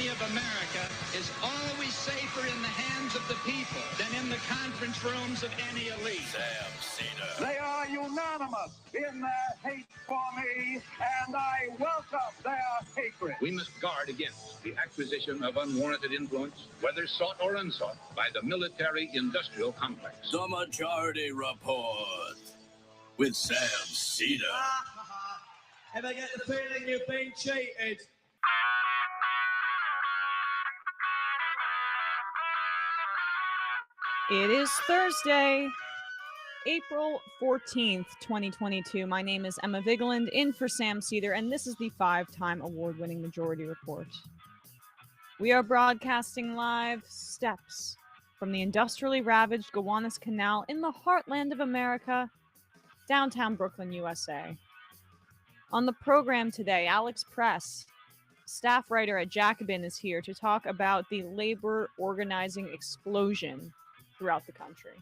destiny of America is always safer in the hands of the people than in the conference rooms of any elite. Sam Seder. They are unanimous in their hate for me, and I welcome their hatred. We must guard against the acquisition of unwarranted influence, whether sought or unsought, by the military-industrial complex. The Majority Report with Sam Seder. If I get the feeling you've been cheated. It is Thursday, April 14th, 2022. My name is Emma Vigeland, in for Sam Seder, and this is the 5-time award-winning Majority Report. We are broadcasting live steps from the industrially ravaged Gowanus Canal in the heartland of America, downtown Brooklyn, USA. On the program today, Alex Press, staff writer at Jacobin, is here to talk about the labor organizing explosion throughout the country.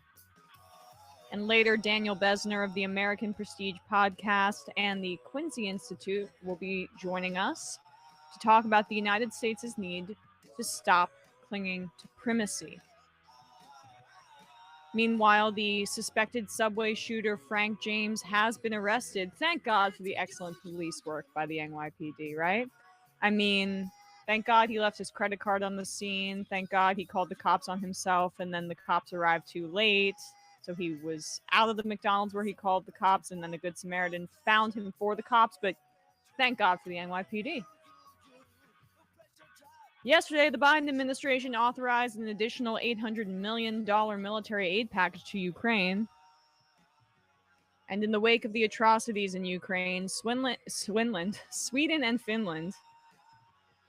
And later, Daniel Bessner of the American Prestige podcast and the Quincy Institute will be joining us to talk about the United States' need to stop clinging to primacy. Meanwhile, the suspected subway shooter Frank James has been arrested. Thank God for the excellent police work by the NYPD, right? I mean, thank God he left his credit card on the scene. Thank God he called the cops on himself, and then the cops arrived too late. So he was out of the McDonald's where he called the cops, and then a Good Samaritan found him for the cops. But thank God for the NYPD. Yesterday, the Biden administration authorized an additional $800 million military aid package to Ukraine. And in the wake of the atrocities in Ukraine, Sweden and Finland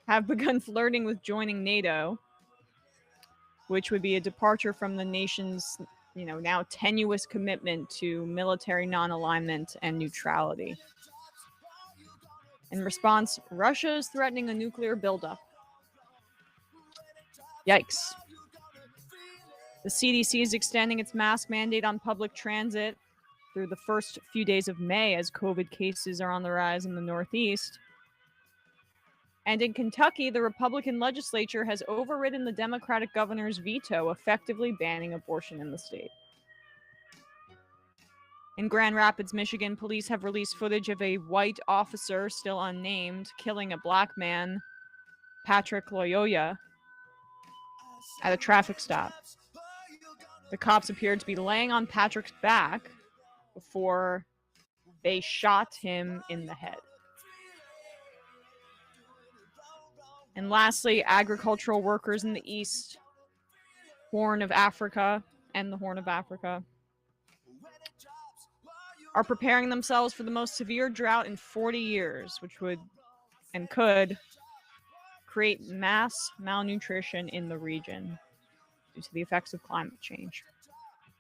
have begun flirting with joining NATO, which would be a departure from the nation's, now tenuous commitment to military non-alignment and neutrality. In response, Russia is threatening a nuclear buildup. Yikes. The CDC is extending its mask mandate on public transit through the first few days of May as COVID cases are on the rise in the Northeast. And in Kentucky, the Republican legislature has overridden the Democratic governor's veto, effectively banning abortion in the state. In Grand Rapids, Michigan, police have released footage of a white officer, still unnamed, killing a black man, Patrick Loyoya, at a traffic stop. The cops appeared to be laying on Patrick's back before they shot him in the head. And lastly, agricultural workers in the East, Horn of Africa, and the Horn of Africa, are preparing themselves for the most severe drought in 40 years, which would and could create mass malnutrition in the region due to the effects of climate change.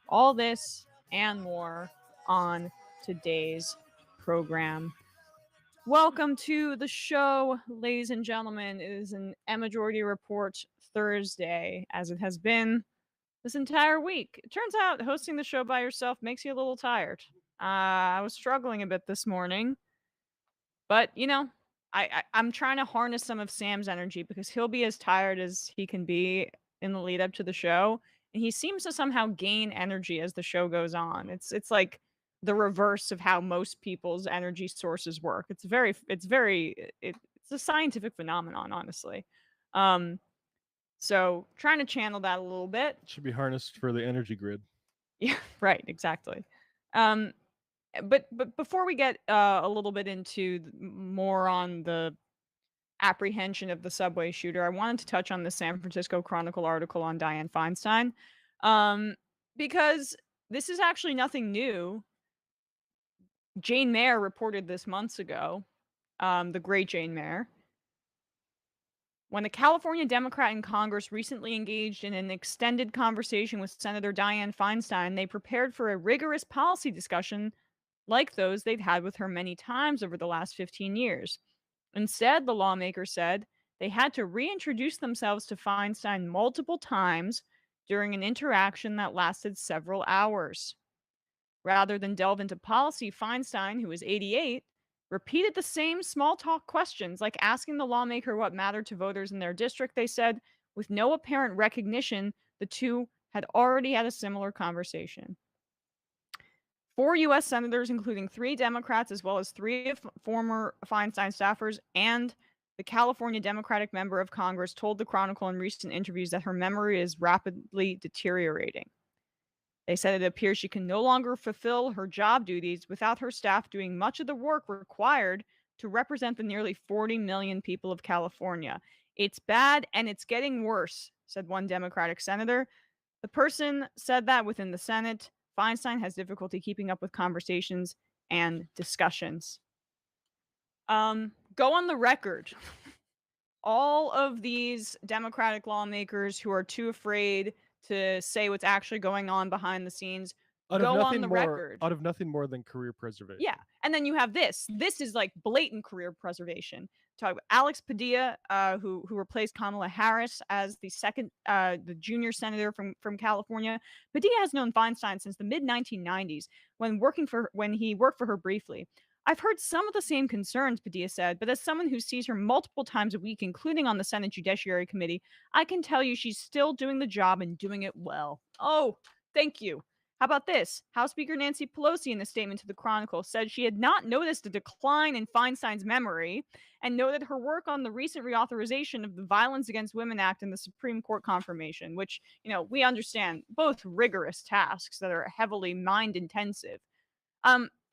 All this and more on today's program. Welcome to the show, ladies and gentlemen. It is an Majority Report Thursday, as it has been this entire week. It turns out hosting the show by yourself makes you a little tired. I was struggling a bit this morning, but I'm trying to harness some of Sam's energy because he'll be as tired as he can be in the lead up to the show, and he seems to somehow gain energy as the show goes on. It's like the reverse of how most people's energy sources work. It's a scientific phenomenon, honestly. So trying to channel that a little bit. It should be harnessed for the energy grid. Yeah, right, exactly. But before we get a little bit into more on the apprehension of the subway shooter, I wanted to touch on the San Francisco Chronicle article on Dianne Feinstein, because this is actually nothing new. Jane Mayer reported this months ago, the great Jane Mayer, when a California Democrat in Congress recently engaged in an extended conversation with Senator Dianne Feinstein. They prepared for a rigorous policy discussion like those they've had with her many times over the last 15 years. Instead, the lawmaker said they had to reintroduce themselves to Feinstein multiple times during an interaction that lasted several hours. Rather than delve into policy, Feinstein, who is 88, repeated the same small talk questions, like asking the lawmaker what mattered to voters in their district. They said, with no apparent recognition, the two had already had a similar conversation. 4 U.S. senators, including 3 Democrats, as well as 3 former Feinstein staffers, and the California Democratic member of Congress, told the Chronicle in recent interviews that her memory is rapidly deteriorating. They said it appears she can no longer fulfill her job duties without her staff doing much of the work required to represent the nearly 40 million people of California. It's bad and it's getting worse, said one Democratic senator. The person said that within the Senate, Feinstein has difficulty keeping up with conversations and discussions. Go on the record. All of these Democratic lawmakers who are too afraid to say what's actually going on behind the scenes, go on the record. Out of nothing more than career preservation. Yeah. And then you have this. This is like blatant career preservation. Talk about Alex Padilla, who replaced Kamala Harris as the second, the junior senator from California. Padilla has known Feinstein since the mid 1990s when he worked for her briefly. I've heard some of the same concerns, Padilla said, but as someone who sees her multiple times a week, including on the Senate Judiciary Committee, I can tell you she's still doing the job and doing it well. Oh, thank you. How about this? House Speaker Nancy Pelosi, in a statement to the Chronicle, said she had not noticed a decline in Feinstein's memory and noted her work on the recent reauthorization of the Violence Against Women Act and the Supreme Court confirmation, which, we understand both rigorous tasks that are heavily mind-intensive.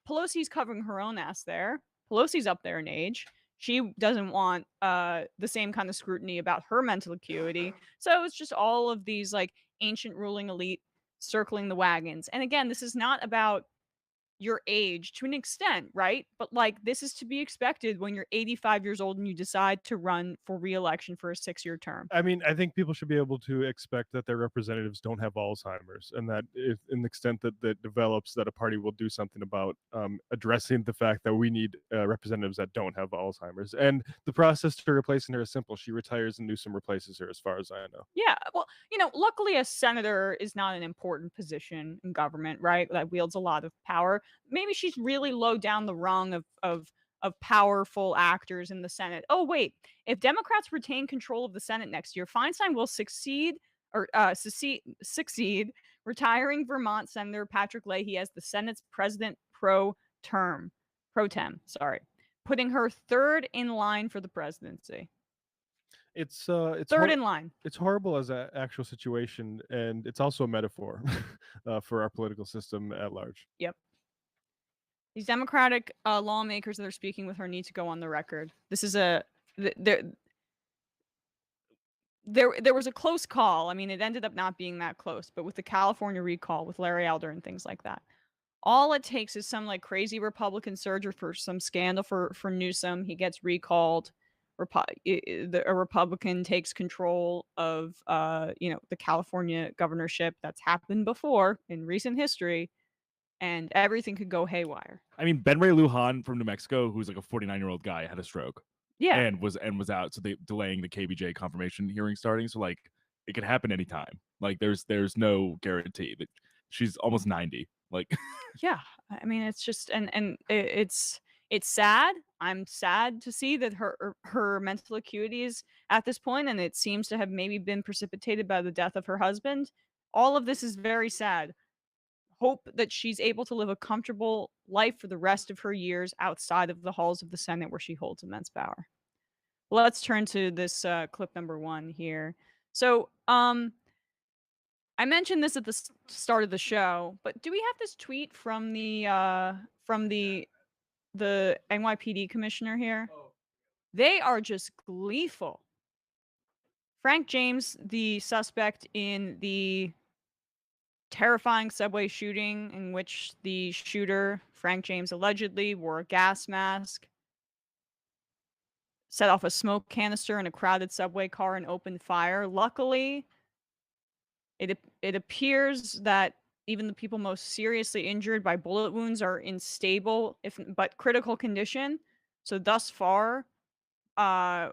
Pelosi's covering her own ass there. Pelosi's up there in age. She doesn't want the same kind of scrutiny about her mental acuity. So it's just all of these like ancient ruling elite circling the wagons. And again, this is not about your age to an extent, right? But like this is to be expected when you're 85 years old and you decide to run for re-election for a 6-year term. I mean, I think people should be able to expect that their representatives don't have Alzheimer's, and that if in the extent that develops, that a party will do something about addressing the fact that we need representatives that don't have Alzheimer's. And the process to replacing her is simple. She retires and Newsom replaces her, as far as I know. Yeah, well, luckily a senator is not an important position in government, right? That wields a lot of power. Maybe she's really low down the rung of powerful actors in the Senate. Oh, wait. If Democrats retain control of the Senate next year, Feinstein will succeed, retiring Vermont Senator Patrick Leahy as the Senate's president pro tem, putting her third in line for the presidency. It's third in line. It's horrible as an actual situation, and it's also a metaphor for our political system at large. Yep. These Democratic lawmakers that are speaking with her need to go on the record. This is there was a close call. I mean, it ended up not being that close, but with the California recall with Larry Elder and things like that, all it takes is some like crazy Republican surge or for some scandal for Newsom. He gets recalled. A Republican takes control of the California governorship. That's happened before in recent history, and everything could go haywire. I mean, Ben Ray Lujan from New Mexico, who's like a 49-year-old guy, had a stroke. Yeah, and was out. So they delaying the KBJ confirmation hearing starting. So like it could happen anytime. Like there's no guarantee that she's almost 90. Like yeah, I mean it's just and it's sad. I'm sad to see that her mental acuity is at this point, and it seems to have maybe been precipitated by the death of her husband. All of this is very sad. Hope that she's able to live a comfortable life for the rest of her years outside of the halls of the Senate where she holds immense power. Let's turn to this clip number 1 here. So, I mentioned this at the start of the show, but do we have this tweet from the NYPD commissioner here? They are just gleeful. Frank James, the suspect in the terrifying subway shooting in which the shooter, Frank James, allegedly wore a gas mask, set off a smoke canister in a crowded subway car and opened fire. Luckily, it appears that even the people most seriously injured by bullet wounds are in stable but critical condition. So thus far,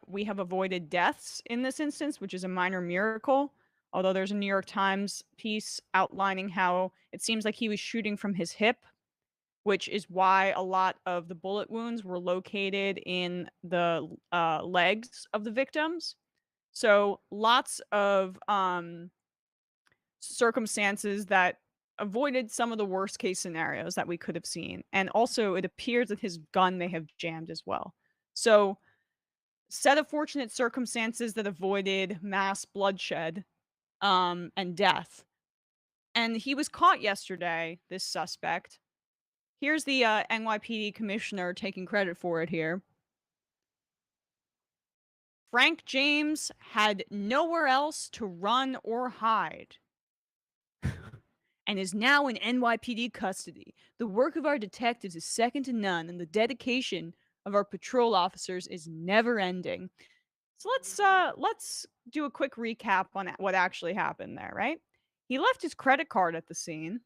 we have avoided deaths in this instance, which is a minor miracle. Although there's a New York Times piece outlining how it seems like he was shooting from his hip, which is why a lot of the bullet wounds were located in the legs of the victims. So lots of circumstances that avoided some of the worst case scenarios that we could have seen. And also it appears that his gun may have jammed as well. So set of fortunate circumstances that avoided mass bloodshed and death. And he was caught yesterday, this suspect. Here's the NYPD commissioner taking credit for it here. Frank James had nowhere else to run or hide and is now in NYPD custody. The work of our detectives is second to none, and the dedication of our patrol officers is never ending. So let's do a quick recap on what actually happened there, right? He left his credit card at the scene.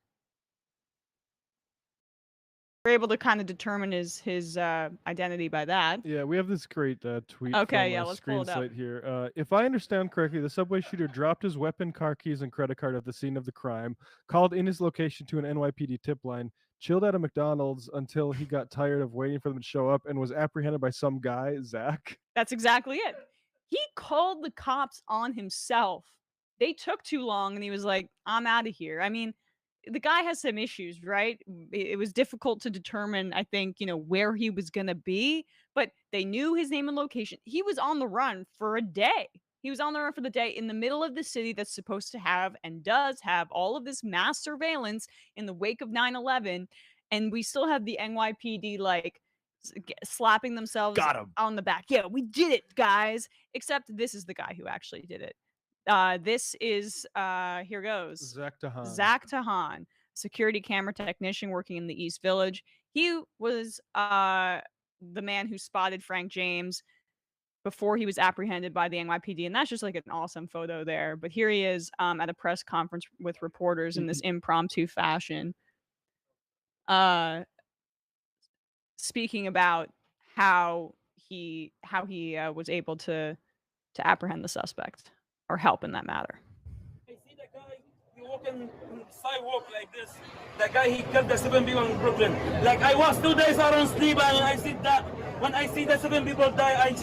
We're able to kind of determine his identity by that. Yeah, we have this great tweet Okay, from yeah, a let's pull screen it up. site here. If I understand correctly, the subway shooter dropped his weapon, car keys, and credit card at the scene of the crime, called in his location to an NYPD tip line, chilled at a McDonald's until he got tired of waiting for them to show up, and was apprehended by some guy, Zach. That's exactly it. He called the cops on himself. They took too long, and he was like, I'm out of here. I mean, the guy has some issues, right? It was difficult to determine, I think, where he was going to be, but they knew his name and location. He was on the run for a day. He was on the run for the day in the middle of the city that's supposed to have and does have all of this mass surveillance in the wake of 9/11. And we still have the NYPD slapping themselves on the back. Yeah, we did it, guys. Except this is the guy who actually did it. This is here goes Zach Tahan, security camera technician working in the East Village. He was the man who spotted Frank James before he was apprehended by the NYPD, and that's just like an awesome photo there. But here he is at a press conference with reporters in this impromptu fashion, speaking about how he was able to apprehend the suspect. Or help in that matter. I see the guy, he walking on the sidewalk like this. The guy, he killed the 7 people in Brooklyn. Like, I was 2 days I don't sleep, and I see that. When I see the 7 people die, I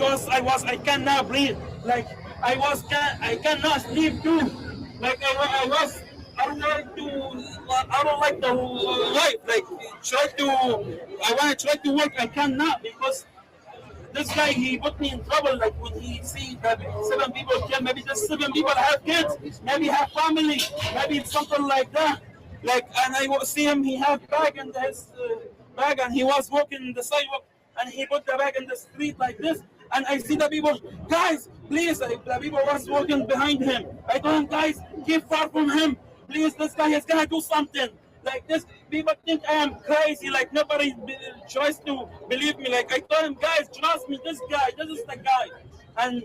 cannot breathe. Like, I cannot sleep too. Like, I don't like the life. Like, I want to try to work, I cannot, because this guy, he put me in trouble. Like, when he see that 7 people killed, maybe the 7 people have kids, maybe have family, maybe it's something like that. Like, and I see him, he have bag in his bag, and he was walking the sidewalk, and he put the bag in the street like this, and I see the people, guys, please, the people was walking behind him. I told him, guys, keep far from him. Please, this guy is gonna do something. Like this, people think I am crazy. Like nobody tries to believe me. Like I told him, guys, trust me. This is the guy. And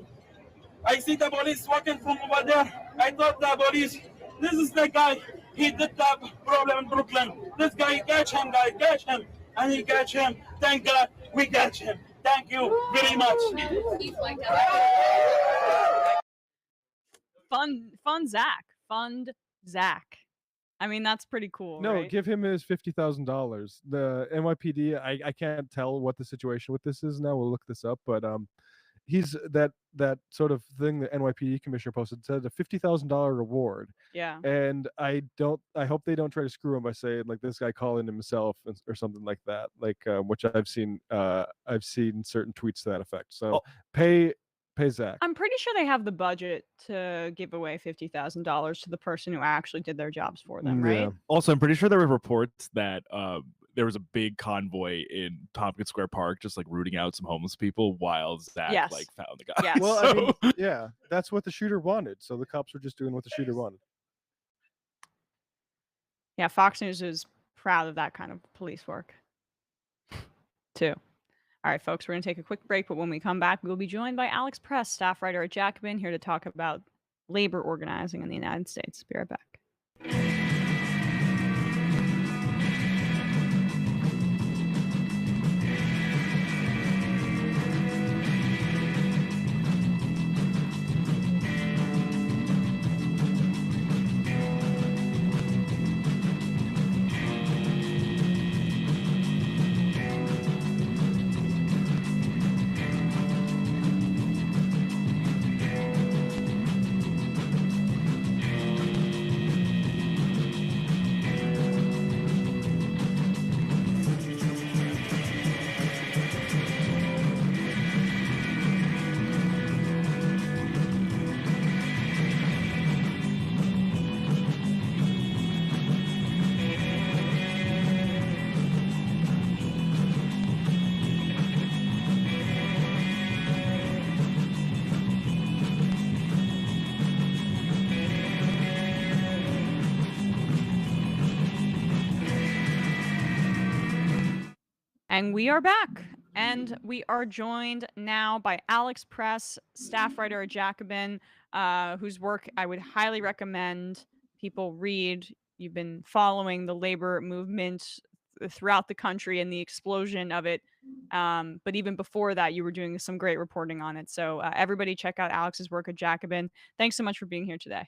I see the police walking from over there. I thought the police, this is the guy. He did that problem in Brooklyn. This guy, catch him, guys, catch him, and he catch him. Thank God, we catch him. Thank you very much. Fund Zach. I mean, that's pretty cool. No, right? give him his $50,000. The NYPD, I can't tell what the situation with this is now. We'll look this up, but he's that sort of thing the NYPD commissioner posted said a $50,000 reward. Yeah. And I hope they don't try to screw him by saying like this guy calling himself or something like that. Like which I've seen certain tweets to that effect. So pay Zach. I'm pretty sure they have the budget to give away $50,000 to the person who actually did their jobs for them, right? Yeah. Also, I'm pretty sure there were reports that there was a big convoy in Tompkins Square Park just like rooting out some homeless people while Zach like found the guy. Yes. Well, I mean, yeah, that's what the shooter wanted. So the cops were just doing what the shooter wanted. Yeah, Fox News is proud of that kind of police work too. All right, folks, we're going to take a quick break, but when we come back, we'll be joined by Alex Press, staff writer at Jacobin, here to talk about labor organizing in the United States. Be right back. And we are back. And we are joined now by Alex Press, staff writer at Jacobin, whose work I would highly recommend people read. You've been following the labor movement throughout the country and the explosion of it. But even before that, you were doing some great reporting on it. So everybody check out Alex's work at Jacobin. Thanks so much for being here today.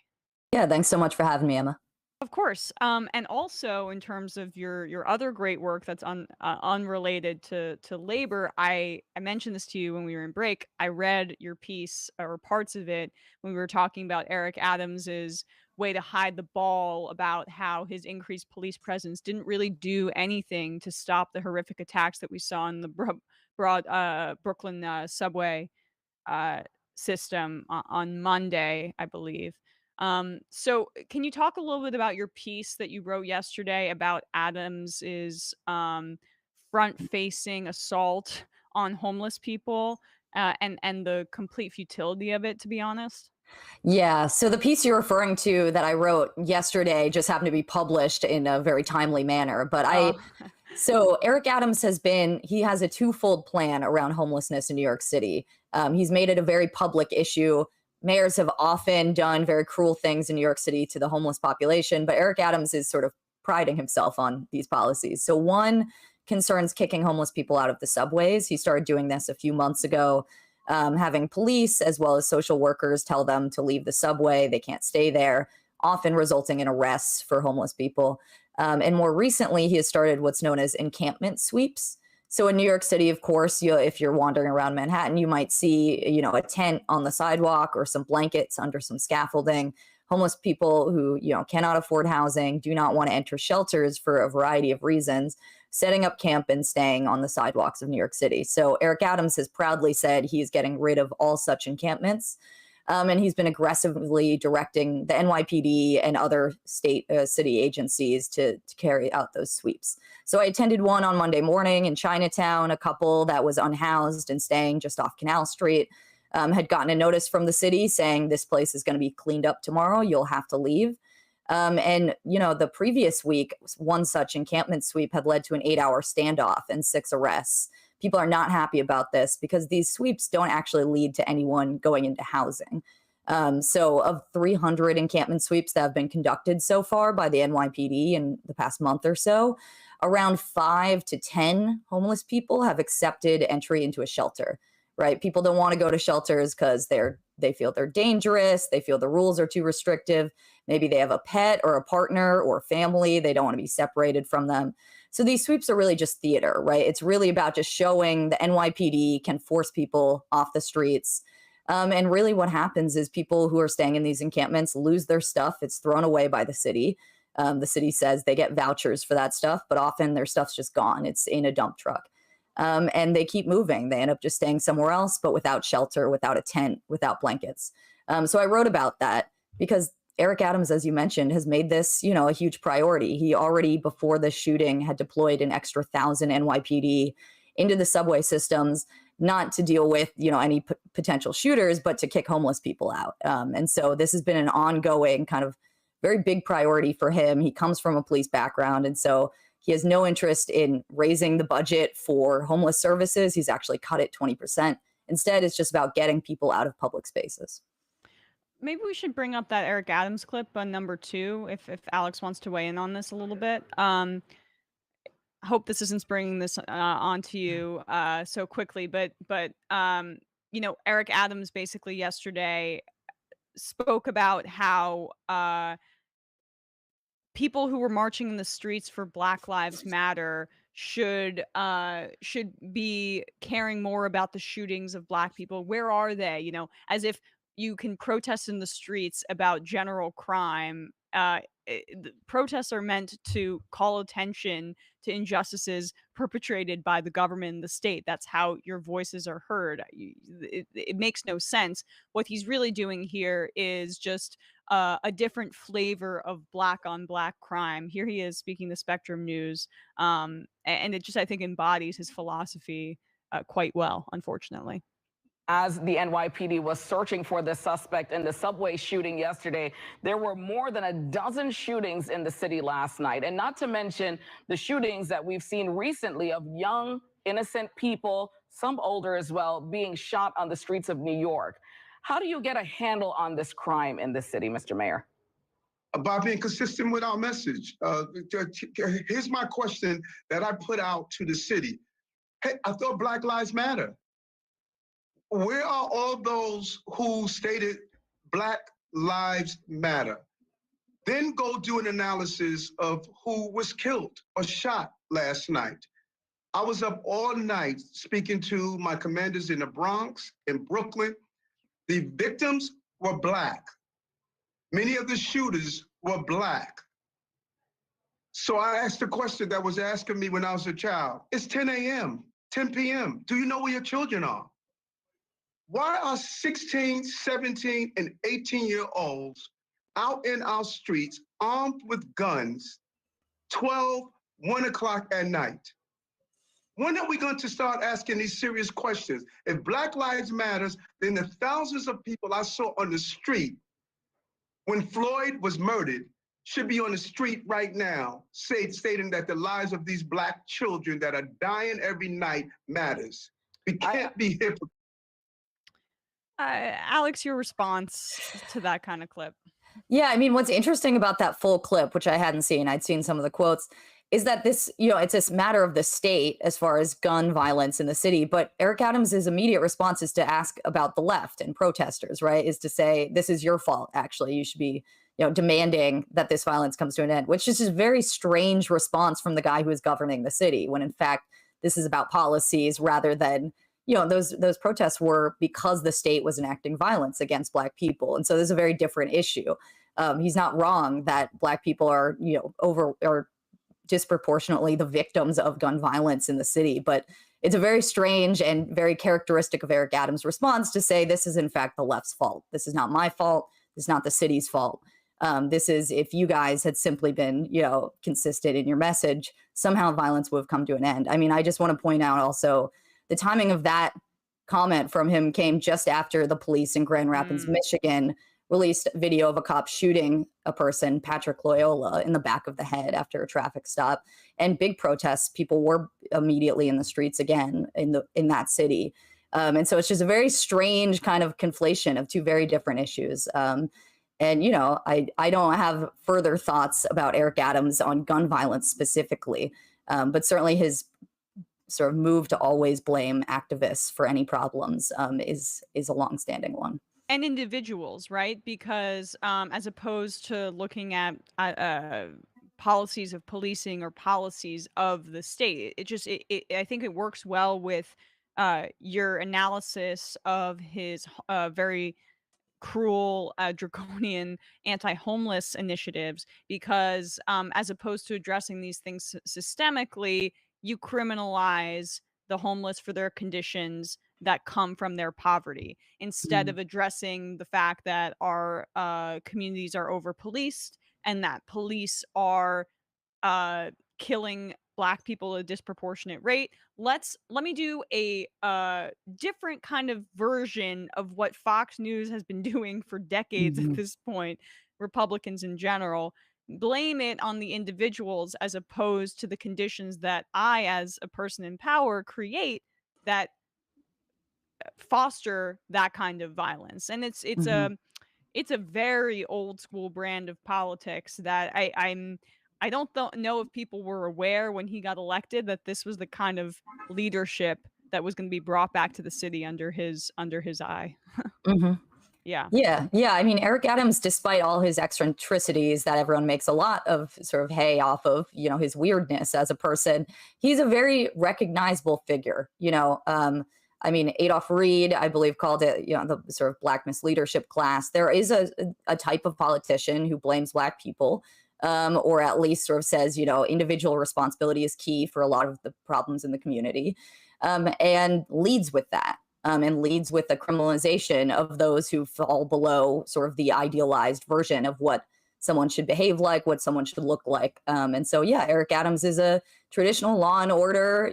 Yeah, thanks so much for having me, Emma. Of course. And also in terms of your other great work that's unrelated to labor, I mentioned this to you when we were in break. I read your piece or parts of it when we were talking about Eric Adams's way to hide the ball about how his increased police presence didn't really do anything to stop the horrific attacks that we saw in the Brooklyn subway system on Monday, I believe. So can you talk a little bit about your piece that you wrote yesterday about Adams's front-facing assault on homeless people and the complete futility of it, to be honest? Yeah, so the piece you're referring to that I wrote yesterday just happened to be published in a very timely manner. But so Eric Adams he has a twofold plan around homelessness in New York City. He's made it a very public issue. Mayors have often done very cruel things in New York City to the homeless population, but Eric Adams is sort of priding himself on these policies. So one concerns kicking homeless people out of the subways. He started doing this a few months ago, having police as well as social workers tell them to leave the subway. They can't stay there, often resulting in arrests for homeless people. And more recently, he has started what's known as encampment sweeps. So in New York City, of course, if you're wandering around Manhattan, you might see, a tent on the sidewalk or some blankets under some scaffolding. Homeless people who, cannot afford housing, do not want to enter shelters for a variety of reasons, setting up camp and staying on the sidewalks of New York City. So Eric Adams has proudly said he's getting rid of all such encampments. And he's been aggressively directing the NYPD and other city agencies to carry out those sweeps. So I attended one on Monday morning in Chinatown. A couple that was unhoused and staying just off Canal Street had gotten a notice from the city saying this place is going to be cleaned up tomorrow. You'll have to leave. And the previous week, one such encampment sweep had led to an 8-hour standoff and 6 arrests. People are not happy about this because these sweeps don't actually lead to anyone going into housing. So of 300 encampment sweeps that have been conducted so far by the NYPD in the past month or so, around 5 to 10 homeless people have accepted entry into a shelter, right? People don't want to go to shelters because they feel they're dangerous. They feel the rules are too restrictive. Maybe they have a pet or a partner or family. They don't want to be separated from them. So these sweeps are really just theater, right? It's really about just showing the NYPD can force people off the streets. And really what happens is people who are staying in these encampments lose their stuff. It's thrown away by the city. The city says they get vouchers for that stuff, but often their stuff's just gone. It's in a dump truck. And they keep moving. They end up just staying somewhere else, but without shelter, without a tent, without blankets. So I wrote about that because Eric Adams, as you mentioned, has made this, a huge priority. He already, before this shooting, had deployed an extra 1,000 NYPD into the subway systems, not to deal with, any potential shooters, but to kick homeless people out. And so this has been an ongoing kind of very big priority for him. He comes from a police background, and so he has no interest in raising the budget for homeless services. He's actually cut it 20%. Instead, it's just about getting people out of public spaces. Maybe we should bring up that Eric Adams clip on number 2, if Alex wants to weigh in on this a little bit. I hope this isn't bringing this onto you so quickly, but Eric Adams basically yesterday spoke about how people who were marching in the streets for Black Lives Matter should be caring more about the shootings of Black people. Where are they? As if you can protest in the streets about general crime. The protests are meant to call attention to injustices perpetrated by the government and the state. That's how your voices are heard. It makes no sense. What he's really doing here is just a different flavor of Black on Black crime. Here he is speaking to Spectrum News, and it just, I think, embodies his philosophy quite well, unfortunately. As the NYPD was searching for the suspect in the subway shooting yesterday, there were more than a dozen shootings in the city last night. And not to mention the shootings that we've seen recently of young innocent people, some older as well, being shot on the streets of New York. How do you get a handle on this crime in this city, Mr. Mayor? By being consistent with our message. Here's my question that I put out to the city. Hey, I thought Black Lives Matter. Where are all those who stated Black Lives Matter? Then go do an analysis of who was killed or shot last night. I was up all night speaking to my commanders in the Bronx, in Brooklyn. The victims were Black. Many of the shooters were Black. So I asked the question that was asking me when I was a child. It's 10 a.m., 10 p.m. Do you know where your children are? Why are 16, 17, and 18-year-olds out in our streets armed with guns 12, 1 o'clock at night? When are we going to start asking these serious questions? If Black Lives Matters, then the thousands of people I saw on the street when Floyd was murdered should be on the street right now stating that the lives of these Black children that are dying every night matters. We can't be hypocrites. Alex, your response to that kind of clip? Yeah, I mean, what's interesting about that full clip, which I hadn't seen, I'd seen some of the quotes, is that this, it's this matter of the state as far as gun violence in the city. But Eric Adams' immediate response is to ask about the left and protesters, right? Is to say, this is your fault, actually. You should be, demanding that this violence comes to an end, which is a very strange response from the guy who is governing the city, when in fact, this is about policies rather than, those protests were because the state was enacting violence against Black people. And so there's a very different issue. He's not wrong that Black people are, or disproportionately the victims of gun violence in the city. But it's a very strange and very characteristic of Eric Adams' response to say, this is in fact the left's fault. This is not my fault. This is not the city's fault. This is, if you guys had simply been, consistent in your message, somehow violence would have come to an end. I mean, I just want to point out also the timing of that comment from him came just after the police in Grand Rapids, Michigan, released video of a cop shooting a person, Patrick Loyola, in the back of the head after a traffic stop. And big protests, people were immediately in the streets again in that city. And so it's just a very strange kind of conflation of two very different issues. And, I don't have further thoughts about Eric Adams on gun violence specifically, but certainly his sort of move to always blame activists for any problems is a longstanding one. And individuals, right? Because as opposed to looking at policies of policing or policies of the state, I think it works well with your analysis of his very cruel, draconian anti-homeless initiatives, because as opposed to addressing these things systemically, you criminalize the homeless for their conditions that come from their poverty, instead of addressing the fact that our communities are over-policed and that police are killing Black people at a disproportionate rate. Let me do a different kind of version of what Fox News has been doing for decades at this point, Republicans in general. Blame it on the individuals as opposed to the conditions that I, as a person in power, create that foster that kind of violence. And it's a very old school brand of politics that I don't know if people were aware when he got elected that this was the kind of leadership that was going to be brought back to the city under his eye. Yeah. I mean, Eric Adams, despite all his eccentricities that everyone makes a lot of sort of hay off of, his weirdness as a person, he's a very recognizable figure. I mean, Adolph Reed, I believe, called it, the sort of Black misleadership class. There is a type of politician who blames Black people, or at least sort of says, individual responsibility is key for a lot of the problems in the community, and leads with that. And leads with the criminalization of those who fall below sort of the idealized version of what someone should behave like, what someone should look like. And so, Eric Adams is a traditional law and order,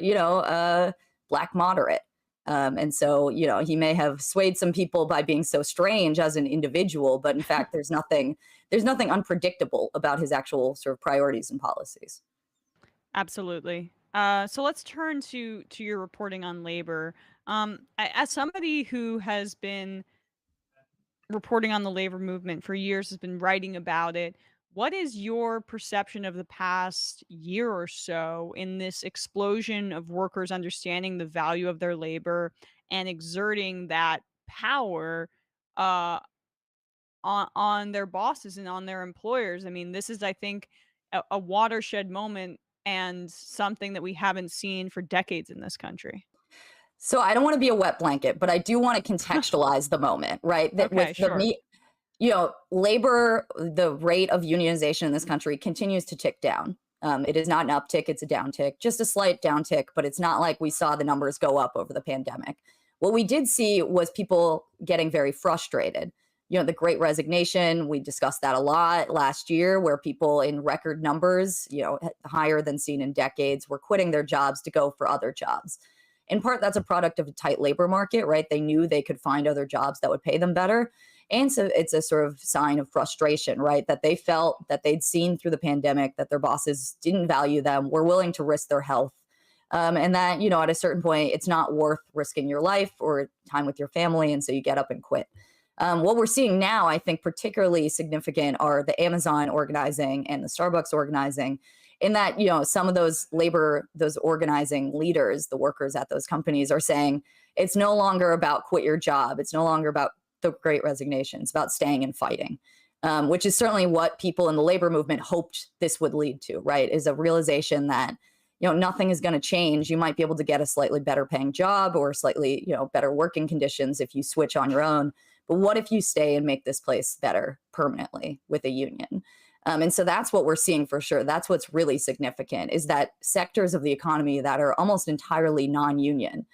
Black moderate. And so, he may have swayed some people by being so strange as an individual, but in fact, there's nothing unpredictable about his actual sort of priorities and policies. Absolutely. So let's turn to your reporting on labor. As somebody who has been reporting on the labor movement for years, has been writing about it, what is your perception of the past year or so in this explosion of workers understanding the value of their labor and exerting that power uh, on their bosses and on their employers? I mean, this is, I think, a watershed moment and something that we haven't seen for decades in this country. So I don't want to be a wet blanket, but I do want to contextualize the moment, right? That Okay, with sure. labor, the rate of unionization in this country continues to tick down. It is not an uptick, it's a downtick, just a slight downtick, but it's not like we saw the numbers go up over the pandemic. What we did see was people getting very frustrated. The Great Resignation, we discussed that a lot last year, where people in record numbers, higher than seen in decades, were quitting their jobs to go for other jobs. In part, that's a product of a tight labor market, right? They knew they could find other jobs that would pay them better. And so it's a sort of sign of frustration, right? That they felt that they'd seen through the pandemic that their bosses didn't value them, were willing to risk their health. And that, at a certain point, it's not worth risking your life or time with your family. And so you get up and quit. What we're seeing now, I think particularly significant, are the Amazon organizing and the Starbucks organizing, in that, some of those organizing leaders, the workers at those companies, are saying it's no longer about quit your job. It's no longer about the Great Resignation. It's about staying and fighting, which is certainly what people in the labor movement hoped this would lead to, right? Is a realization that, nothing is going to change. You might be able to get a slightly better paying job or slightly, better working conditions if you switch on your own. But what if you stay and make this place better permanently with a union? And so that's what we're seeing for sure. That's what's really significant, is that sectors of the economy that are almost entirely non-union,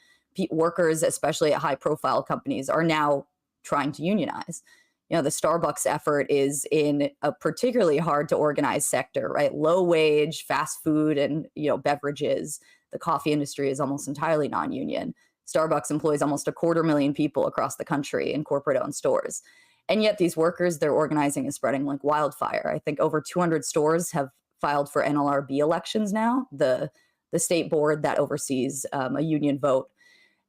workers, especially at high profile companies, are now trying to unionize. The Starbucks effort is in a particularly hard to organize sector, right? Low wage, fast food, and beverages. The coffee industry is almost entirely non-union. Starbucks employs almost 250,000 people across the country in corporate-owned stores. And yet these workers, their organizing is spreading like wildfire. I think over 200 stores have filed for NLRB elections now, the state board that oversees a union vote.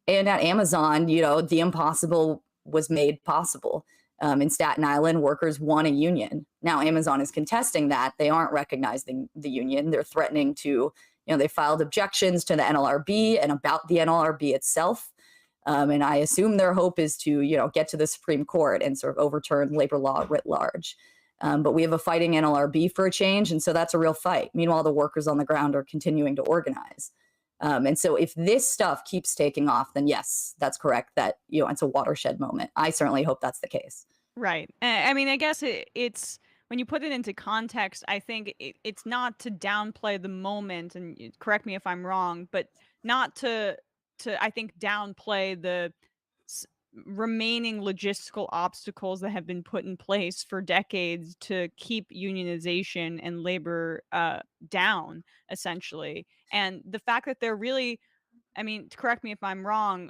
And at Amazon, the impossible was made possible. In Staten Island, workers won a union. Now Amazon is contesting that. They aren't recognizing the union. They're threatening to, they filed objections to the NLRB and about the NLRB itself. And I assume their hope is to, get to the Supreme Court and sort of overturn labor law writ large. But we have a fighting NLRB for a change, and so that's a real fight. Meanwhile, the workers on the ground are continuing to organize. And so if this stuff keeps taking off, then yes, that's correct, that, it's a watershed moment. I certainly hope that's the case. Right. I mean, I guess it's, when you put it into context, I think it's not to downplay the moment, and correct me if I'm wrong, but not to I think downplay the remaining logistical obstacles that have been put in place for decades to keep unionization and labor down, essentially. And the fact that they're really, I mean, correct me if I'm wrong,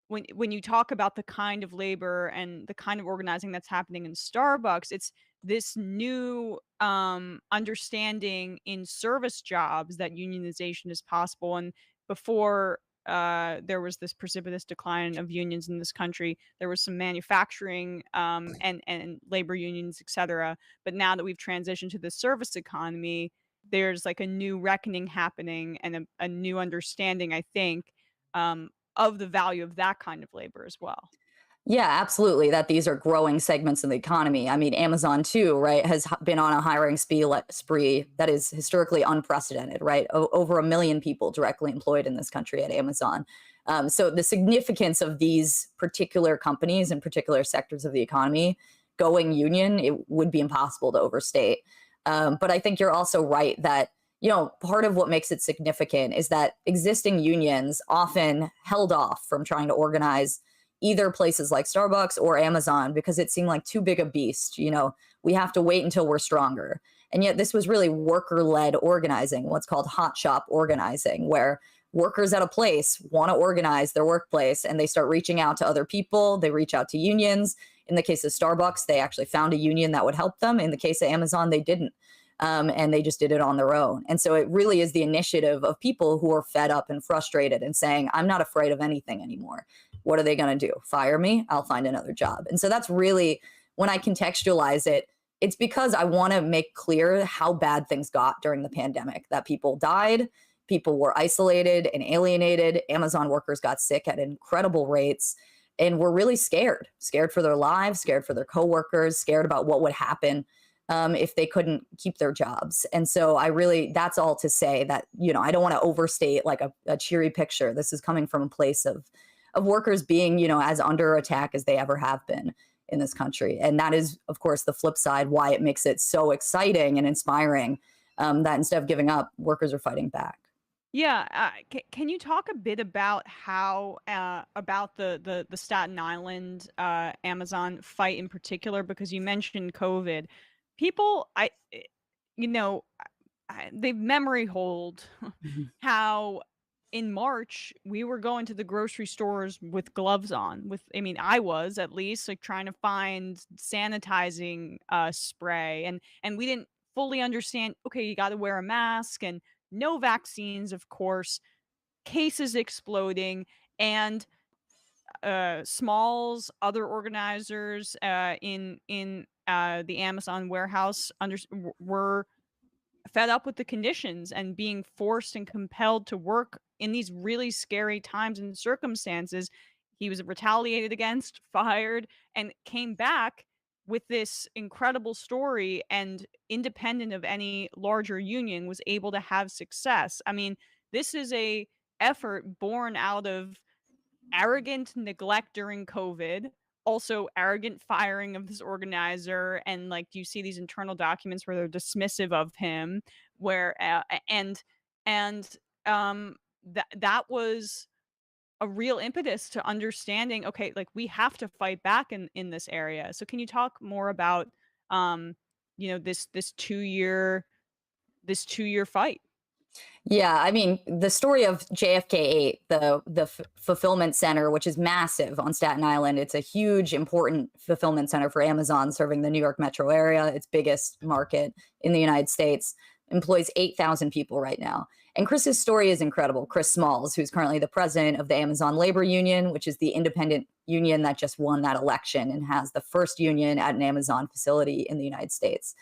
when you talk about the kind of labor and the kind of organizing that's happening in Starbucks, it's this new understanding in service jobs that unionization is possible. And before there was this precipitous decline of unions in this country, there was some manufacturing and labor unions, et cetera. But now that we've transitioned to the service economy, there's like a new reckoning happening and a new understanding, I think, of the value of that kind of labor as well. Yeah, absolutely. That these are growing segments of the economy. I mean, Amazon too, right, has been on a hiring spree that is historically unprecedented, right? Over 1 million people directly employed in this country at Amazon. So the significance of these particular companies and particular sectors of the economy going union, it would be impossible to overstate. But I think you're also right that, part of what makes it significant is that existing unions often held off from trying to organize either places like Starbucks or Amazon because it seemed like too big a beast. We have to wait until we're stronger. And yet this was really worker-led organizing, what's called hot shop organizing, where workers at a place want to organize their workplace and they start reaching out to other people. They reach out to unions. In the case of Starbucks, they actually found a union that would help them. In the case of Amazon, they didn't. and they just did it on their own. And so it really is the initiative of people who are fed up and frustrated and saying, I'm not afraid of anything anymore. What are they going to do? Fire me? I'll find another job. And so that's really, when I contextualize it, it's because I want to make clear how bad things got during the pandemic, that people died, people were isolated and alienated. Amazon workers got sick at incredible rates and were really scared for their lives, scared for their coworkers, scared about what would happen if they couldn't keep their jobs. And so that's all to say that, I don't want to overstate like a cheery picture. This is coming from a place of workers being, as under attack as they ever have been in this country. And that is, of course, the flip side, why it makes it so exciting and inspiring that instead of giving up, workers are fighting back. Yeah, can you talk a bit about how about the Staten Island Amazon fight in particular? Because you mentioned COVID. People, they memory hold how in March we were going to the grocery stores with gloves on. I was at least like trying to find sanitizing spray, and we didn't fully understand. Okay, you got to wear a mask and no vaccines, of course, cases exploding, and Smalls, other organizers in the Amazon warehouse were fed up with the conditions and being forced and compelled to work in these really scary times and circumstances. He was retaliated against, fired, and came back with this incredible story, and independent of any larger union was able to have success. I mean, this is a effort born out of arrogant neglect during COVID, also arrogant firing of this organizer, and like you see these internal documents where they're dismissive of him, where that was a real impetus to understanding, okay, like we have to fight back in this area. So can you talk more about this 2-year fight? Yeah, I mean, the story of JFK 8, the fulfillment center, which is massive on Staten Island. It's a huge, important fulfillment center for Amazon, serving the New York metro area, its biggest market in the United States, employs 8,000 people right now. And Chris's story is incredible. Chris Smalls, who's currently the president of the Amazon Labor Union, which is the independent union that just won that election and has the first union at an Amazon facility in the United States.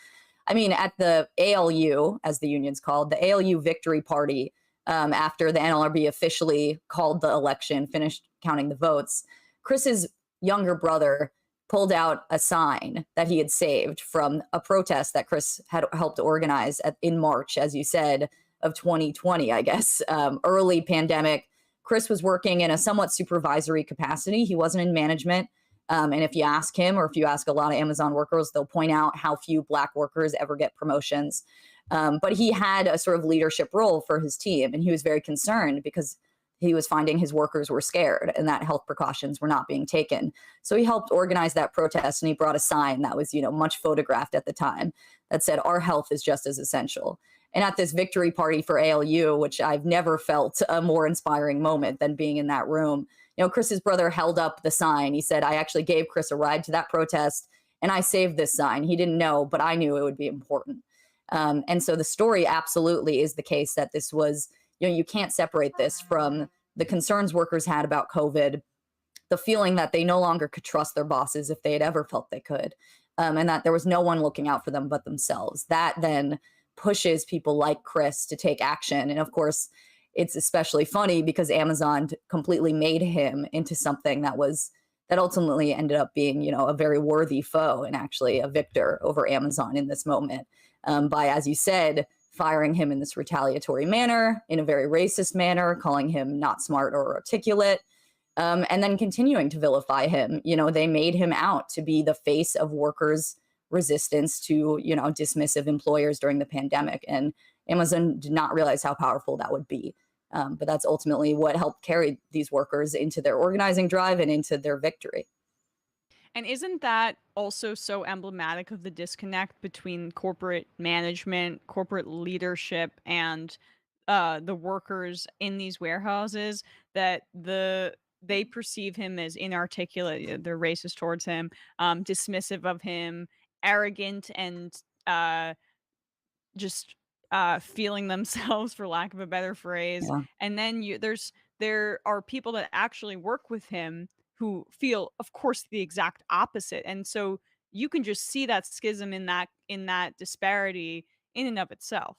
I mean, at the ALU, as the union's called, the ALU victory party, after the NLRB officially called the election, finished counting the votes, Chris's younger brother pulled out a sign that he had saved from a protest that Chris had helped organize in March, as you said, of 2020, I guess, early pandemic. Chris was working in a somewhat supervisory capacity. He wasn't in management. And if you ask him, or if you ask a lot of Amazon workers, they'll point out how few Black workers ever get promotions. But he had a sort of leadership role for his team, and he was very concerned because he was finding his workers were scared and that health precautions were not being taken. So he helped organize that protest, and he brought a sign that was, much photographed at the time that said, "Our health is just as essential." And at this victory party for ALU, which I've never felt a more inspiring moment than being in that room, Chris's brother held up the sign. He said, "I actually gave Chris a ride to that protest, and I saved this sign. He didn't know, but I knew it would be important." And so the story absolutely is the case that this was, you can't separate this from the concerns workers had about COVID, the feeling that they no longer could trust their bosses if they had ever felt they could, and that there was no one looking out for them but themselves. That then pushes people like Chris to take action. And of course, it's especially funny because Amazon completely made him into something that ultimately ended up being, a very worthy foe and actually a victor over Amazon in this moment, by, as you said, firing him in this retaliatory manner, in a very racist manner, calling him not smart or articulate, and then continuing to vilify him. They made him out to be the face of workers' resistance to, dismissive employers during the pandemic. And Amazon did not realize how powerful that would be. But that's ultimately what helped carry these workers into their organizing drive and into their victory. And isn't that also so emblematic of the disconnect between corporate management, corporate leadership, and the workers in these warehouses, that they perceive him as inarticulate, they're racist towards him, dismissive of him, arrogant, and just feeling themselves, for lack of a better phrase. Yeah. And then there are people that actually work with him who feel, of course, the exact opposite. And so you can just see that schism in that disparity in and of itself.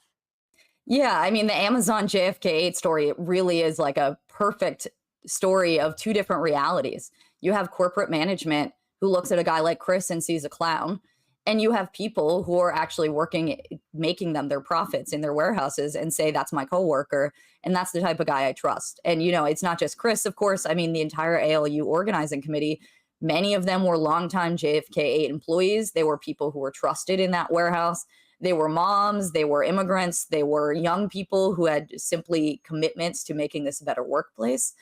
Yeah, I mean, the Amazon JFK8 story, it really is like a perfect story of two different realities. You have corporate management who looks at a guy like Chris and sees a clown, and you have people who are actually working, making them their profits in their warehouses and say, that's my coworker, and that's the type of guy I trust. And, you know, it's not just Chris, of course. I mean, the entire ALU organizing committee, many of them were longtime JFK8 employees. They were people who were trusted in that warehouse. They were moms, they were immigrants, they were young people who had simply commitments to making this a better workplace.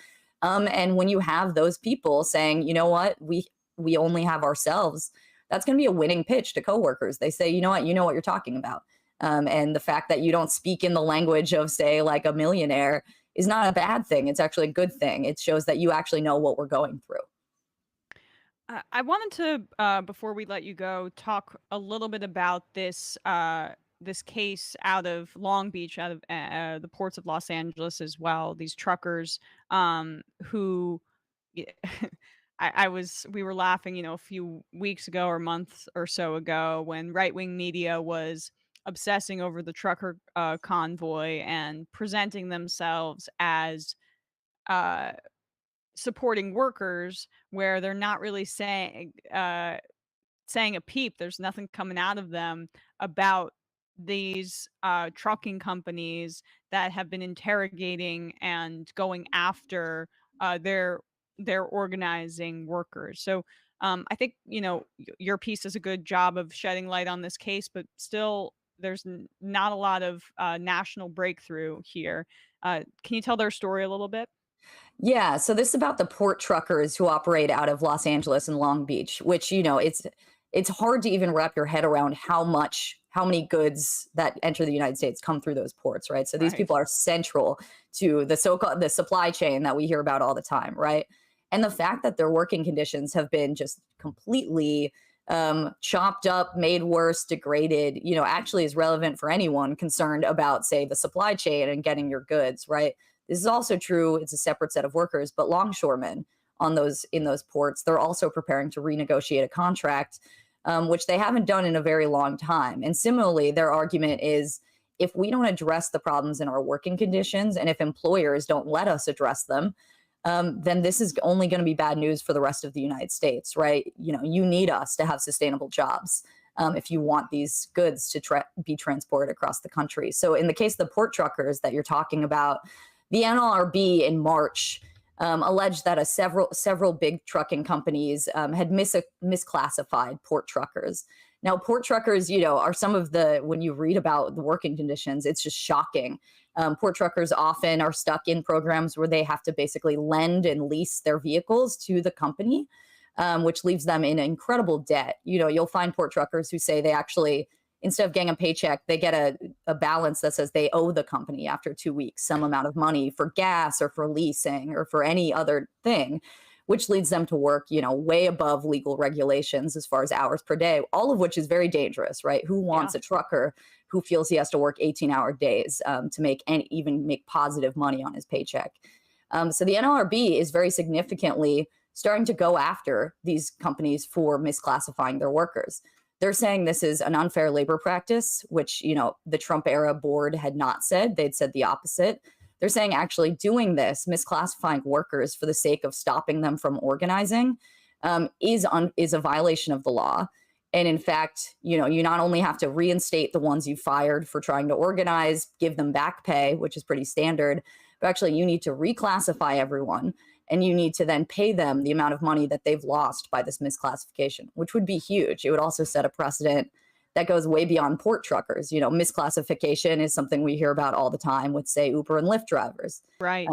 And when you have those people saying, you know what, we only have ourselves, that's going to be a winning pitch to coworkers. They say, you know what you're talking about. And the fact that you don't speak in the language of, say, like a millionaire is not a bad thing. It's actually a good thing. It shows that you actually know what we're going through. I wanted to, before we let you go, talk a little bit about this this case out of Long Beach, out of the ports of Los Angeles as well. These truckers who we were laughing, you know, a few weeks ago or months or so ago when right-wing media was obsessing over the trucker convoy and presenting themselves as supporting workers, where they're not really saying a peep. There's nothing coming out of them about these trucking companies that have been interrogating and going after their organizing workers. So I think, you know, your piece does a good job of shedding light on this case, but still there's not a lot of national breakthrough here. Can you tell their story a little bit? Yeah, so this is about the port truckers who operate out of Los Angeles and Long Beach, which, you know, it's hard to even wrap your head around how many goods that enter the United States come through those ports, right? So these people are central to the supply chain that we hear about all the time, right? And the fact that their working conditions have been just completely chopped up, made worse, degraded, you know, actually is relevant for anyone concerned about, say, the supply chain and getting your goods, right? This is also true. It's a separate set of workers, but longshoremen in those ports, they're also preparing to renegotiate a contract, which they haven't done in a very long time. And similarly, their argument is, if we don't address the problems in our working conditions, and if employers don't let us address them, then this is only going to be bad news for the rest of the United States, right? You know, you need us to have sustainable jobs if you want these goods to be transported across the country. So in the case of the port truckers that you're talking about, the NLRB in March alleged that several big trucking companies had misclassified port truckers. Now, port truckers, you know, are some of when you read about the working conditions, it's just shocking. Port truckers often are stuck in programs where they have to basically lend and lease their vehicles to the company, which leaves them in incredible debt. You know, you'll find port truckers who say they actually, instead of getting a paycheck, they get a balance that says they owe the company after 2 weeks some amount of money for gas or for leasing or for any other thing, which leads them to work, you know, way above legal regulations as far as hours per day, all of which is very dangerous, right? Who wants a trucker who feels he has to work 18-hour days to even make positive money on his paycheck? So the NLRB is very significantly starting to go after these companies for misclassifying their workers. They're saying this is an unfair labor practice, which, you know, the Trump era board had not said. They'd said the opposite. They're saying actually doing this, misclassifying workers for the sake of stopping them from organizing, is a violation of the law. And in fact, you know, you not only have to reinstate the ones you fired for trying to organize, give them back pay, which is pretty standard, but actually you need to reclassify everyone. And you need to then pay them the amount of money that they've lost by this misclassification, which would be huge. It would also set a precedent that goes way beyond port truckers. You know, misclassification is something we hear about all the time with, say, Uber and Lyft drivers. Right.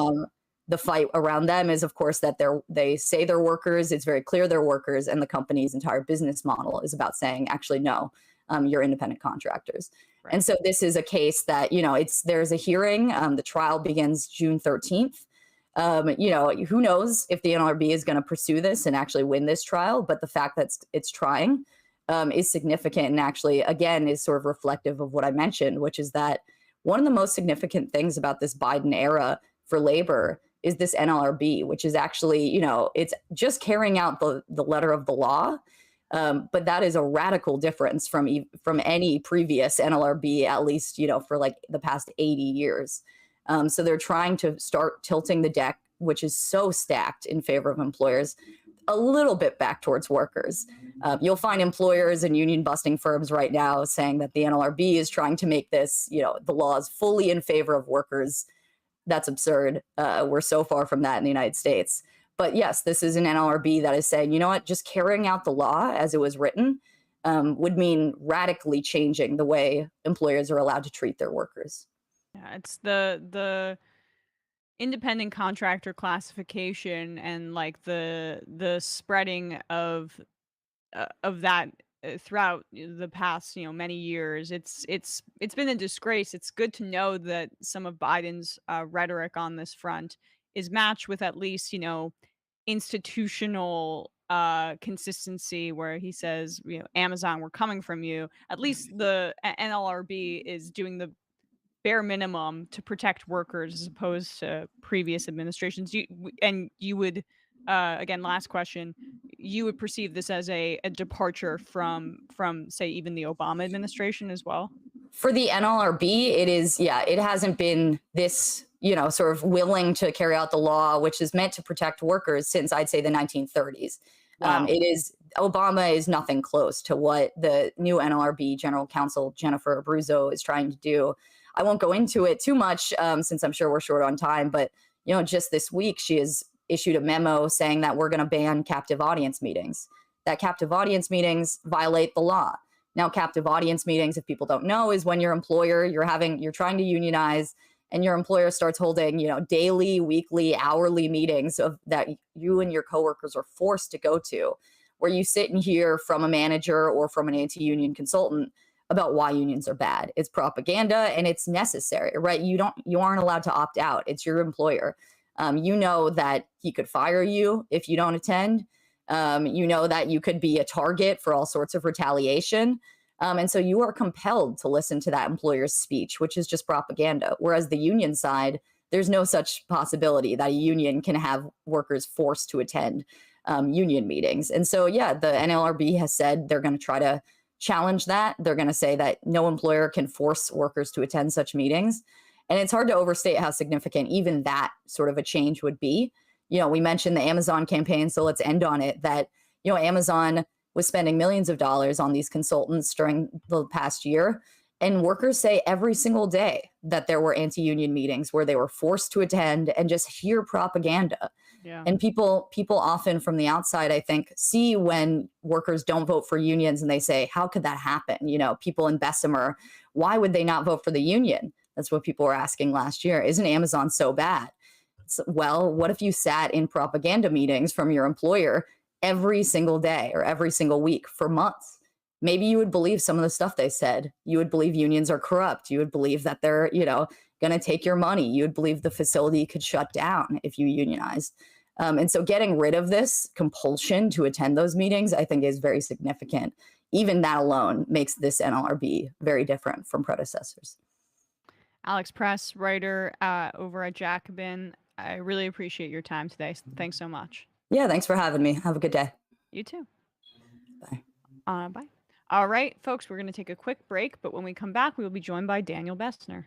The fight around them is, of course, that they say they're workers. It's very clear they're workers, and the company's entire business model is about saying, actually, no, you're independent contractors. Right. And so this is a case that, you know, there's a hearing. The trial begins June 13th. You know, who knows if the NLRB is going to pursue this and actually win this trial, but the fact that it's trying is significant, and actually, again, is sort of reflective of what I mentioned, which is that one of the most significant things about this Biden era for labor is this NLRB, which is actually, it's just carrying out the letter of the law. But that is a radical difference from any previous NLRB, at least, for like the past 80 years. So they're trying to start tilting the deck, which is so stacked in favor of employers, a little bit back towards workers. You'll find employers and union busting firms right now saying that the NLRB is trying to make this, the laws fully in favor of workers. That's absurd. We're so far from that in the United States. But yes, this is an NLRB that is saying, you know what, just carrying out the law as it was written would mean radically changing the way employers are allowed to treat their workers. Yeah, it's the independent contractor classification and like the spreading of that throughout the past many years. It's been a disgrace. It's good to know that some of Biden's rhetoric on this front is matched with at least institutional consistency, where he says, Amazon, we're coming from you. At least the NLRB is doing the bare minimum to protect workers as opposed to previous administrations. You would, again, last question, you would perceive this as a departure from say even the Obama administration as well? For the NLRB, it is, it hasn't been this, sort of willing to carry out the law, which is meant to protect workers since I'd say the 1930s. Wow. Obama is nothing close to what the new NLRB General Counsel, Jennifer Abruzzo, is trying to do. I won't go into it too much since I'm sure we're short on time, but just this week she has issued a memo saying that we're going to ban captive audience meetings, that captive audience meetings violate the law. Now, captive audience meetings, if people don't know, is when your employer, you're trying to unionize, and your employer starts holding, daily, weekly, hourly meetings that you and your coworkers are forced to go to, where you sit and hear from a manager or from an anti-union consultant about why unions are bad. It's propaganda and it's necessary, right? You aren't allowed to opt out. It's your employer. You know that he could fire you if you don't attend. You know that you could be a target for all sorts of retaliation. And so you are compelled to listen to that employer's speech, which is just propaganda. Whereas the union side, there's no such possibility that a union can have workers forced to attend union meetings. And so, the NLRB has said they're going to try to challenge that. They're going to say that no employer can force workers to attend such meetings. And it's hard to overstate how significant even that sort of a change would be. We mentioned the Amazon campaign, so let's end on it, that, Amazon was spending millions of dollars on these consultants during the past year. And workers say every single day that there were anti-union meetings where they were forced to attend and just hear propaganda. Yeah. And people often from the outside, I think, see when workers don't vote for unions and they say, how could that happen? People in Bessemer, why would they not vote for the union? That's what people were asking last year. Isn't Amazon so bad? Well, what if you sat in propaganda meetings from your employer every single day or every single week for months? Maybe you would believe some of the stuff they said. You would believe unions are corrupt. You would believe that they're, going to take your money. You would believe the facility could shut down if you unionized. And so getting rid of this compulsion to attend those meetings, I think, is very significant. Even that alone makes this NLRB very different from predecessors. Alex Press, writer over at Jacobin. I really appreciate your time today. Thanks so much. Yeah, thanks for having me. Have a good day. You too. Bye. Bye. All right, folks, we're going to take a quick break, but when we come back, we will be joined by Daniel Bessner.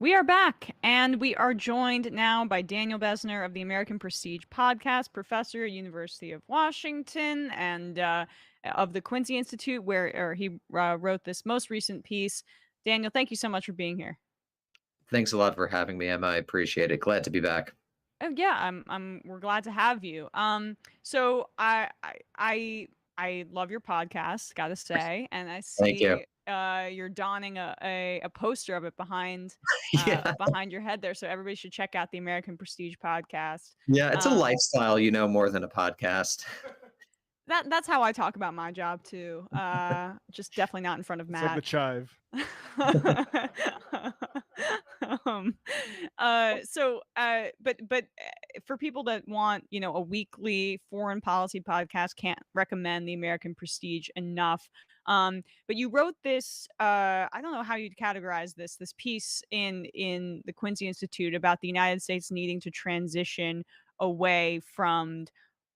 We are back, and we are joined now by Daniel Bessner of the American Prestige podcast, professor at University of Washington, and of the Quincy Institute, where he wrote this most recent piece. Daniel, thank you so much for being here. Thanks a lot for having me, Emma. I appreciate it. Glad to be back. Oh yeah, we're glad to have you. So I love your podcast, gotta say, and I Thank you. see you're donning a poster of it behind Yeah. behind your head there. So everybody should check out the American Prestige podcast. Yeah, it's a lifestyle, more than a podcast. That's how I talk about my job too. Just definitely not in front of It's Matt. like the chive. But for people that want, a weekly foreign policy podcast, can't recommend the American Prestige enough. But you wrote this, I don't know how you'd categorize this piece in the Quincy Institute about the United States needing to transition away from,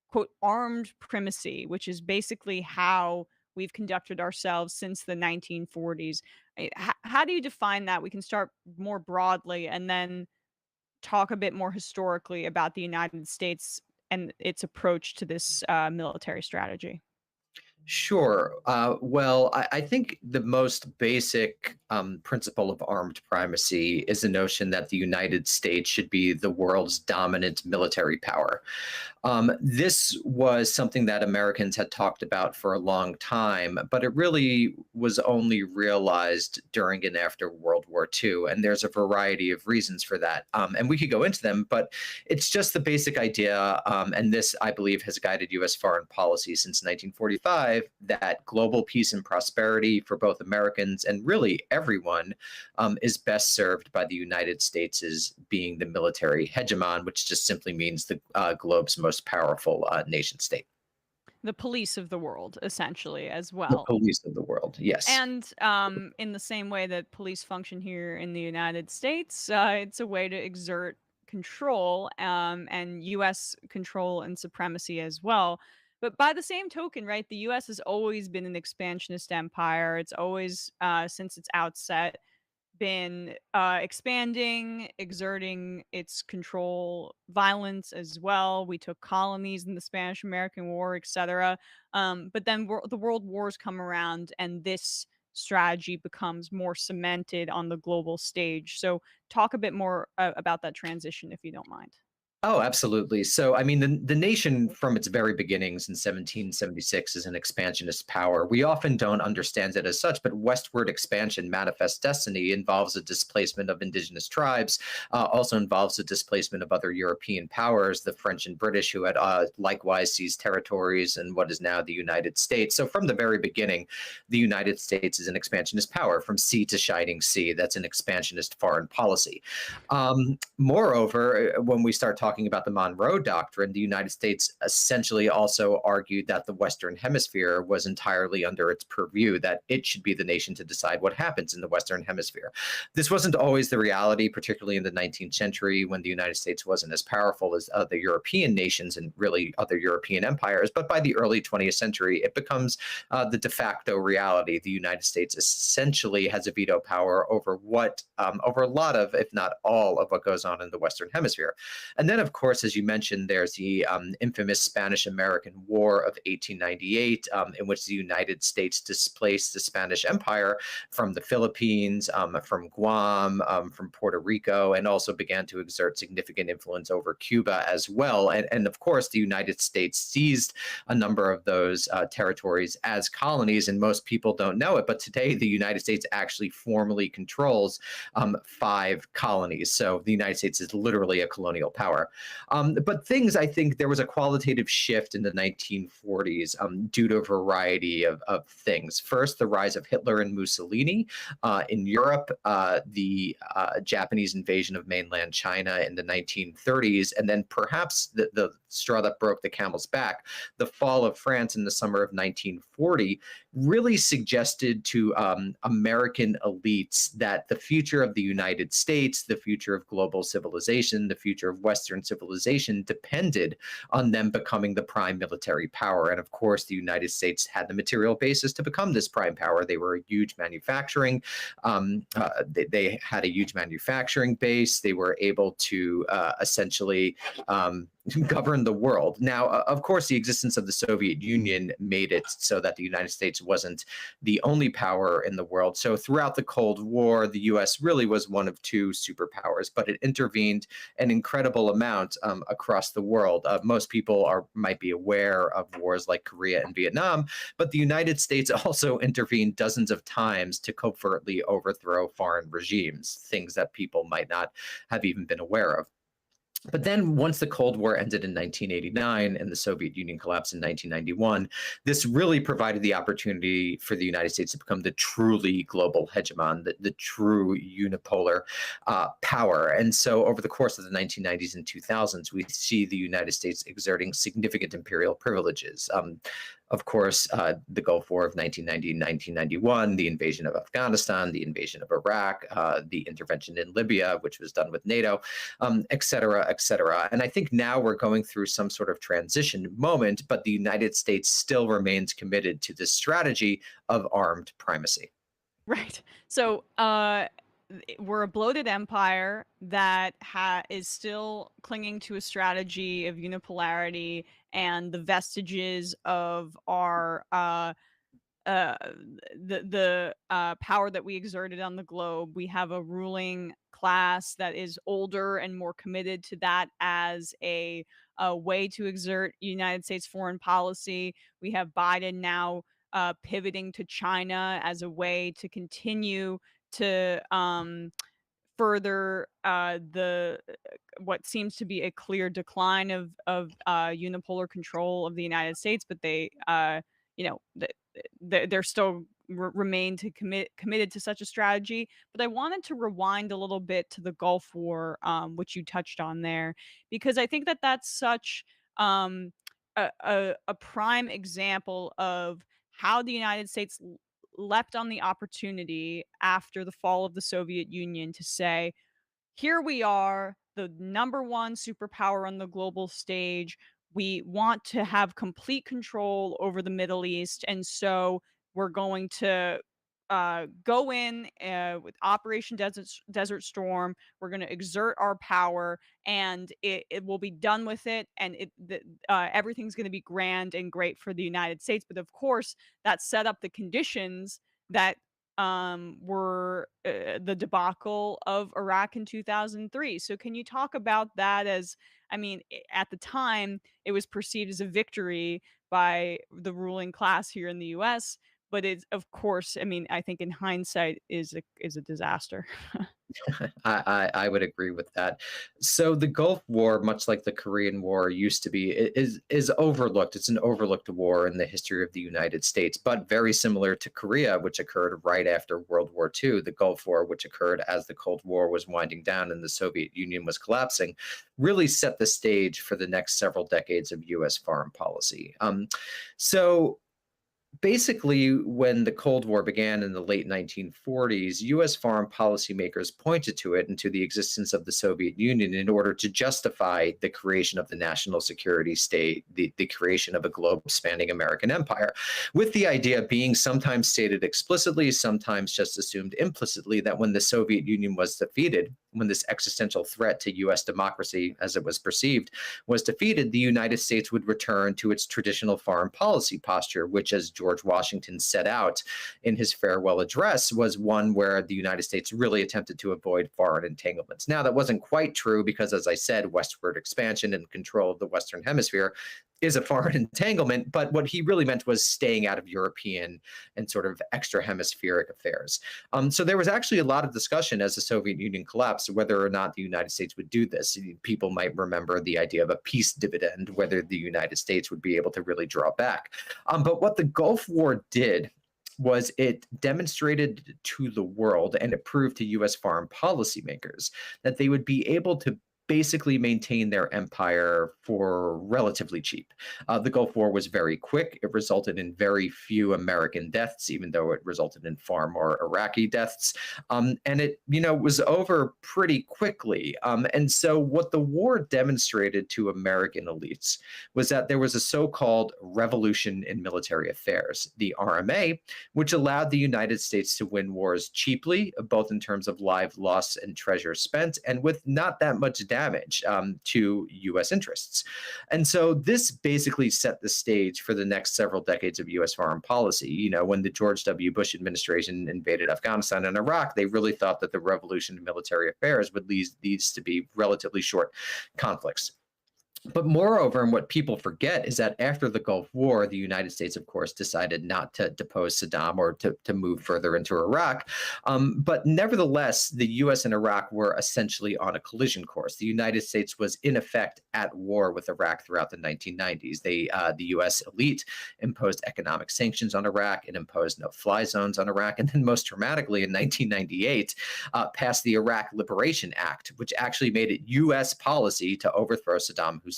quote, armed primacy, which is basically how we've conducted ourselves since the 1940s. How do you define that? We can start more broadly and then talk a bit more historically about the United States and its approach to this military strategy. Sure. Well, I think the most basic principle of armed primacy is the notion that the United States should be the world's dominant military power. This was something that Americans had talked about for a long time, but it really was only realized during and after World War II. And there's a variety of reasons for that. And we could go into them, but it's just the basic idea. And this, I believe, has guided U.S. foreign policy since 1945, that global peace and prosperity for both Americans and really everyone is best served by the United States as being the military hegemon, which just simply means the globe's most powerful nation state. The police of the world, essentially, as well. The police of the world, yes. And in the same way that police function here in the United States, it's a way to exert control and U.S. control and supremacy as well. But by the same token, right, the U.S. has always been an expansionist empire. It's always, since its outset, been expanding, exerting its control, violence as well. We took colonies in the Spanish-American War, etc. But then the world wars come around, and this strategy becomes more cemented on the global stage. So talk a bit more about that transition, if you don't mind. Oh, absolutely. So, I mean, the nation from its very beginnings in 1776 is an expansionist power. We often don't understand it as such, but westward expansion, manifest destiny, involves a displacement of indigenous tribes, also involves a displacement of other European powers, the French and British, who had likewise seized territories in what is now the United States. So from the very beginning, the United States is an expansionist power, from sea to shining sea. That's an expansionist foreign policy. Moreover, when we start talking about the Monroe Doctrine, the United States essentially also argued that the Western Hemisphere was entirely under its purview, that it should be the nation to decide what happens in the Western Hemisphere. This wasn't always the reality, particularly in the 19th century, when the United States wasn't as powerful as other European nations and really other European empires. But by the early 20th century, it becomes the de facto reality. The United States essentially has a veto power over over a lot of, if not all, of what goes on in the Western Hemisphere. And then, of course, as you mentioned, there's the infamous Spanish-American War of 1898, in which the United States displaced the Spanish Empire from the Philippines, from Guam, from Puerto Rico, and also began to exert significant influence over Cuba as well. And of course, the United States seized a number of those territories as colonies, and most people don't know it, but today the United States actually formally controls 5 colonies. So the United States is literally a colonial power. But I think there was a qualitative shift in the 1940s due to a variety of things. First, the rise of Hitler and Mussolini in Europe, the Japanese invasion of mainland China in the 1930s, and then perhaps the straw that broke the camel's back. The fall of France in the summer of 1940 really suggested to American elites that the future of the United States, the future of global civilization, the future of Western civilization depended on them becoming the prime military power. And of course, the United States had the material basis to become this prime power. They were a huge manufacturing, they had a huge manufacturing base. They were able to essentially govern the world. Now, of course, the existence of the Soviet Union made it so that the United States wasn't the only power in the world. So throughout the Cold War, the U.S. really was one of two superpowers, but it intervened an incredible amount across the world. Most people might be aware of wars like Korea and Vietnam, but the United States also intervened dozens of times to covertly overthrow foreign regimes, things that people might not have even been aware of. But then once the Cold War ended in 1989 and the Soviet Union collapsed in 1991, this really provided the opportunity for the United States to become the truly global hegemon, the true unipolar power. And so over the course of the 1990s and 2000s, we see the United States exerting significant imperial privileges. Of course, the Gulf War of 1990 and 1991, the invasion of Afghanistan, the invasion of Iraq, the intervention in Libya, which was done with NATO, et cetera, et cetera. And I think now we're going through some sort of transition moment, but the United States still remains committed to this strategy of armed primacy. Right. So we're a bloated empire that is still clinging to a strategy of unipolarity and the vestiges of our the power that we exerted on the globe. We have a ruling class that is older and more committed to that as a way to exert United States foreign policy. We have Biden now pivoting to China as a way to continue to further what seems to be a clear decline of unipolar control of the United States, but they they're still remain to committed to such a strategy. But I wanted to rewind a little bit to the Gulf War, which you touched on there, because I think that that's such a prime example of how the United States leapt on the opportunity after the fall of the Soviet Union to say, here we are, the number one superpower on the global stage. We want to have complete control over the Middle East. And so we're going to go in with Operation Desert Storm. We're going to exert our power, and it will be done with it. And everything's going to be grand and great for the United States. But of course, that set up the conditions that were the debacle of Iraq in 2003. So can you talk about that? As I mean, at the time, it was perceived as a victory by the ruling class here in the U.S., but it's, of course, I mean, I think in hindsight is a disaster. I would agree with that. So the Gulf War, much like the Korean War used to be, is overlooked. It's an overlooked war in the history of the United States, but very similar to Korea, which occurred right after World War II. The Gulf War, which occurred as the Cold War was winding down and the Soviet Union was collapsing, really set the stage for the next several decades of U.S. foreign policy. So basically, when the Cold War began in the late 1940s, U.S. foreign policymakers pointed to it and to the existence of the Soviet Union in order to justify the creation of the national security state, the creation of a globe-spanning American empire, with the idea being sometimes stated explicitly, sometimes just assumed implicitly, that when the Soviet Union was defeated, when this existential threat to U.S. democracy, as it was perceived, was defeated, the United States would return to its traditional foreign policy posture, which, as George Washington set out in his farewell address, was one where the United States really attempted to avoid foreign entanglements. Now, that wasn't quite true because, as I said, westward expansion and control of the Western Hemisphere is a foreign entanglement, but what he really meant was staying out of European and sort of extra hemispheric affairs. So there was actually a lot of discussion as the Soviet Union collapsed whether or not the United States would do this. People might remember the idea of a peace dividend, whether the United States would be able to really draw back. But what the Gulf War did was it demonstrated to the world, and it proved to U.S. foreign policymakers, that they would be able to basically maintain their empire for relatively cheap. The Gulf War was very quick. It resulted in very few American deaths, even though it resulted in far more Iraqi deaths. And it, was over pretty quickly. And so what the war demonstrated to American elites was that there was a so-called revolution in military affairs, the RMA, which allowed the United States to win wars cheaply, both in terms of lives lost and treasure spent, and with not that much damage to U.S. interests. And so this basically set the stage for the next several decades of U.S. foreign policy. When the George W. Bush administration invaded Afghanistan and Iraq, they really thought that the revolution in military affairs would lead these to be relatively short conflicts. But moreover, and what people forget is that after the Gulf War, the United States, of course, decided not to depose Saddam or to move further into Iraq. But nevertheless, the U.S. and Iraq were essentially on a collision course. The United States was, in effect, at war with Iraq throughout the 1990s. The U.S. elite imposed economic sanctions on Iraq. It imposed no-fly zones on Iraq. And then most dramatically, in 1998, passed the Iraq Liberation Act, which actually made it U.S. policy to overthrow Saddam Hussein.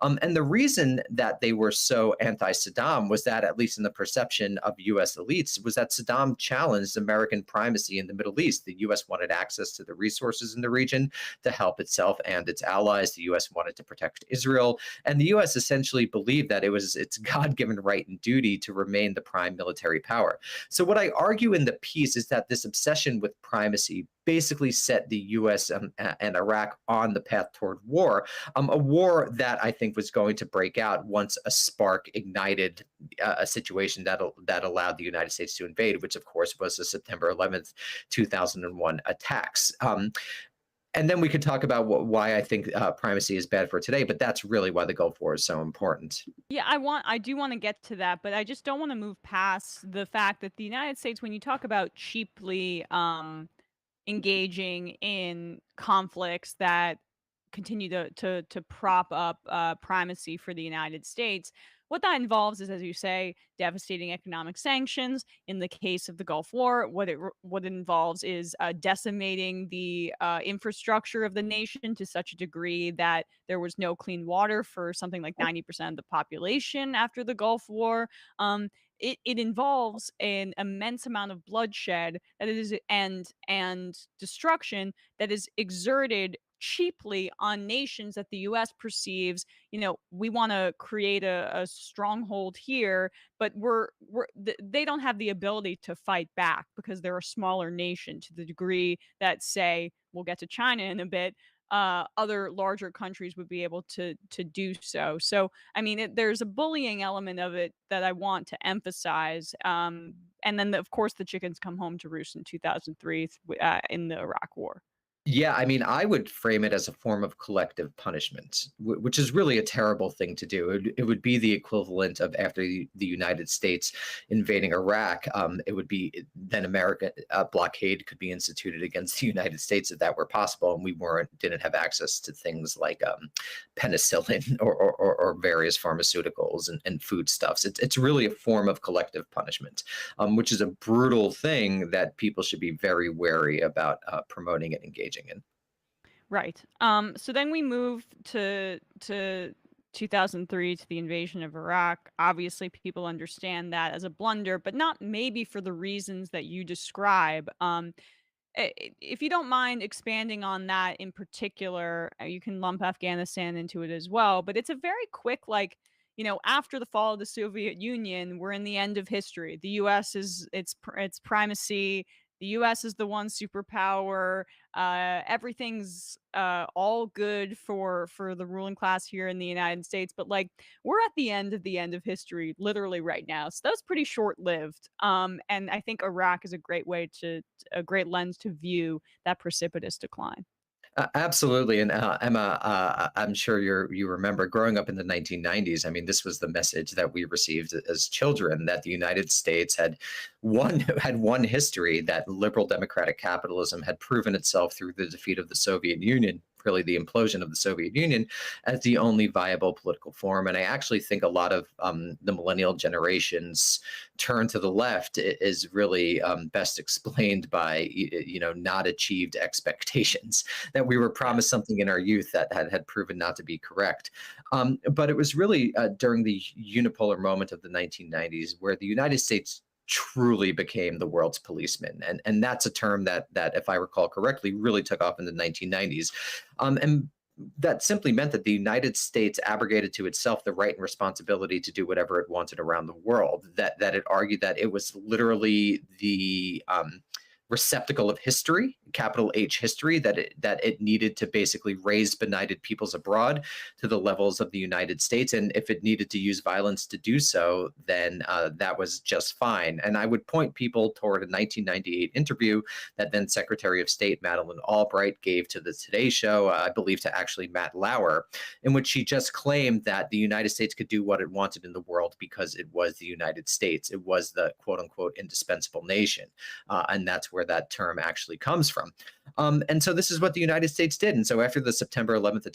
And the reason that they were so anti-Saddam was that, at least in the perception of U.S. elites, was that Saddam challenged American primacy in the Middle East. The U.S. wanted access to the resources in the region to help itself and its allies. The U.S. wanted to protect Israel. And the U.S. essentially believed that it was its God-given right and duty to remain the prime military power. So what I argue in the piece is that this obsession with primacy basically set the U.S. and Iraq on the path toward war, a war that I think was going to break out once a spark ignited a situation that allowed the United States to invade, which of course was the September 11th, 2001 attacks. And then we could talk about why I think primacy is bad for today, but that's really why the Gulf War is so important. Yeah, I do want to get to that, but I just don't want to move past the fact that the United States, when you talk about cheaply engaging in conflicts that continue to prop up primacy for the United States, what that involves is, as you say, devastating economic sanctions. In the case of the Gulf War, what it involves is decimating the infrastructure of the nation to such a degree that there was no clean water for something like 90% of the population after the Gulf War. It involves an immense amount of bloodshed that is and destruction that is exerted cheaply on nations that the U.S. perceives, we want to create a stronghold here, but they don't have the ability to fight back because they're a smaller nation to the degree that, say, we'll get to China in a bit, other larger countries would be able to do so. So, I mean, there's a bullying element of it that I want to emphasize. And then, of course, the chickens come home to roost in 2003 in the Iraq War. Yeah, I mean, I would frame it as a form of collective punishment, which is really a terrible thing to do. It would be the equivalent of, after the United States invading Iraq, it would be then America blockade could be instituted against the United States if that were possible, and we didn't have access to things like penicillin or various pharmaceuticals and foodstuffs. It's really a form of collective punishment, which is a brutal thing that people should be very wary about promoting and engaging in. Right. So then we move to 2003, to the invasion of Iraq. Obviously, people understand that as a blunder, but not maybe for the reasons that you describe. If you don't mind expanding on that in particular, you can lump Afghanistan into it as well. But it's a very quick, after the fall of the Soviet Union, we're in the end of history. The U.S. is its primacy. The U.S. is the one superpower. Everything's all good for the ruling class here in the United States. But we're at the end of history, literally right now. So that's pretty short-lived. And I think Iraq is a great lens to view that precipitous decline. Absolutely. And Emma, I'm sure you remember growing up in the 1990s. I mean, this was the message that we received as children, that the United States had one history, that liberal democratic capitalism had proven itself through the defeat of the Soviet Union, really the implosion of the Soviet Union as the only viable political form. And I actually think a lot of the millennial generation's turn to the left is really best explained by, not achieved expectations, that we were promised something in our youth that had proven not to be correct. But it was really during the unipolar moment of the 1990s where the United States truly became the world's policeman. And that's a term that, if I recall correctly, really took off in the 1990s. And that simply meant that the United States abrogated to itself the right and responsibility to do whatever it wanted around the world, that it argued that it was literally the receptacle of history, capital H history, that it needed to basically raise benighted peoples abroad to the levels of the United States. And if it needed to use violence to do so, then that was just fine. And I would point people toward a 1998 interview that then Secretary of State Madeleine Albright gave to the Today Show, I believe to actually Matt Lauer, in which she just claimed that the United States could do what it wanted in the world because it was the United States. It was the quote unquote indispensable nation. And that's where that term actually comes from. And so this is what the United States did. And so after the September 11th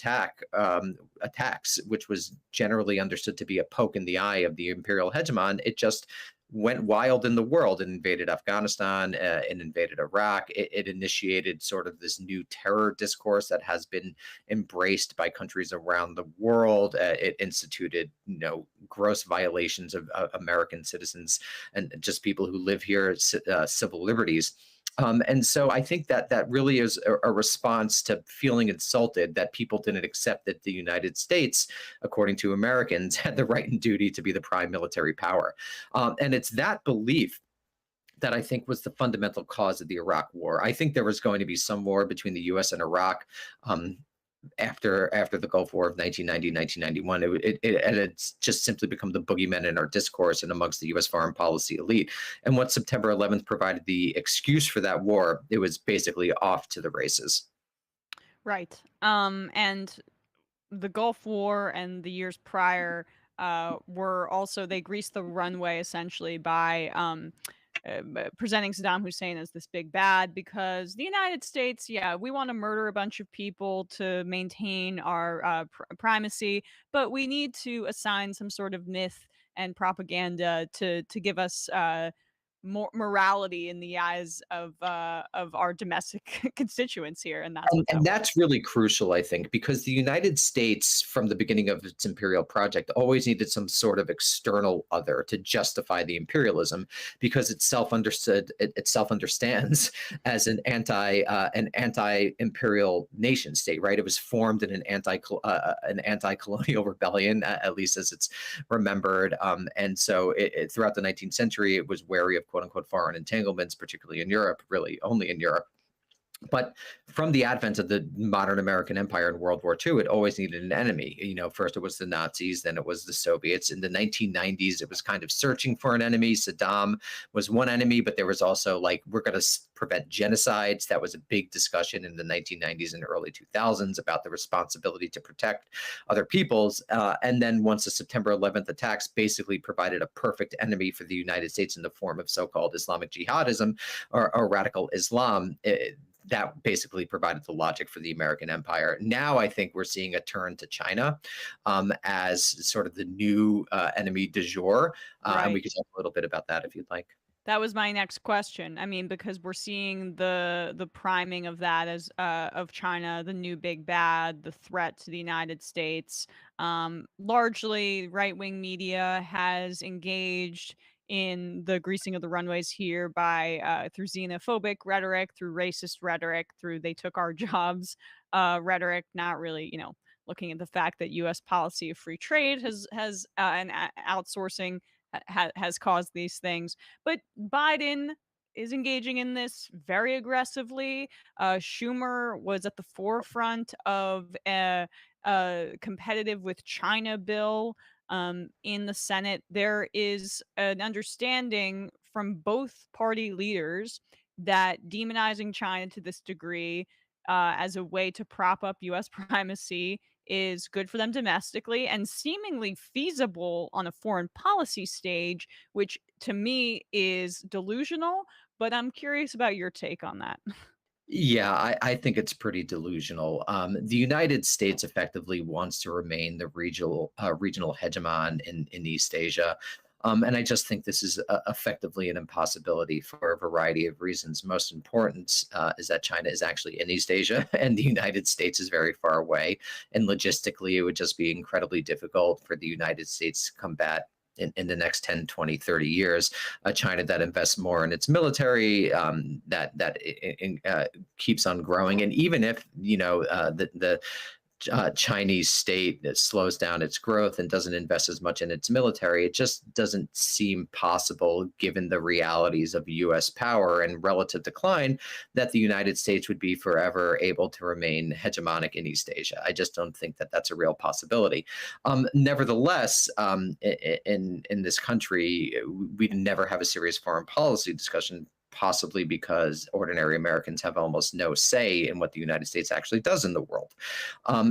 attacks, which was generally understood to be a poke in the eye of the imperial hegemon, it just went wild in the world and invaded Afghanistan and invaded Iraq. It initiated sort of this new terror discourse that has been embraced by countries around the world. It instituted, gross violations of American citizens and just people who live here, civil liberties. And so I think that really is a response to feeling insulted that people didn't accept that the United States, according to Americans, had the right and duty to be the prime military power. And it's that belief that I think was the fundamental cause of the Iraq War. I think there was going to be some war between the U.S. and Iraq after the Gulf War of 1990, 1991, it had just simply become the boogeyman in our discourse and amongst the U.S. foreign policy elite. And once September 11th provided the excuse for that war, it was basically off to the races. Right. And the Gulf War and the years prior were also, they greased the runway essentially by presenting Saddam Hussein as this big bad, because the United States, we want to murder a bunch of people to maintain our primacy, but we need to assign some sort of myth and propaganda to give us more morality in the eyes of our domestic constituents here, and that's really crucial, I think, because the United States, from the beginning of its imperial project, always needed some sort of external other to justify the imperialism, because it self-understands as an anti-imperial nation state, right? It was formed in an anti-colonial rebellion, at least as it's remembered, and so throughout the 19th century, it was wary of quote unquote foreign entanglements, particularly in Europe, really only in Europe. But from the advent of the modern American empire in World War II, it always needed an enemy. First it was the Nazis, then it was the Soviets. In the 1990s, it was kind of searching for an enemy. Saddam was one enemy, but there was also we're going to prevent genocides. That was a big discussion in the 1990s and early 2000s about the responsibility to protect other peoples. And then once the September 11th attacks basically provided a perfect enemy for the United States in the form of so-called Islamic jihadism or radical Islam, that basically provided the logic for the American empire. Now I think we're seeing a turn to China as sort of the new enemy du jour. Right. And we could talk a little bit about that if you'd like. That was my next question. I mean, because we're seeing the priming of that as of China, the new big bad, the threat to the United States. Largely, right-wing media has engaged in the greasing of the runways here by through xenophobic rhetoric, through racist rhetoric, through they took our jobs rhetoric, not really, looking at the fact that U.S. policy of free trade has and outsourcing has caused these things. But Biden is engaging in this very aggressively. Schumer was at the forefront of a competitive with China bill in the Senate. There is an understanding from both party leaders that demonizing China to this degree as a way to prop up U.S. primacy is good for them domestically and seemingly feasible on a foreign policy stage, which to me is delusional. But I'm curious about your take on that. Yeah, I think it's pretty delusional. The United States effectively wants to remain the regional hegemon in East Asia. And I just think this is effectively an impossibility for a variety of reasons. Most important is that China is actually in East Asia and the United States is very far away. And logistically, it would just be incredibly difficult for the United States to combat in the next 10, 20, 30 years, China that invests more in its military, that keeps on growing. And even if, the Chinese state that slows down its growth and doesn't invest as much in its military, it just doesn't seem possible, given the realities of U.S. power and relative decline, that the United States would be forever able to remain hegemonic in East Asia. I just don't think that that's a real possibility. Nevertheless, in this country, we never have a serious foreign policy discussion, possibly because ordinary Americans have almost no say in what the United States actually does in the world.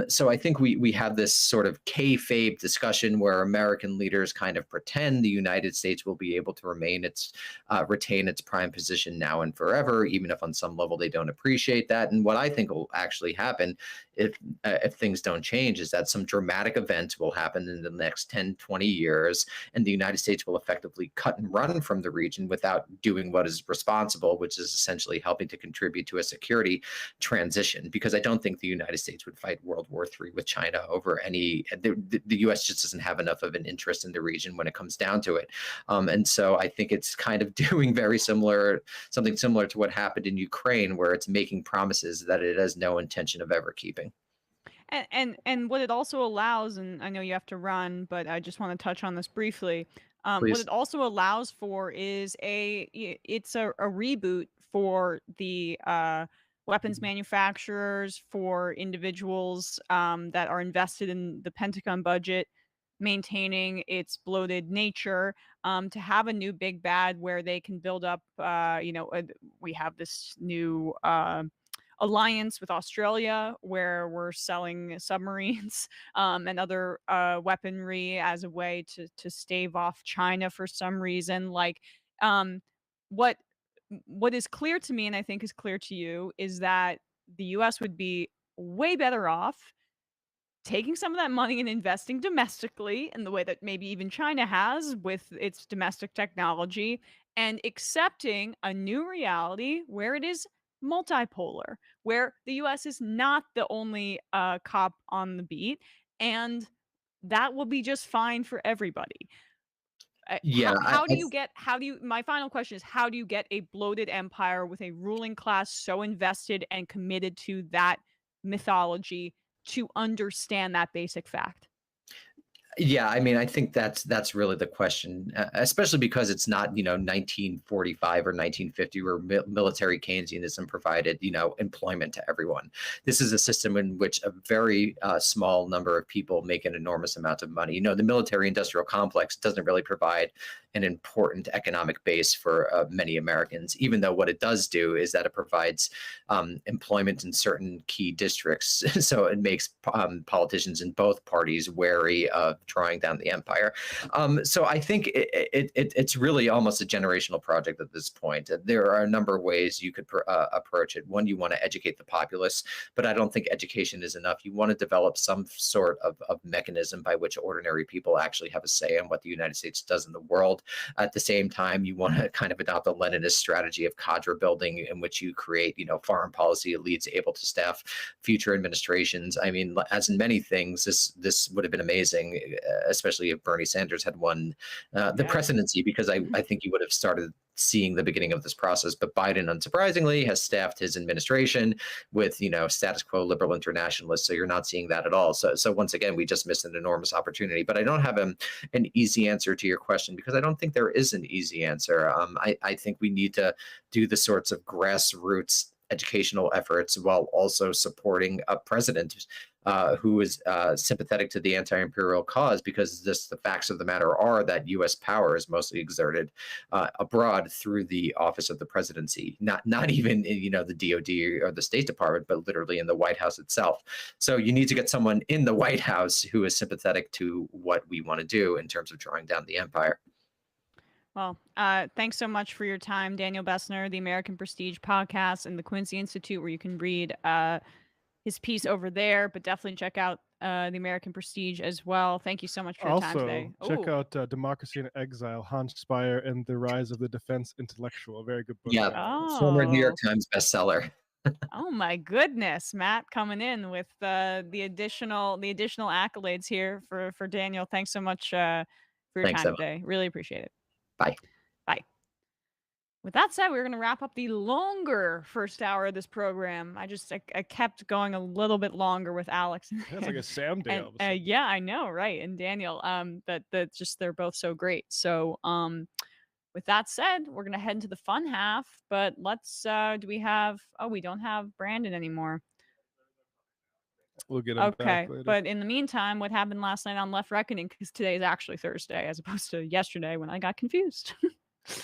So I think we have this sort of kayfabe discussion where American leaders kind of pretend the United States will be able to retain its prime position now and forever, even if on some level they don't appreciate that. And what I think will actually happen if things don't change is that some dramatic event will happen in the next 10, 20 years, and the United States will effectively cut and run from the region without doing what is responsible, which is essentially helping to contribute to a security transition. Because I don't think the United States would fight World War III with China over the U.S. just doesn't have enough of an interest in the region when it comes down to it. And so I think it's kind of doing something similar to what happened in Ukraine, where it's making promises that it has no intention of ever keeping. And what it also allows, and I know you have to run, but I just want to touch on this briefly. What Please. it also allows for is it's a reboot for the weapons manufacturers, for individuals that are invested in the Pentagon budget, maintaining its bloated nature, to have a new big bad where they can build up. We have this new alliance with Australia where we're selling submarines and other weaponry as a way to stave off China for some reason. What is clear to me, and I think is clear to you, is that the U.S. would be way better off taking some of that money and investing domestically in the way that maybe even China has with its domestic technology, and accepting a new reality where it is multipolar, where the U.S. is not the only cop on the beat, and that will be just fine for everybody. Yeah, My final question is, how do you get a bloated empire with a ruling class so invested and committed to that mythology to understand that basic fact? Yeah, I mean, I think that's really the question, especially because it's not 1945 or 1950 where military Keynesianism provided employment to everyone. This is a system in which a very small number of people make an enormous amount of money. The military-industrial complex doesn't really provide an important economic base for many Americans, even though what it does do is that it provides employment in certain key districts. So it makes politicians in both parties wary of drawing down the empire. So I think it's really almost a generational project at this point. There are a number of ways you could approach it. One, you want to educate the populace, but I don't think education is enough. You want to develop some sort of mechanism by which ordinary people actually have a say on what the United States does in the world. At the same time, you want to kind of adopt a Leninist strategy of cadre building, in which you create, foreign policy elites able to staff future administrations. I mean, as in many things, this would have been amazing, especially if Bernie Sanders had won the presidency, because I think he would have started seeing the beginning of this process. But Biden, unsurprisingly, has staffed his administration with, status quo liberal internationalists. So you're not seeing that at all. So once again, we just missed an enormous opportunity. But I don't have an easy answer to your question, because I don't think there is an easy answer. I think we need to do the sorts of grassroots educational efforts while also supporting a president who is sympathetic to the anti-imperial cause, because the facts of the matter are that U.S. power is mostly exerted abroad through the office of the presidency, not even in the DOD or the State Department, but literally in the White House itself. So you need to get someone in the White House who is sympathetic to what we want to do in terms of drawing down the empire. Well, thanks so much for your time, Daniel Bessner, the American Prestige podcast and the Quincy Institute, where you can read his piece over there, but definitely check out the American Prestige as well. Thank you so much for your time today. Check out Democracy in Exile, Hans Speyer and the Rise of the Defense Intellectual. Very good book. Yeah, former New York Times bestseller. Oh my goodness, Matt coming in with the additional accolades here for Daniel. Thanks so much for your Thanks, time Emma. today. Really appreciate it. Bye. Bye. With that said, we're going to wrap up the longer first hour of this program. I kept going a little bit longer with Alex. That's like a Sam day. And, yeah, I know, right? And Daniel, they're both so great. So, with that said, we're going to head into the fun half, but let's, we don't have Brandon anymore. We'll get him back later. But in the meantime, what happened last night on Left Reckoning, because today is actually Thursday as opposed to yesterday when I got confused.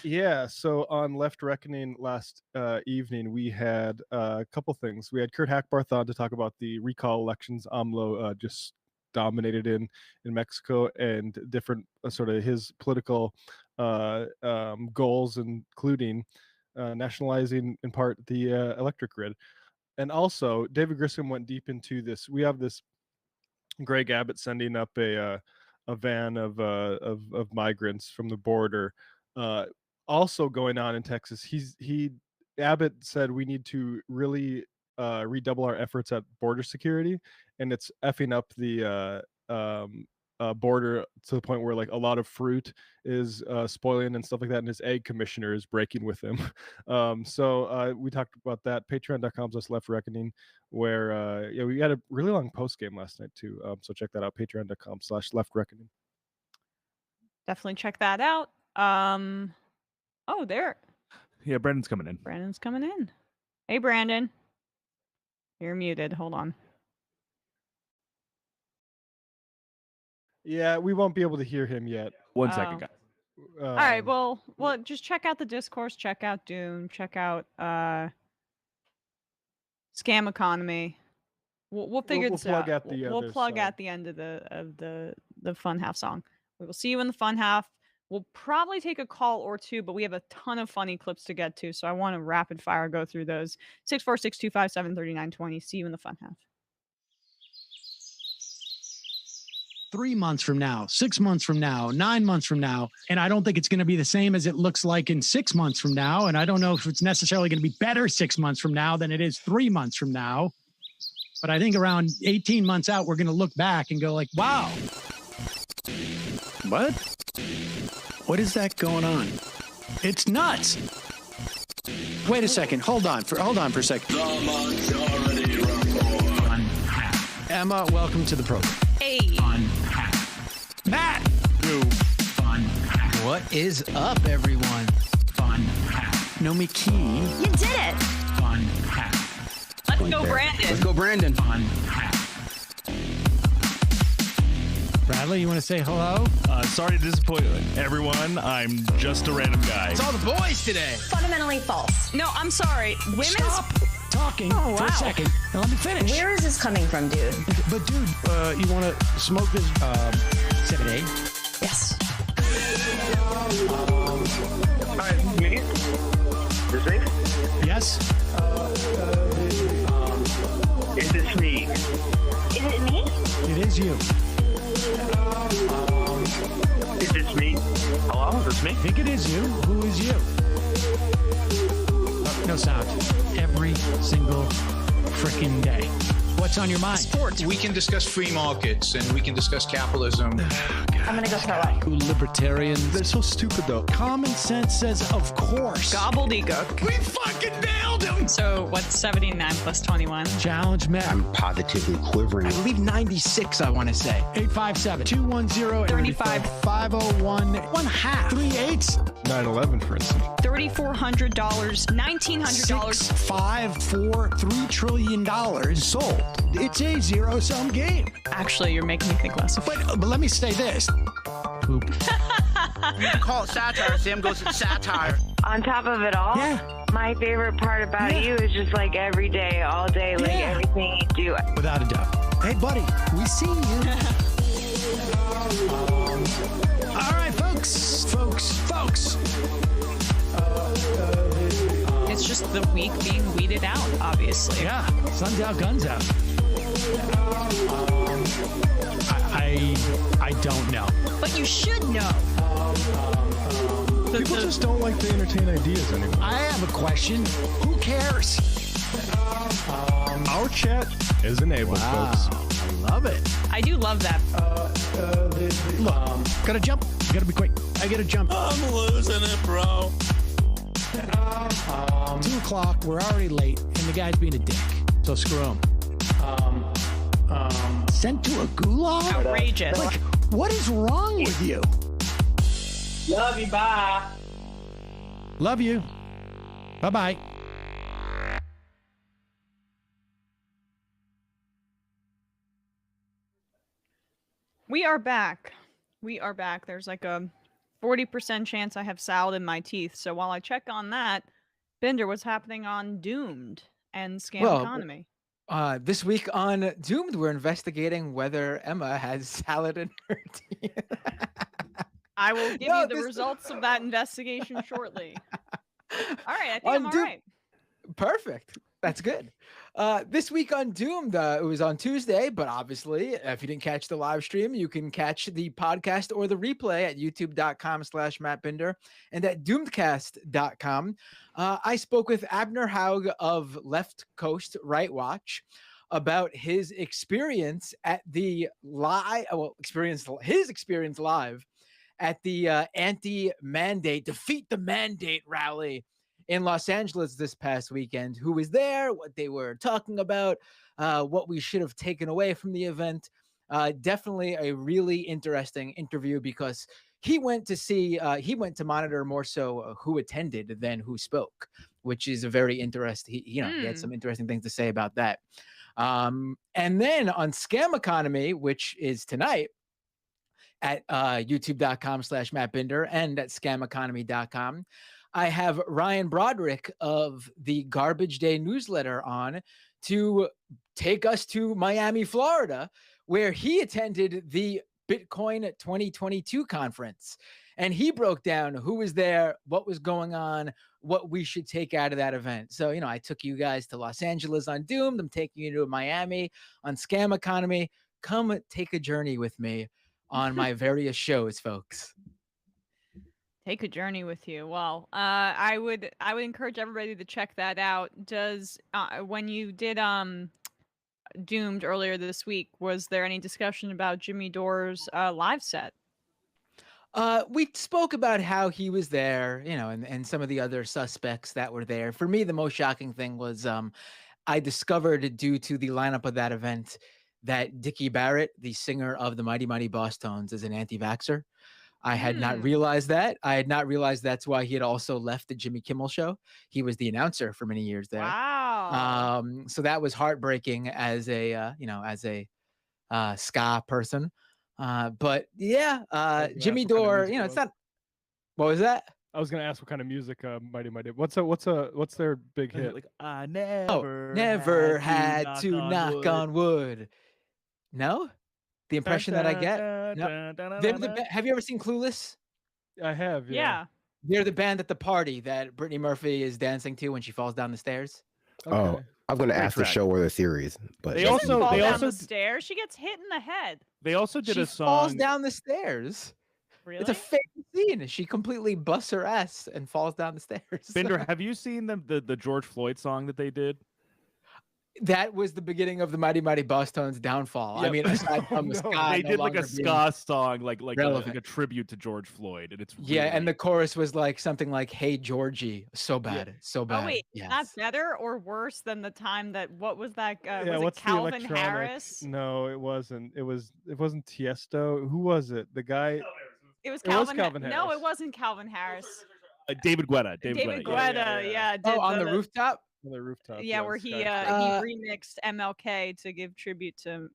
Yeah, so on Left Reckoning last evening, we had a couple things. We had Kurt Hackbarth on to talk about the recall elections AMLO just dominated in Mexico and different sort of his political goals, including nationalizing in part the electric grid. And also, David Grissom went deep into this. We have this Greg Abbott sending up a van of migrants from the border. Also going on in Texas, Abbott said we need to really redouble our efforts at border security, and it's effing up the border to the point where like a lot of fruit is spoiling and stuff like that, and his egg commissioner is breaking with him. So we talked about that. Patreon.com/Left Reckoning, where we had a really long post game last night too. So check that out. Patreon.com/Left Reckoning. Definitely check that out. Oh, there. Yeah, Brandon's coming in. Brandon's coming in. Hey, Brandon. You're muted. Hold on. Yeah, we won't be able to hear him yet. 1 second, guys. All right. Well, just check out the discourse. Check out Dune. Check out Scam Economy. We'll figure this out. We'll plug at the end of the fun half song. We will see you in the fun half. We'll probably take a call or two, but we have a ton of funny clips to get to, so I want to rapid fire go through those. 646-257-3920. See you in the fun half. 3 months from now, 6 months from now, 9 months from now, and I don't think it's going to be the same as it looks like in 6 months from now, and I don't know if it's necessarily going to be better 6 months from now than it is 3 months from now, but I think around 18 months out, we're going to look back and go like, wow. What? What is that going on? It's nuts. Wait a second. Hold on for a second. Emma, welcome to the program. Hey. Matt. What is up, everyone? Nomi Key. You did it. Let's go, Brandon. Let's go, Brandon. Bradley, you want to say hello? Sorry to disappoint everyone. I'm just a random guy. It's all the boys today. Fundamentally false. No, I'm sorry. Women's... Stop talking for a second. Now let me finish. Where is this coming from, dude? But dude, you want to smoke this 7A? Yes. Hi, me? This me? Yes. Is this me? Is it me? It is you. Is this me? Hello? Is this me? I think it is you. Who is you? No sound. Every single freaking day. What's on your mind? Sports. We can discuss free markets and we can discuss capitalism. I'm gonna go throw up. Libertarians. They're so stupid though. Common sense says, of course. Gobbledygook. We fucking nailed him. So what's 79 plus 21? Challenge Matt. I'm positively quivering. I believe 96, I want to say. 857-210-501. 1 half. 3 8s. 9/11, for instance. $3,400. $1,900. 6, 5, 4, $3 trillion sold. It's a zero-sum game. Actually, you're making me think less of it. But let me say this. Poop. Call it satire. Sam goes, it's satire. On top of it all, my favorite part about you is just like every day, all day, like everything you do. Without a doubt. Hey, buddy, we see you. All right, folks. folks. It's just the weak being weeded out, obviously. Yeah, sun's out, guns out. I don't know. But you should know. People just don't like to entertain ideas anymore. I have a question. Who cares? Our chat is enabled, folks. I love it. I do love that. Look, gotta jump. Gotta be quick. I gotta jump. I'm losing it, bro. 2 o'clock. We're already late, and the guy's being a dick. So screw him. Sent to a gulag? Outrageous. Like, what is wrong with you? Love you, bye. Love you. Bye-bye. We are back. We are back. There's like a 40% chance I have salad in my teeth. So while I check on that, Bender, what's happening on Doomed and Scam Economy? This week on Doomed, we're investigating whether Emma has salad in her teeth. I will give you the results of that investigation shortly. All right, I think I'm all right. Perfect. That's good. This week on Doomed, it was on Tuesday, but obviously, if you didn't catch the live stream, you can catch the podcast or the replay at youtube.com/MattBinder and at doomedcast.com. I spoke with Abner Haug of Left Coast Right Watch about his experience at the his experience live at the anti-mandate, defeat the mandate rally in Los Angeles this past weekend. Who was there, what they were talking about, what we should have taken away from the event. Definitely a really interesting interview because he went to monitor more so who attended than who spoke, which is a very interesting, he had some interesting things to say about that. And then on Scam Economy, which is tonight at youtube.com/MattBinder and at scameconomy.com, I have Ryan Broderick of the Garbage Day newsletter on to take us to Miami, Florida, where he attended the Bitcoin 2022 conference. And he broke down who was there, what was going on, what we should take out of that event. So, I took you guys to Los Angeles on Doomed. I'm taking you to Miami on Scam Economy. Come take a journey with me on my various shows, folks. Take a journey with you. Well, I would encourage everybody to check that out. Does when you did Doomed earlier this week, was there any discussion about Jimmy Dore's live set? We spoke about how he was there, and some of the other suspects that were there. For me, the most shocking thing was I discovered, due to the lineup of that event, that Dickie Barrett, the singer of the Mighty Mighty Boss Tones, is an anti-vaxxer. I had not realized that. I had not realized that's why he had also left the Jimmy Kimmel show. He was the announcer for many years there. Wow. So that was heartbreaking as a ska person. But yeah, Jimmy Dore, it's not. What was that? I was gonna ask what kind of music Mighty Mighty. What's their big hit? Like I never had to knock on wood. No, the impression that I get. No. Have you ever seen Clueless? I have. Yeah. They're the band at the party that Brittany Murphy is dancing to when she falls down the stairs. Okay. Oh, I'm going to ask the show or the theories, but She doesn't fall down the stairs. She gets hit in the head. They also did a song. Falls down the stairs. Really? It's a fake scene. She completely busts her ass and falls down the stairs. Bender, have you seen the George Floyd song that they did? That was the beginning of the Mighty Mighty Boss Tones' downfall. Yep. I mean, aside from the ska, they did like a ska song, like relevant. a tribute to George Floyd, and it's really... and the chorus was like something like "Hey Georgie," so bad, so bad. Oh wait, yes. That's better or worse than the time that what was that? Yeah, was it Calvin Harris? No, it wasn't. It wasn't Tiesto. Who was it? The guy. It was Calvin. Harris. No, it wasn't Calvin Harris. David Guetta. David Guetta. Yeah. Oh, on the rooftop. On the rooftop. Yeah, where he remixed MLK to give tribute to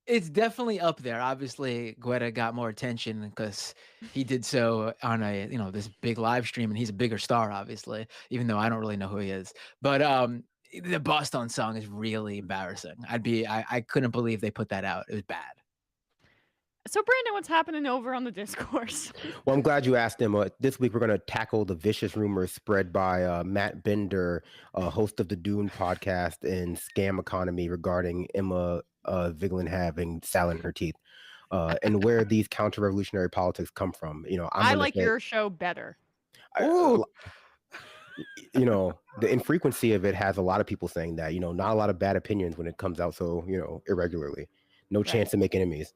it's definitely up there. Obviously, Guetta got more attention because he did so on a this big live stream, and he's a bigger star, obviously, even though I don't really know who he is. But the Boss Tones song is really embarrassing. I couldn't believe they put that out. It was bad. So, Brandon, what's happening over on the discourse? Well, I'm glad you asked him. This week, we're going to tackle the vicious rumors spread by Matt Bender, host of the Dune podcast and Scam Economy, regarding Emma Vigeland having salad in her teeth, and where these counter-revolutionary politics come from. I like your show better. The infrequency of it has a lot of people saying that. Not a lot of bad opinions when it comes out so irregularly. No chance to make enemies.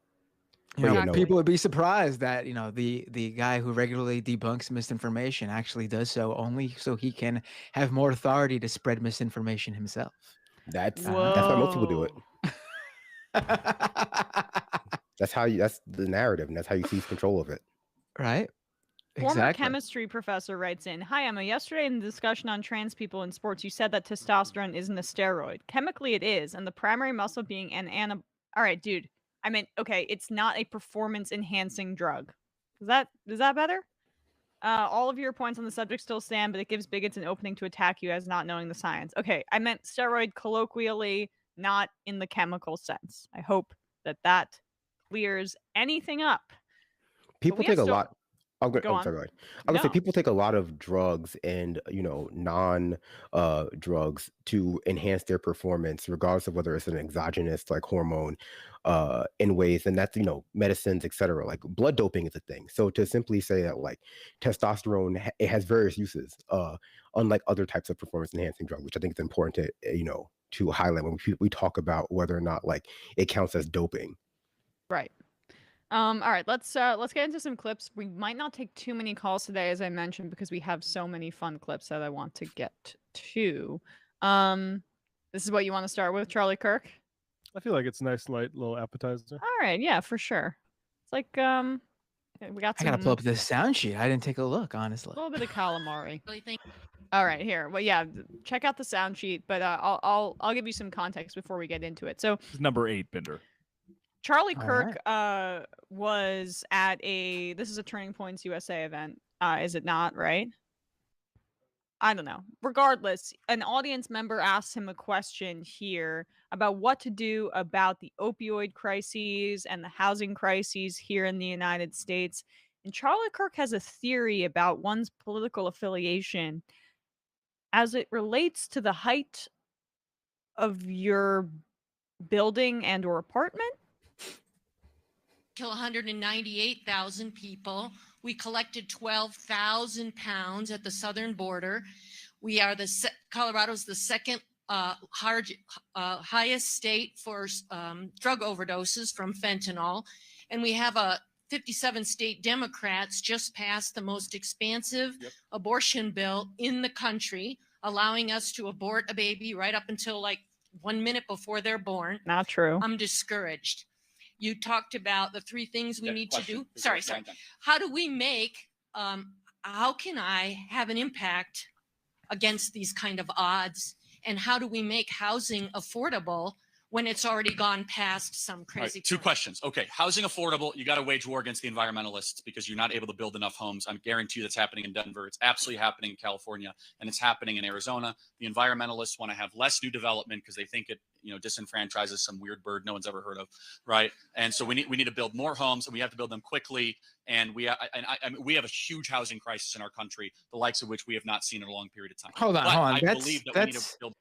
People would be surprised that the guy who regularly debunks misinformation actually does so only so he can have more authority to spread misinformation himself. That's why most people do it. That's the narrative, and that's how you seize control of it. Right. Former chemistry professor writes in, "Hi, Emma. Yesterday in the discussion on trans people in sports, you said that testosterone isn't a steroid. Chemically, it is, and the primary muscle being an All right, dude. I mean, okay, it's not a performance-enhancing drug. Is that better? All of your points on the subject still stand, but it gives bigots an opening to attack you as not knowing the science. Okay, I meant steroid colloquially, not in the chemical sense. I hope that clears anything up. People take a lot. I was on. going to say people take a lot of drugs and non drugs to enhance their performance, regardless of whether it's an exogenous like hormone in ways, and that's medicines, etc. Like blood doping is a thing. So to simply say that like testosterone, it has various uses, unlike other types of performance enhancing drugs, which I think is important to to highlight when we talk about whether or not like it counts as doping. Right. All right, let's get into some clips. We might not take too many calls today, as I mentioned, because we have so many fun clips that I want to get to. This is what you want to start with, Charlie Kirk? I feel like it's a nice, light little appetizer. All right, yeah, for sure. It's like we got some. I gotta pull up this sound sheet. I didn't take a look, honestly. A little bit of calamari. All right, here. Well, yeah, check out the sound sheet, but I'll give you some context before we get into it. So This is number 8, Bender. Charlie Kirk was at this is a Turning Points USA event. Is it not, right? I don't know. Regardless, an audience member asked him a question here about what to do about the opioid crises and the housing crises here in the United States. And Charlie Kirk has a theory about one's political affiliation as it relates to the height of your building and or apartment. Kill 198,000 people. We collected 12,000 pounds at the southern border. We are Colorado's the second highest state for drug overdoses from fentanyl. And we have 57 state Democrats just passed the most expansive abortion bill in the country, allowing us to abort a baby right up until like 1 minute before they're born. Not true. I'm discouraged. You talked about the 3 things we need to do. Sorry. How do we make, how can I have an impact against these kind of odds? And how do we make housing affordable when it's already gone past some crazy? Right, 2 questions. Okay, housing affordable, you got to wage war against the environmentalists because you're not able to build enough homes. I guarantee you that's happening in Denver. It's absolutely happening in California, and it's happening in Arizona. The environmentalists want to have less new development because they think it, disenfranchises some weird bird no one's ever heard of, right? And so we need to build more homes, and we have to build them quickly. And we have a huge housing crisis in our country, the likes of which we have not seen in a long period of time. Hold on. I believe that we need to build.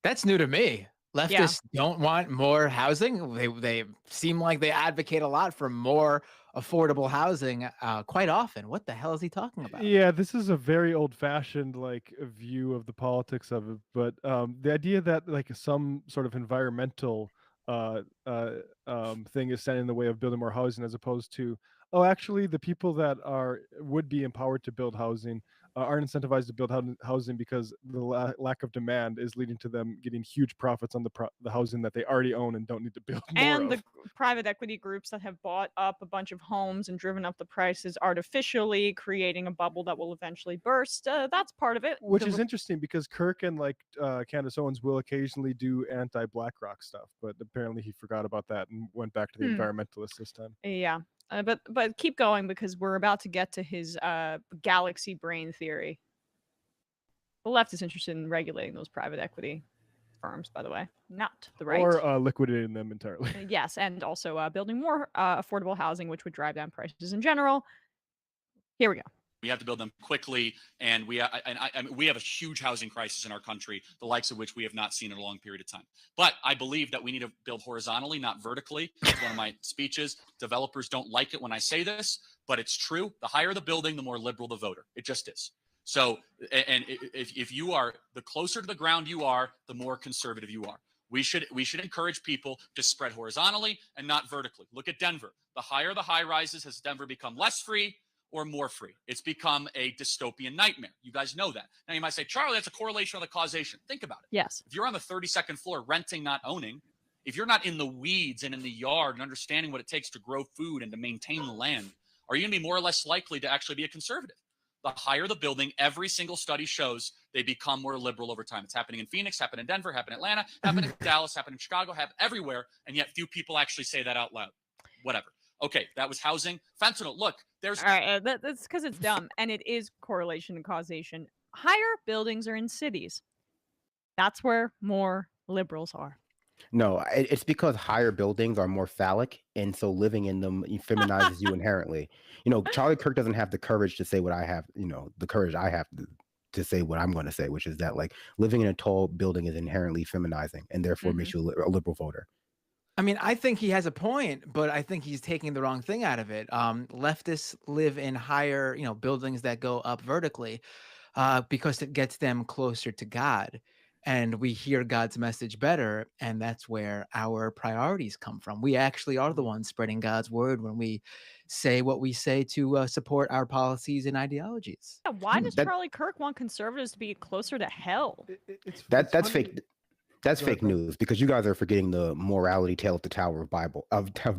That's new to me. Leftists don't want more housing. They seem like they advocate a lot for more affordable housing quite often. What the hell is he talking about? Yeah, this is a very old-fashioned view of the politics of it. But the idea that some sort of environmental thing is standing in the way of building more housing, as opposed to, actually the people that would be empowered to build housing aren't incentivized to build housing because the lack of demand is leading to them getting huge profits on the housing that they already own and don't need to build more And of. the private equity groups that have bought up a bunch of homes and driven up the prices artificially, creating a bubble that will eventually burst. That's part of it. Which is interesting because Kirk and Candace Owens will occasionally do anti-BlackRock stuff, but apparently he forgot about that and went back to the environmentalists this time. Yeah. But keep going because we're about to get to his galaxy brain theory. The left is interested in regulating those private equity firms, by the way, not the right. Or liquidating them entirely. Yes, and also building more affordable housing, which would drive down prices in general. Here we go. We have to build them quickly, and we have a huge housing crisis in our country, the likes of which we have not seen in a long period of time. But I believe that we need to build horizontally, not vertically. It's one of my speeches. Developers don't like it when I say this, but it's true. The higher the building, the more liberal the voter. It just is. So, and if you are, the closer to the ground you are, the more conservative you are. We should encourage people to spread horizontally and not vertically. Look at Denver. The higher the high rises, has Denver become less free or more free? It's become a dystopian nightmare. You guys know that. Now you might say, Charlie, that's a correlation with the causation. Think about it. Yes. If you're on the 32nd floor renting, not owning, if you're not in the weeds and in the yard and understanding what it takes to grow food and to maintain the land, are you going to be more or less likely to actually be a conservative? The higher the building, every single study shows they become more liberal over time. It's happening in Phoenix, happened in Denver, happened in Atlanta, happened in Dallas, happened in Chicago, happened everywhere, and yet few people actually say that out loud. Whatever. Okay, that was housing. Fentanyl, look, there's... All right, that's because it's dumb, and it is correlation and causation. Higher buildings are in cities. That's where more liberals are. No, it's because higher buildings are more phallic, and so living in them feminizes you inherently. You know, Charlie Kirk doesn't have the courage to say what I have, you know, the courage I have to say what I'm going to say, which is that, like, living in a tall building is inherently feminizing, and therefore makes you a liberal voter. I mean, I think he has a point, but I think he's taking the wrong thing out of it. Leftists live in higher, you know, buildings that go up vertically because it gets them closer to God. And we hear God's message better, and that's where our priorities come from. We actually are the ones spreading God's word when we say what we say to support our policies and ideologies. Yeah, why does Charlie Kirk want conservatives to be closer to hell? That's fake. That's fake news, because you guys are forgetting the morality tale at the Tower of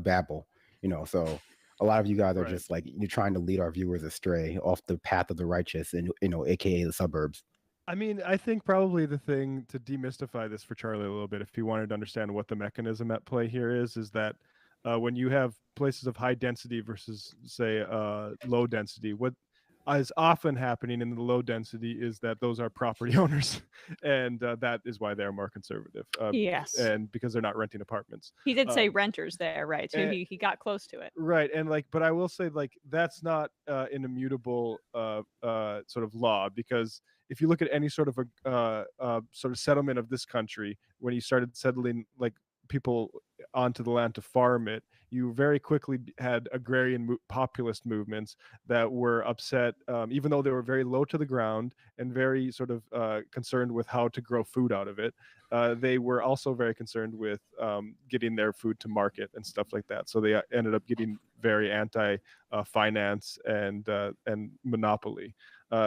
Babel. You know, so a lot of you guys are just like, you're trying to lead our viewers astray off the path of the righteous, and, you know, AKA the suburbs. I mean, I think probably the thing to demystify this for Charlie a little bit, if he wanted to understand what the mechanism at play here is that when you have places of high density versus, say, low density, what is often happening in the low density is that those are property owners, and that is why they're more conservative. Yes. And because they're not renting apartments. He did say renters there, right? So he got close to it. Right. And like, but I will say, like, that's not an immutable sort of law, because if you look at any sort of sort of settlement of this country, when you started settling like people onto the land to farm it, you very quickly had agrarian populist movements that were upset, even though they were very low to the ground and very sort of concerned with how to grow food out of it. They were also very concerned with getting their food to market and stuff like that. So they ended up getting very anti-finance and monopoly.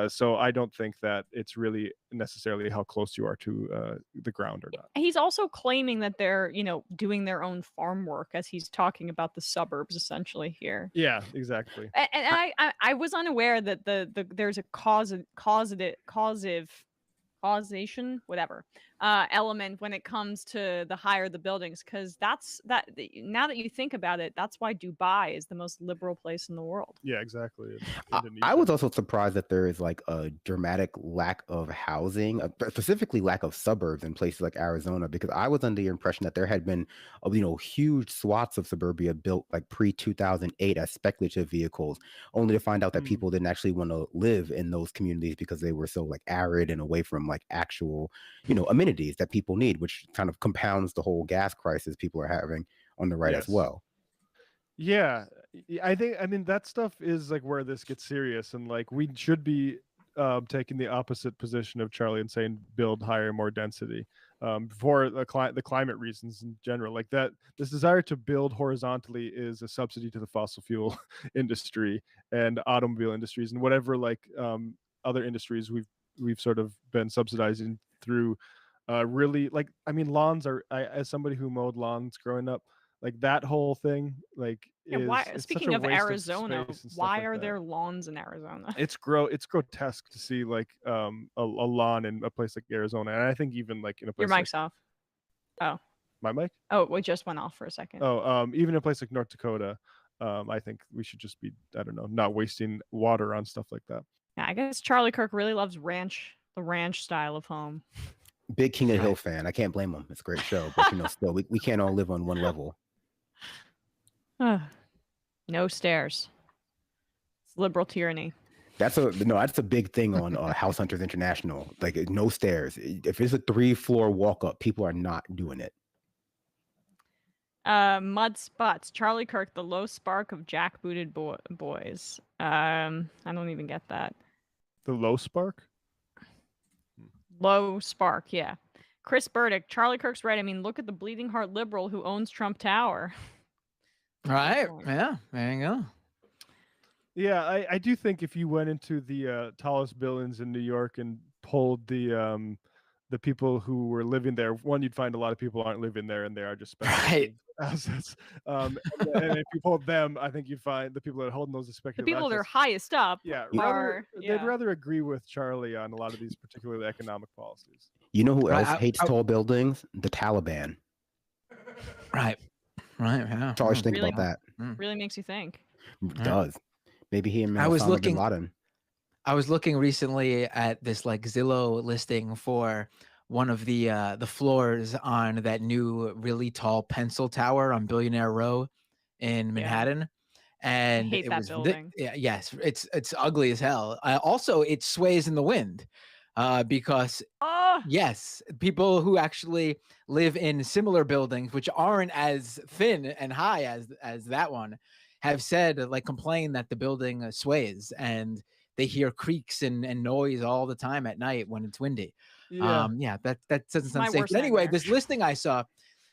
So I don't think that it's really necessarily how close you are to the ground or not. He's also claiming that they're, you know, doing their own farm work, as he's talking about the suburbs essentially here. Yeah, exactly. And I was unaware that there's a causation, whatever, element when it comes to the higher the buildings, because now that you think about it, that's why Dubai is the most liberal place in the world. Yeah, exactly. I was also surprised that there is like a dramatic lack of housing, specifically lack of suburbs in places like Arizona, because I was under the impression that there had been, you know, huge swaths of suburbia built like pre-2008 as speculative vehicles, only to find out that people didn't actually want to live in those communities because they were so like arid and away from like actual, you know, amenities that people need, which kind of compounds the whole gas crisis people are having on the right as well. Yeah, I mean that stuff is like where this gets serious, and like we should be taking the opposite position of Charlie and saying build higher, more density for the climate reasons in general. Like that, this desire to build horizontally is a subsidy to the fossil fuel industry and automobile industries and whatever like other industries we've sort of been subsidizing through really, like, I mean, lawns are, as somebody who mowed lawns growing up, like that whole thing, like, speaking of Arizona, why are there lawns in Arizona? It's grotesque to see like a lawn in a place like Arizona, and I think even like in a place your mic's off. Oh, my mic? Oh, we just went off for a second. Oh, even in a place like North Dakota, I think we should just be, I don't know, not wasting water on stuff like that. Yeah, I guess Charlie Kirk really loves the ranch style of home. Big King of the Hill fan. I can't blame him. It's a great show, but still, we can't all live on one level. No stairs. It's liberal tyranny. That's a big thing on House Hunters International. Like no stairs. If it's a 3-floor walk up, people are not doing it. Mud Spots. Charlie Kirk, the low spark of jackbooted boys. I don't even get that. The low spark? Low spark, yeah. Chris Burdick. Charlie Kirk's right. I mean, look at the bleeding heart liberal who owns Trump Tower. Right. Yeah. There you go. Yeah, I do think if you went into the tallest buildings in New York and polled the people who were living there, one, you'd find a lot of people aren't living there and they are just speculative assets. And if you polled them, I think you'd find the people that are holding those speculative The people that are assets, highest up. they'd rather agree with Charlie on a lot of these particularly economic policies. You know who else hates tall buildings? The Taliban. Right. Yeah. So I was thinking about that. Really makes you think. It does. Maybe he and I was Bin Laden. I was looking recently at this like Zillow listing for one of the floors on that new really tall pencil tower on Billionaire Row in Manhattan. And I hate that building. Yes, it's ugly as hell. Also, it sways in the wind because yes, people who actually live in similar buildings, which aren't as thin and high as that one, have said, like, complain that the building sways and they hear creaks and noise all the time at night when it's windy. Yeah. That doesn't sound safe. But anyway, this listing I saw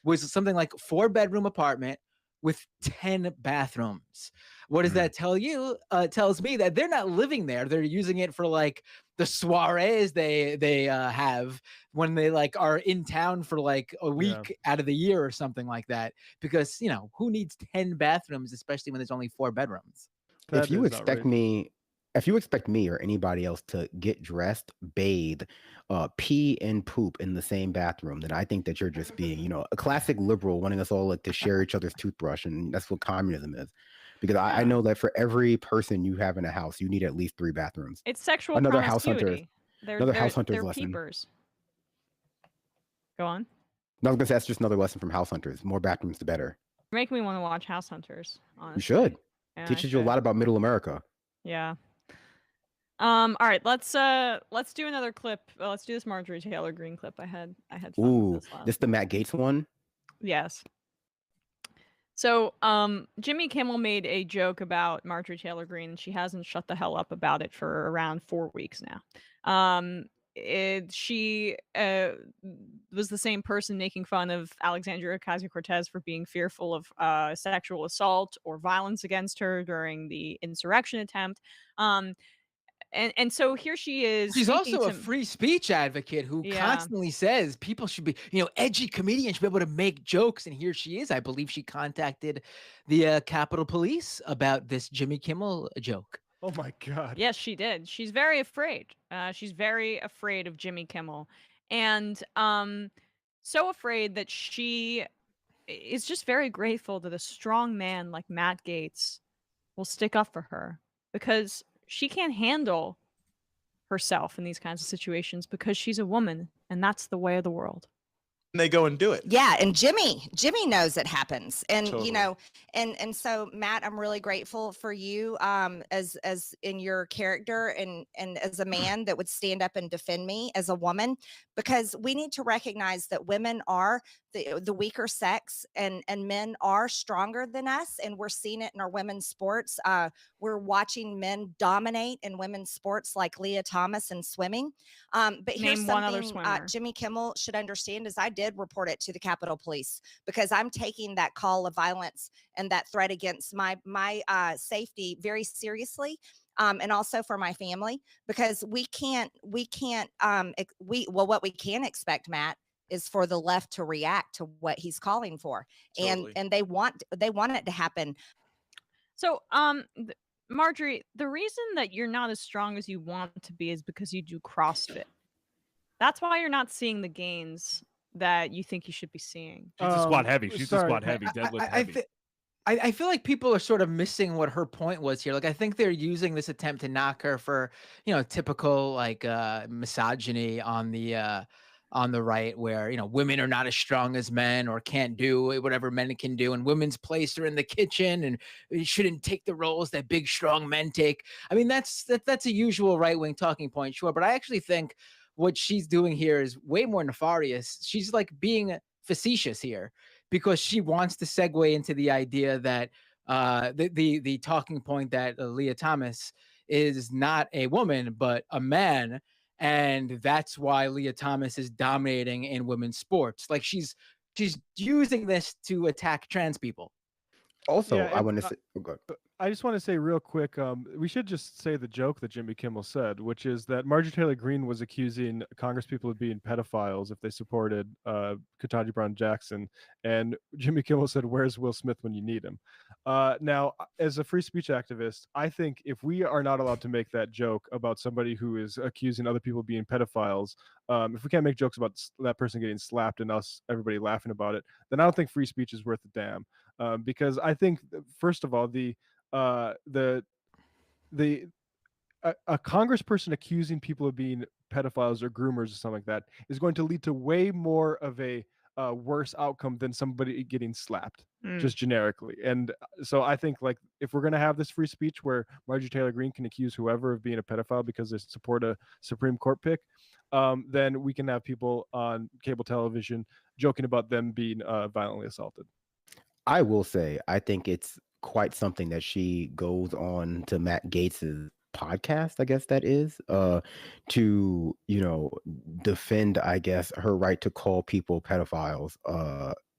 was something like 4-bedroom apartment with 10 bathrooms. What does that tell you? Tells me that they're not living there. They're using it for like the soirees they have when they like are in town for like a week out of the year or something like that. Because who needs 10 bathrooms, especially when there's only 4 bedrooms? If you expect me or anybody else to get dressed, bathe, pee and poop in the same bathroom, then I think that you're just being, a classic liberal wanting us all like to share each other's toothbrush, and that's what communism is. Because I know that for every person you have in a house, you need at least 3 bathrooms. It's sexual Another house promiscuity. hunter. House hunter's they're lesson. peepers. Go on. No, I was gonna say that's just another lesson from house hunters. More bathrooms, the better. You're making me want to watch House Hunters. Honestly. You should. Yeah, Teaches you a lot about Middle America. Yeah. All right, let's do another clip. Let's do this Marjorie Taylor Greene clip. I had fun with this one. This the Matt Gaetz one? Yes. So, Jimmy Kimmel made a joke about Marjorie Taylor Greene, and she hasn't shut the hell up about it for around 4 weeks now. She was the same person making fun of Alexandria Ocasio-Cortez for being fearful of sexual assault or violence against her during the insurrection attempt. And so here she is. She's also a free speech advocate who constantly says people should be, edgy comedians should be able to make jokes. And here she is. I believe she contacted the Capitol Police about this Jimmy Kimmel joke. Oh my God. Yes, she did. She's very afraid. She's very afraid of Jimmy Kimmel. And so afraid that she is just very grateful that a strong man like Matt Gaetz will stick up for her, because she can't handle herself in these kinds of situations because she's a woman, and that's the way of the world. And they go and do it. Yeah, and Jimmy knows it happens, and Totally. and so Matt, I'm really grateful for you as in your character and as a man that would stand up and defend me as a woman, because we need to recognize that women are the weaker sex, and men are stronger than us, and we're seeing it in our women's sports. We're watching men dominate in women's sports like Leah Thomas in swimming. But here's Name one other something swimmer. Jimmy Kimmel should understand is I did report it to the Capitol Police, because I'm taking that call of violence and that threat against my safety very seriously. And also for my family, because what we can expect, Matt, is for the left to react to what he's calling for. Totally. And they want it to happen. So, Marjorie, the reason that you're not as strong as you want to be is because you do CrossFit. That's why you're not seeing the gains that you think you should be seeing. She's a squat heavy. She's a squat heavy. Deadlift heavy. I feel like people are sort of missing what her point was here. Like, I think they're using this attempt to knock her for, typical like misogyny on the on the right, where, you know, women are not as strong as men or can't do whatever men can do, and women's place are in the kitchen and you shouldn't take the roles that big strong men take. I mean, that's a usual right-wing talking point, sure, but I actually think what she's doing here is way more nefarious. She's like being facetious here because she wants to segue into the idea that the talking point that Leah Thomas is not a woman but a man, and that's why Leah Thomas is dominating in women's sports. Like she's using this to attack trans people. Also, Yeah, I and want to say, oh, go ahead. I just want to say real quick, we should just say the joke that Jimmy Kimmel said, which is that Marjorie Taylor Greene was accusing Congresspeople of being pedophiles if they supported Ketanji Brown Jackson, and Jimmy Kimmel said, "Where's Will Smith when you need him?" Now, as a free speech activist, I think if we are not allowed to make that joke about somebody who is accusing other people of being pedophiles, if we can't make jokes about that person getting slapped and everybody laughing about it, then I don't think free speech is worth a damn. Because I think, first of all, a congressperson accusing people of being pedophiles or groomers or something like that is going to lead to way more of a worse outcome than somebody getting slapped, just generically. And so I think, like, if we're going to have this free speech where Marjorie Taylor Greene can accuse whoever of being a pedophile because they support a Supreme Court pick, then we can have people on cable television joking about them being violently assaulted. I will say, I think it's quite something that she goes on to Matt Gaetz's podcast, I guess that is, to, you know, defend, I guess, her right to call people pedophiles,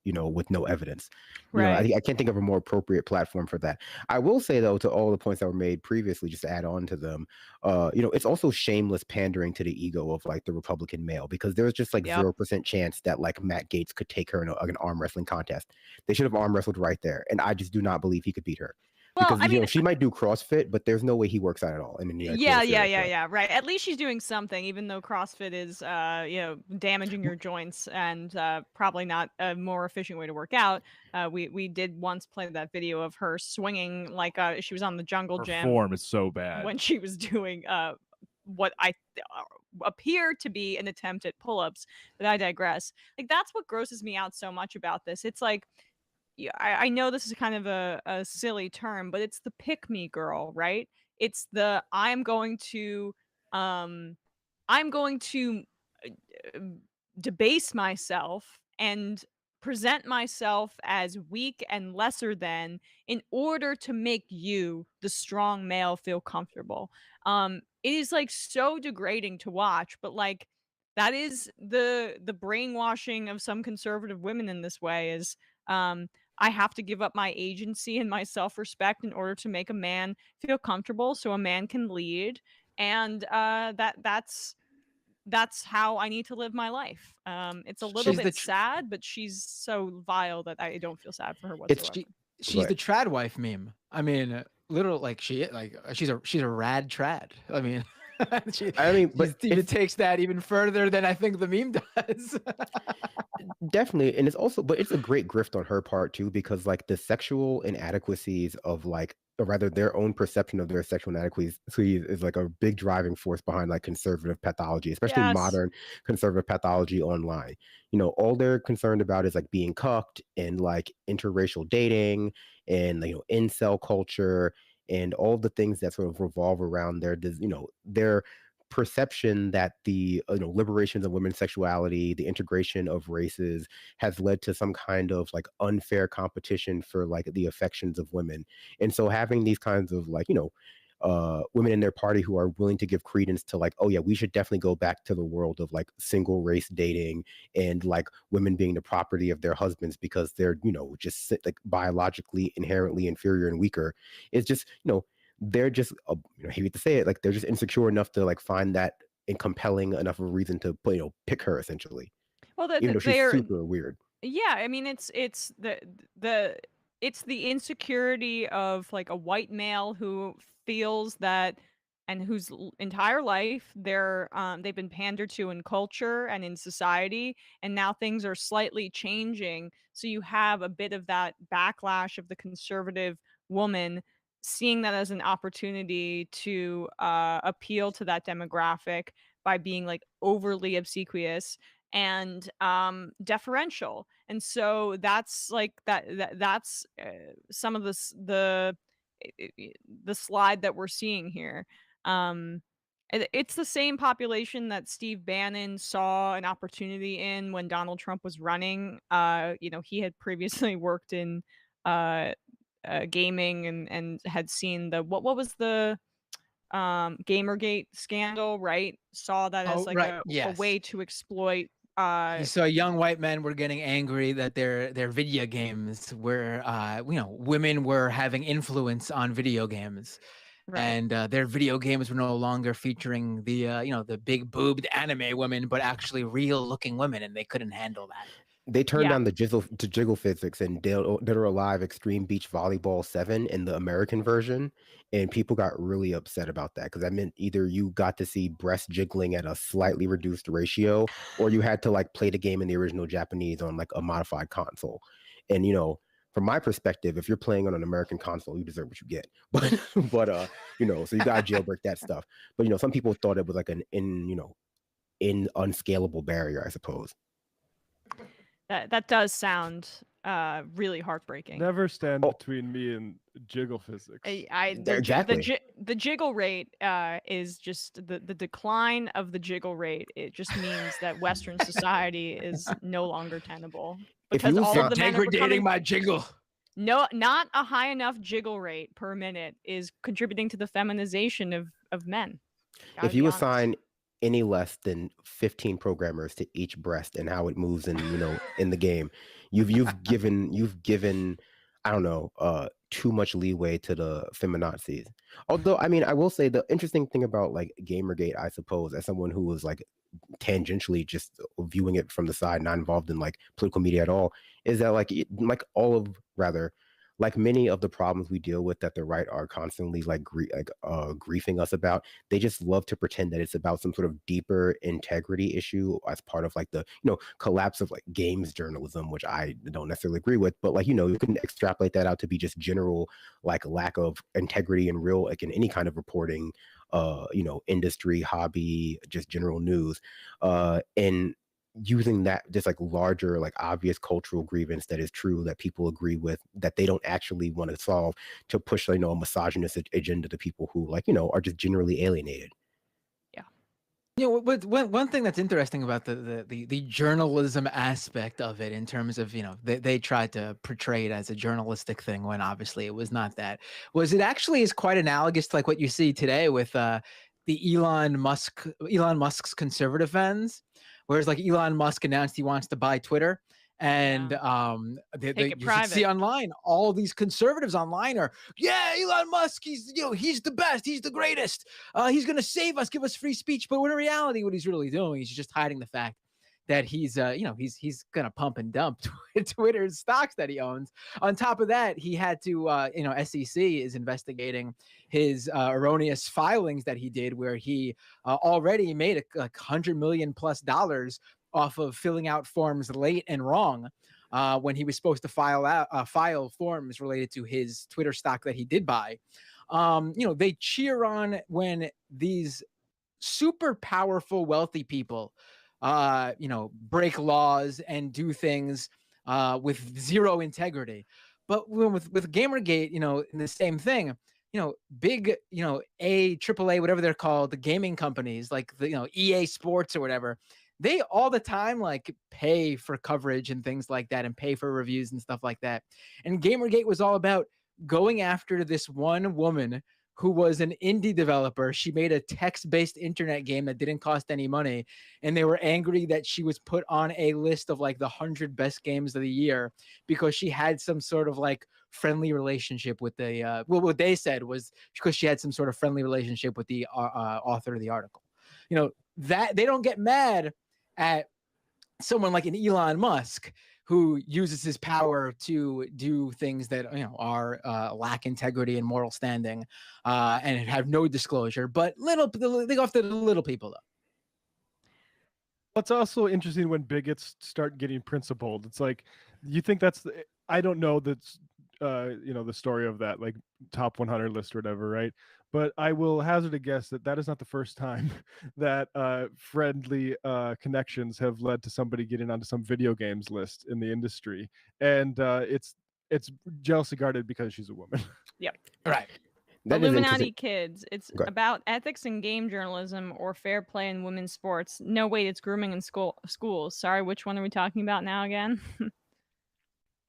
you know, with no evidence. You know, Right. I can't think of a more appropriate platform for that. I will say, though, to all the points that were made previously, just to add on to them, you know, it's also shameless pandering to the ego of like the Republican male, because there's just like 0% chance that like Matt Gaetz could take her in an arm wrestling contest. They should have arm wrestled right there, and I just do not believe he could beat her. Well, Because I you mean, know, she might do CrossFit, but there's no way he works out at all. I mean, yeah, right. At least she's doing something, even though CrossFit is, you know, damaging your joints and probably not a more efficient way to work out. We did once play that video of her swinging like she was on the jungle Her gym form is so bad. when she was doing what I appear to be an attempt at pull-ups, but I digress. Like, that's what grosses me out so much about this. It's like, yeah, I know this is kind of a silly term, but it's the pick me girl, right? It's the um I'm going to uh, debase myself and present myself as weak and lesser than in order to make you, the strong male, feel comfortable. It is like so degrading to watch, but like that is the brainwashing of some conservative women in this way is I have to give up my agency and my self-respect in order to make a man feel comfortable so a man can lead. And that's how I need to live my life. It's a little She's bit sad, but she's so vile that I don't feel sad for her It's whatsoever. she's the trad wife meme. I mean, literal like she's a rad trad. I mean, but she even takes that even further than I think the meme does. definitely. And it's also, but it's a great grift on her part too, because like the sexual inadequacies of like, or rather their own perception of their sexual inadequacies is like a big driving force behind like conservative pathology, especially modern conservative pathology online. You know, all they're concerned about is like being cucked and like interracial dating and, you know, incel culture and all the things that sort of revolve around their, you know, their perception that the liberations of women's sexuality, the integration of races has led to some kind of like unfair competition for like the affections of women. And so having these kinds of like, you know, women in their party who are willing to give credence to like, oh yeah, we should definitely go back to the world of like single race dating and like women being the property of their husbands because they're, you know, just like biologically inherently inferior and weaker. It's just, you know, they're just, you know, I hate to say it, like they're just insecure enough to like find that and compelling enough of a reason to, you know, pick her essentially. Well, Even though she's super weird. Yeah, I mean, it's the it's the insecurity of like a white male who feels that and whose entire life they've been pandered to in culture and in society, and now things are slightly changing. So you have a bit of that backlash of the conservative woman seeing that as an opportunity to appeal to that demographic by being like overly obsequious and deferential. And so that's like that's some of the slide that we're seeing here. It's the same population that Steve Bannon saw an opportunity in when Donald Trump was running. He had previously worked in gaming and had seen what was the Gamergate scandal, right? Saw that as like a way to exploit. You saw young white men were getting angry that their video games were, women were having influence on video games. Right. And their video games were no longer featuring the big boobed anime women, but actually real looking women, and they couldn't handle that. They turned down the jiggle physics and Dead or Alive Extreme Beach Volleyball 7 in the American version, and people got really upset about that because that meant either you got to see breast jiggling at a slightly reduced ratio, or you had to like play the game in the original Japanese on like a modified console. And from my perspective, if you're playing on an American console, you deserve what you get. But so you gotta jailbreak that stuff. But some people thought it was like an unscalable barrier, I suppose. That does sound really heartbreaking. Never stand between me and jiggle physics. The jiggle rate is just the decline of the jiggle rate. It just means that Western society is no longer tenable because all of the men are becoming my jiggle. No, not a high enough jiggle rate per minute is contributing to the feminization of men. If you assign any less than 15 programmers to each breast and how it moves in in the game, you've given I don't know too much leeway to the feminazis. Although I will say the interesting thing about like Gamergate, I suppose, as someone who was like tangentially just viewing it from the side, not involved in like political media at all, is that like many of the problems we deal with that the right are constantly griefing us about, they just love to pretend that it's about some sort of deeper integrity issue as part of like the collapse of like games journalism, which I don't necessarily agree with, but like you can extrapolate that out to be just general like lack of integrity in real like in any kind of reporting, industry, hobby, just general news, and using that just like larger like obvious cultural grievance that is true that people agree with that they don't actually want to solve to push a misogynist agenda to people who are just generally alienated. One thing that's interesting about the journalism aspect of it, in terms of they tried to portray it as a journalistic thing when obviously it was not that, was it actually is quite analogous to like what you see today with the Elon Musk's conservative fans. Whereas like Elon Musk announced he wants to buy Twitter, and you should see online all these conservatives online are, Elon Musk, he's the best, he's the greatest, he's gonna save us, give us free speech. But when in reality, what he's really doing is just hiding the fact that he's gonna pump and dump Twitter's stocks that he owns. On top of that, he had to SEC is investigating his erroneous filings that he did, where he already made $100 million+ off of filling out forms late and wrong when he was supposed to file forms related to his Twitter stock that he did buy. They cheer on when these super powerful wealthy people break laws and do things with zero integrity. But with Gamergate, the same thing, big, AAA, whatever they're called, the gaming companies like the, EA Sports or whatever, they all the time like pay for coverage and things like that and pay for reviews and stuff like that. And Gamergate was all about going after this one woman who was an indie developer. She made a text-based internet game that didn't cost any money, and they were angry that she was put on a list of like the 100 best games of the year because she had some sort of like friendly relationship with the what they said was because she had some sort of friendly relationship with the author of the article. That they don't get mad at someone like an Elon Musk who uses his power to do things that are lack integrity and moral standing, and have no disclosure. But they go after the little people though. What's also interesting when bigots start getting principled, it's like you think I don't know that's the story of that like top 100 list or whatever, right? But I will hazard a guess that that is not the first time that friendly connections have led to somebody getting onto some video games list in the industry, and it's jealously guarded because she's a woman. Yep. Right. That is Illuminati interesting. Kids. It's Go ahead. about ethics in game journalism or fair play in women's sports. No, wait, it's grooming in schools. Sorry, which one are we talking about now again?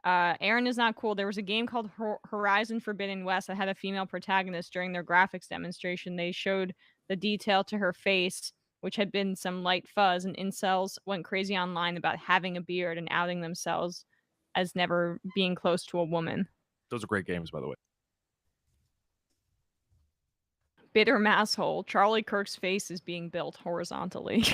Aaron is not cool. There was a game called Horizon Forbidden West that had a female protagonist. During their graphics demonstration, they showed the detail to her face, which had been some light fuzz, and incels went crazy online about having a beard and outing themselves as never being close to a woman. Those are great games, by the way. Bitter masshole. Charlie Kirk's face is being built horizontally.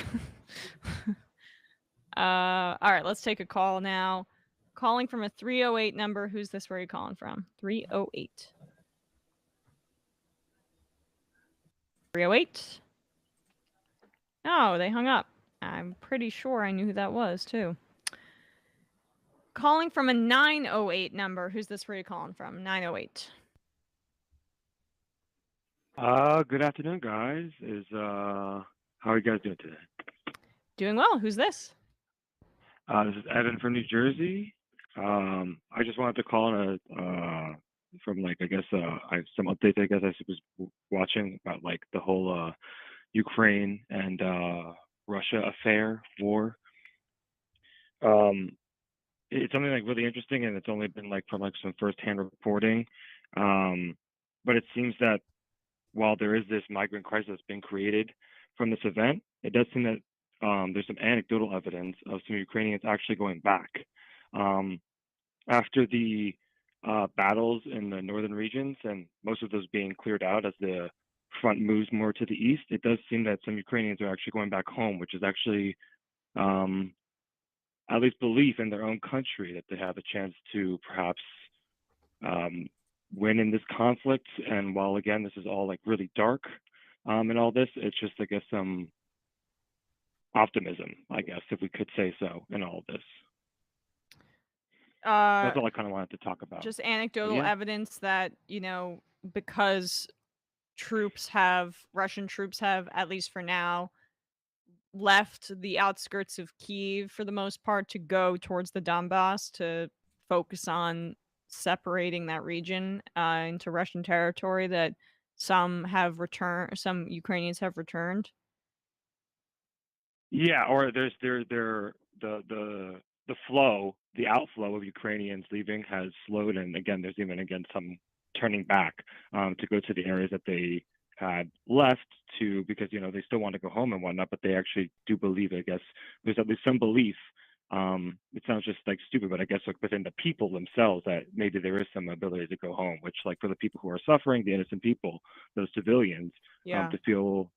All right, let's take a call now. Calling from a 308 number. Who's this? Where are you calling from? 308. 308. Oh, they hung up. I'm pretty sure I knew who that was, too. Calling from a 908 number. Who's this? Where are you calling from? 908. Good afternoon, guys. How are you guys doing today? Doing well. Who's this? This is Evan from New Jersey. I just wanted to call on from I guess I have some updates I guess I was watching about the whole Ukraine and Russia affair war. It's something really interesting, and it's only been from some firsthand reporting. But it seems that while there is this migrant crisis that's been created from this event, it does seem that there's some anecdotal evidence of some Ukrainians actually going back. After the battles in the northern regions, and most of those being cleared out as the front moves more to the east, it does seem that some Ukrainians are actually going back home, which is actually at least belief in their own country that they have a chance to perhaps win in this conflict. And while again this is all really dark and all this, it's just I guess some optimism, I guess, if we could say so, in all of this. That's all I kind of wanted to talk about. Just anecdotal evidence that, because Russian troops have, at least for now, left the outskirts of Kyiv for the most part to go towards the Donbass to focus on separating that region into Russian territory, that some Ukrainians have returned. Yeah, or there's the flow, the outflow of Ukrainians leaving has slowed, and again, there's even some turning back to go to the areas that they had left to, because they still want to go home and whatnot, but they actually do believe. I guess there's at least some belief. It sounds just stupid, but I guess within the people themselves that maybe there is some ability to go home, which for the people who are suffering, the innocent people, those civilians, to feel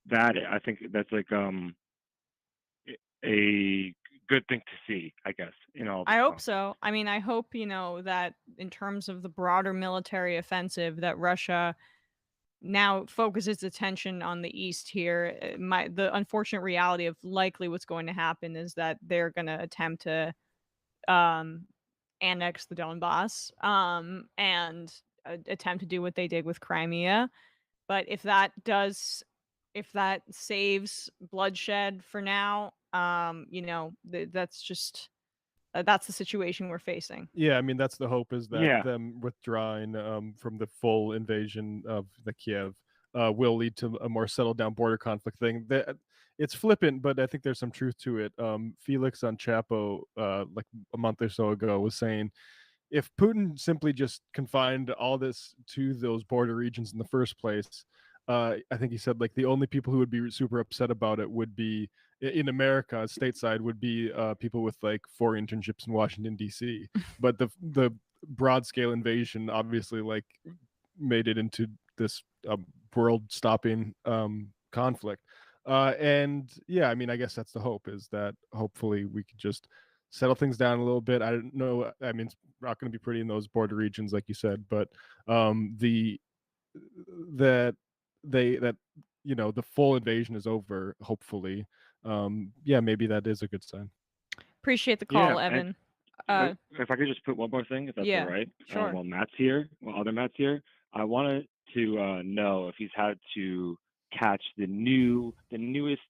that, I think that's a good thing to see, I guess, I hope so. I mean, I hope, that in terms of the broader military offensive, that Russia now focuses attention on the east here. The unfortunate reality of likely what's going to happen is that they're going to attempt to annex the Donbass and attempt to do what they did with Crimea. But if that saves bloodshed for now, that's the situation we're facing. Yeah, I mean that's the hope, is that Yeah. them withdrawing from the full invasion of the Kiev will lead to a more settled down border conflict thing. It's flippant, but I think there's some truth to it. Felix on Chapo, like a month or so ago, was saying if Putin simply just confined all this to those border regions in the first place, I think he said the only people who would be super upset about it would be in America, stateside, would be people with 4 internships in Washington D.C. But the broad scale invasion obviously made it into this world stopping conflict. And yeah, I mean, I guess that's the hope, is that hopefully we could just settle things down a little bit. I don't know. I mean, it's not going to be pretty in those border regions, like you said, but the full invasion is over, hopefully. Yeah, maybe that is a good sign. Appreciate the call, Yeah, Evan. if I could just put one more thing, if that's all right. sure. While other Matt's here, I want to to know if he's had to catch the newest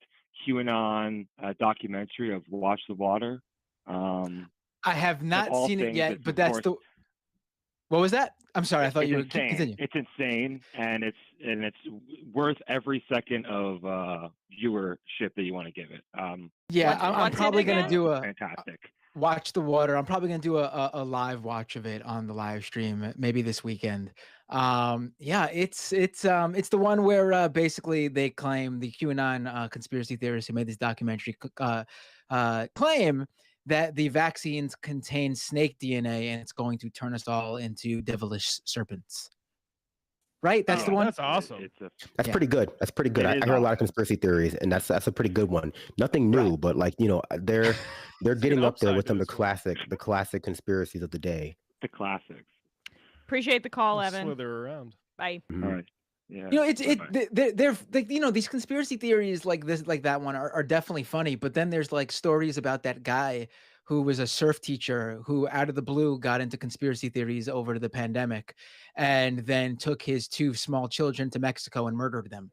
QAnon documentary of Watch the Water. I have not seen it yet, but that's the. What was that? I'm sorry. I thought you were continue. It's insane, and it's worth every second of viewership that you want to give it. Yeah, I'm probably gonna do a fantastic. Watch the Water. I'm probably gonna do a live watch of it on the live stream, maybe this weekend. Yeah, it's the one where basically they claim, the QAnon conspiracy theorists who made this documentary claim that the vaccines contain snake DNA and it's going to turn us all into devilish serpents. Right? That's the one. That's awesome. That's pretty good. That's pretty good. I hear a lot of conspiracy theories, and that's a pretty good one. Nothing new, but like, you know, they're getting up there with some of the classic conspiracies of the day. The classics. Appreciate the call, Evan. Slither around. Bye. All right. Yeah. You know, they're like, you know, these conspiracy theories like this, like that one are definitely funny, but then there's like stories about that guy who was a surf teacher who out of the blue got into conspiracy theories over the pandemic and then took his 2 small children to Mexico and murdered them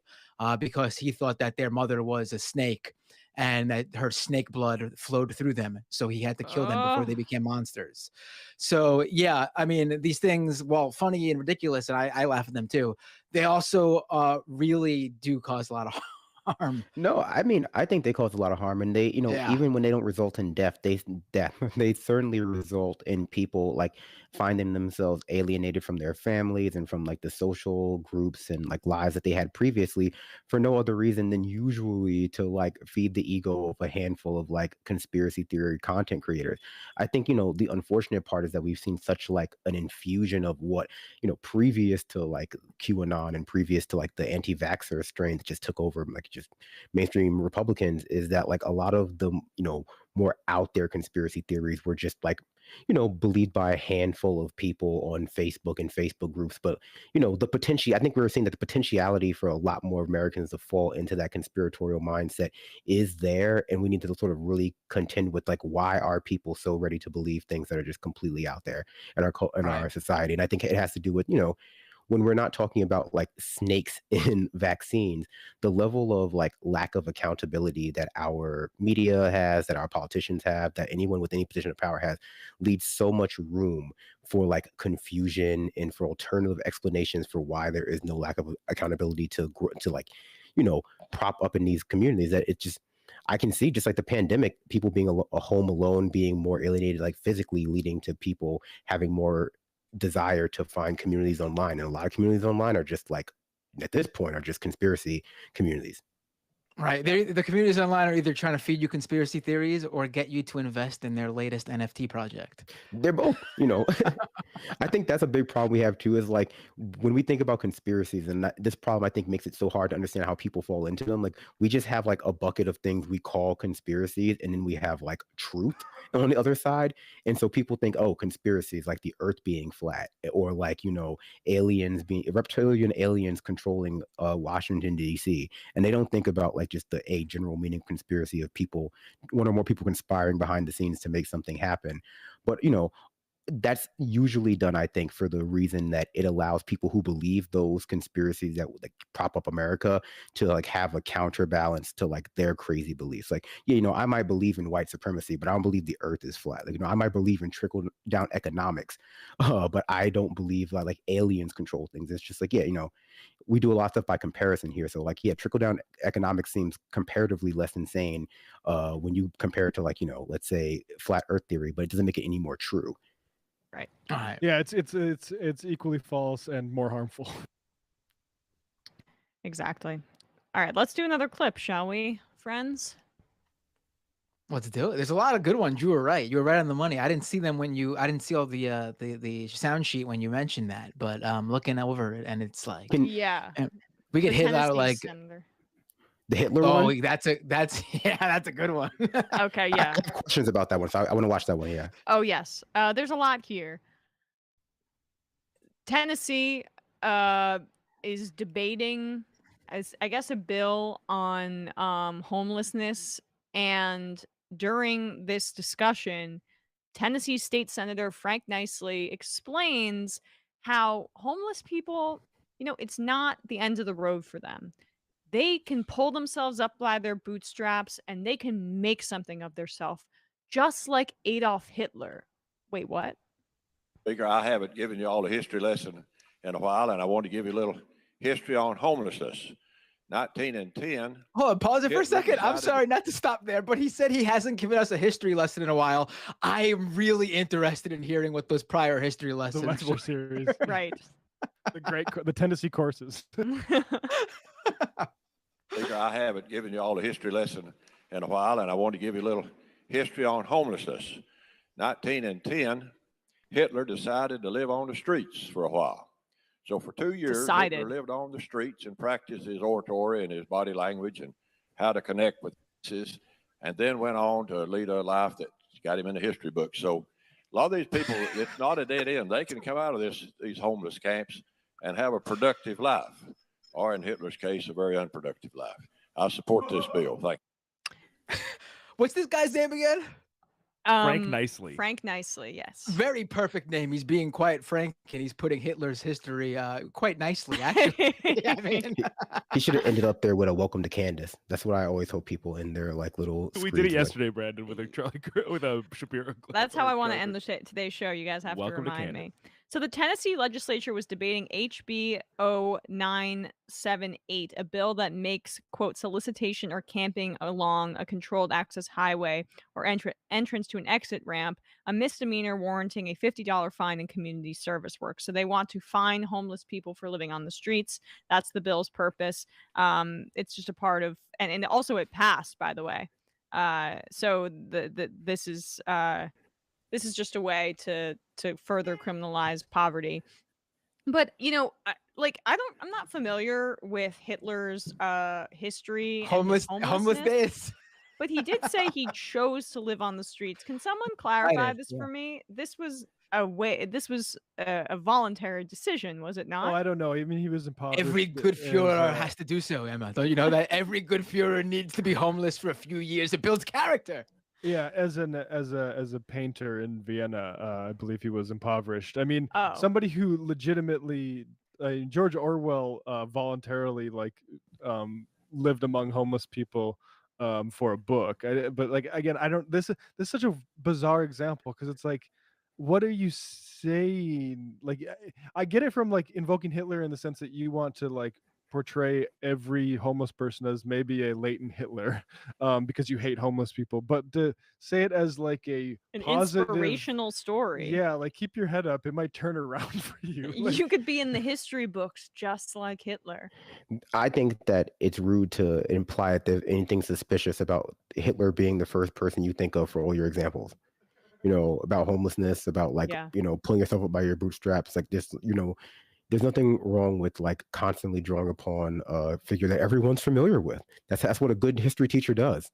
because he thought that their mother was a snake and that her snake blood flowed through them. So he had to kill them before they became monsters. So yeah, I mean, these things, while funny and ridiculous, and I laugh at them too, they also really do cause a lot of harm. No, I mean, I think they cause a lot of harm, and they, you know, even when they don't result in death, they certainly result in people like finding themselves alienated from their families and from like the social groups and like lives that they had previously for no other reason than usually to like feed the ego of a handful of like conspiracy theory content creators. I think, you know, the unfortunate part is that we've seen such like an infusion of what, you know, previous to like QAnon and previous to like the anti-vaxxer strain that just took over like just mainstream Republicans, is that like a lot of the, you know, more out there conspiracy theories were just like, you know, believed by a handful of people on Facebook and Facebook groups. But, you know, the potential, I think we were seeing that the potentiality for a lot more Americans to fall into that conspiratorial mindset is there. And we need to sort of really contend with like, why are people so ready to believe things that are just completely out there in our society? And I think it has to do with, you know, when we're not talking about like snakes in vaccines, the level of like lack of accountability that our media has, that our politicians have, that anyone with any position of power has, leaves so much room for like confusion and for alternative explanations for why there is no lack of accountability to like, you know, prop up in these communities, that it just, I can see just like the pandemic, people being a home alone, being more alienated, like physically, leading to people having more desire to find communities online. And a lot of communities online are just like, at this point, are just conspiracy communities. Right. The communities online are either trying to feed you conspiracy theories or get you to invest in their latest NFT project. They're both, you know. I think that's a big problem we have too, is like when we think about conspiracies, and this problem I think makes it so hard to understand how people fall into them. Like we just have like a bucket of things we call conspiracies, and then we have like truth on the other side. And so people think, oh, conspiracies like the earth being flat, or like, you know, aliens being reptilian aliens controlling Washington DC, and they don't think about like just a general meaning conspiracy of people, one or more people conspiring behind the scenes to make something happen. But, you know, that's usually done, I think, for the reason that it allows people who believe those conspiracies that like prop up America to like have a counterbalance to like their crazy beliefs. Like, yeah, you know, I might believe in white supremacy, but I don't believe the earth is flat. Like, you know, I might believe in trickle down economics, but I don't believe that like aliens control things. It's just like, yeah, you know, we do a lot of stuff by comparison here. So like, yeah, trickle down economics seems comparatively less insane when you compare it to like, you know, let's say flat earth theory, but it doesn't make it any more true. Right. All right. Yeah, it's equally false and more harmful. Exactly. All right, let's do another clip, shall we, friends? Let's do it. There's a lot of good ones. You were right. You were right on the money. I didn't see them when you. I didn't see all the sound sheet when you mentioned that. But looking over it, and it's like, yeah, we get The hit out Tennessee like Senator. The Hitler oh, one? that's a good one. Okay, I yeah. have questions about that one, so I want to watch that one. Yeah. Oh yes, there's a lot here. Tennessee is debating, as I guess, a bill on homelessness, and during this discussion, Tennessee State Senator Frank Niceley explains how homeless people, it's not the end of the road for them. They can pull themselves up by their bootstraps and they can make something of themselves, just like Adolf Hitler. Wait, what? Speaker, I haven't given you all a history lesson in a while, and I want to give you a little history on homelessness. 1910. Hold on, pause it for a Hitler second. I'm decided- sorry not to stop there, but he said he hasn't given us a history lesson in a while. I am really interested in hearing what those prior history lessons The lecture were. series. Right. The Tennessee courses. Speaker, I haven't given you all a history lesson in a while, and I want to give you a little history on homelessness. 1910, Hitler decided to live on the streets for a while. So for 2 years, Hitler lived on the streets and practiced his oratory and his body language and how to connect with masses, and then went on to lead a life that got him in the history books. So a lot of these people, it's not a dead end. They can come out of these homeless camps and have a productive life, or in Hitler's case, a very unproductive life. I support this bill. Thank you. What's this guy's name again? Frank Niceley. Frank Niceley, yes. Very perfect name. He's being quite frank, and he's putting Hitler's history quite nicely, actually. Yeah, I mean, He should have ended up there with a welcome to Candace. That's what I always hope people in their like little. We did it screeds, like, yesterday, Brandon, with a Charlie Kirk, with a Shapiro. clip That's how or I want to Charlie end today's show. You guys have Welcome to to remind Canada. me. So the Tennessee legislature was debating HB 0978, a bill that makes, quote, solicitation or camping along a controlled access highway or entrance to an exit ramp a misdemeanor warranting a $50 fine and community service work. So they want to fine homeless people for living on the streets. That's the bill's purpose. It's just a part of, and also it passed, by the way. So this is just a way to further criminalize poverty. But I'm not familiar with Hitler's history. And his homelessness. But he did say he chose to live on the streets. Can someone clarify this for me? This was a voluntary decision, was it not? Oh, I don't know. I mean, he was impoverished. every good Führer has to do so, Emma. Don't you know that every good Führer needs to be homeless for a few years? It builds character. Yeah, as a painter in Vienna, I believe he was impoverished. I mean, Oh. somebody who legitimately, George Orwell, voluntarily lived among homeless people for a book. But like again, I don't. This is such a bizarre example because it's like, what are you saying? Like, I get it from like invoking Hitler in the sense that you want to like portray every homeless person as maybe a latent Hitler because you hate homeless people, but to say it as like an inspirational story. Yeah, like keep your head up, it might turn around for you. Like, You could be in the history books just like Hitler. I think that it's rude to imply that there's anything suspicious about Hitler being the first person you think of for all your examples. About homelessness, about pulling yourself up by your bootstraps, like this, there's nothing wrong with like constantly drawing upon a figure that everyone's familiar with. That's what a good history teacher does.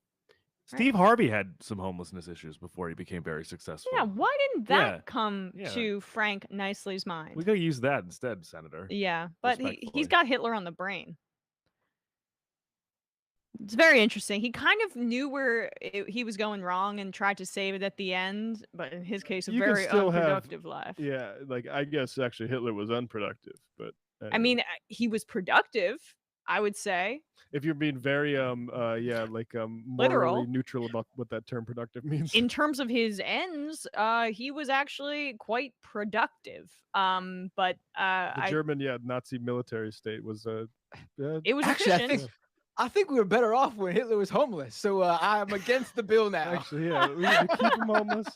Steve Harvey had some homelessness issues before he became very successful. Yeah, why didn't that Yeah, come yeah. to Frank Niceley's mind? We gotta use that instead, Senator. Yeah, but he's Respectfully. got Hitler on the brain. It's very interesting. He kind of knew where he was going wrong and tried to save it at the end, but in his case, a you can very still have- unproductive life. Yeah, like I guess actually Hitler was unproductive, but I mean, he was productive, I would say. if you're being very Literal. morally neutral about what that term productive means. In terms of his ends, he was actually quite productive. But The German Nazi military state was it was Actually, efficient. I think we were better off when Hitler was homeless. So I'm against the bill now. Actually, yeah, we need to keep him homeless.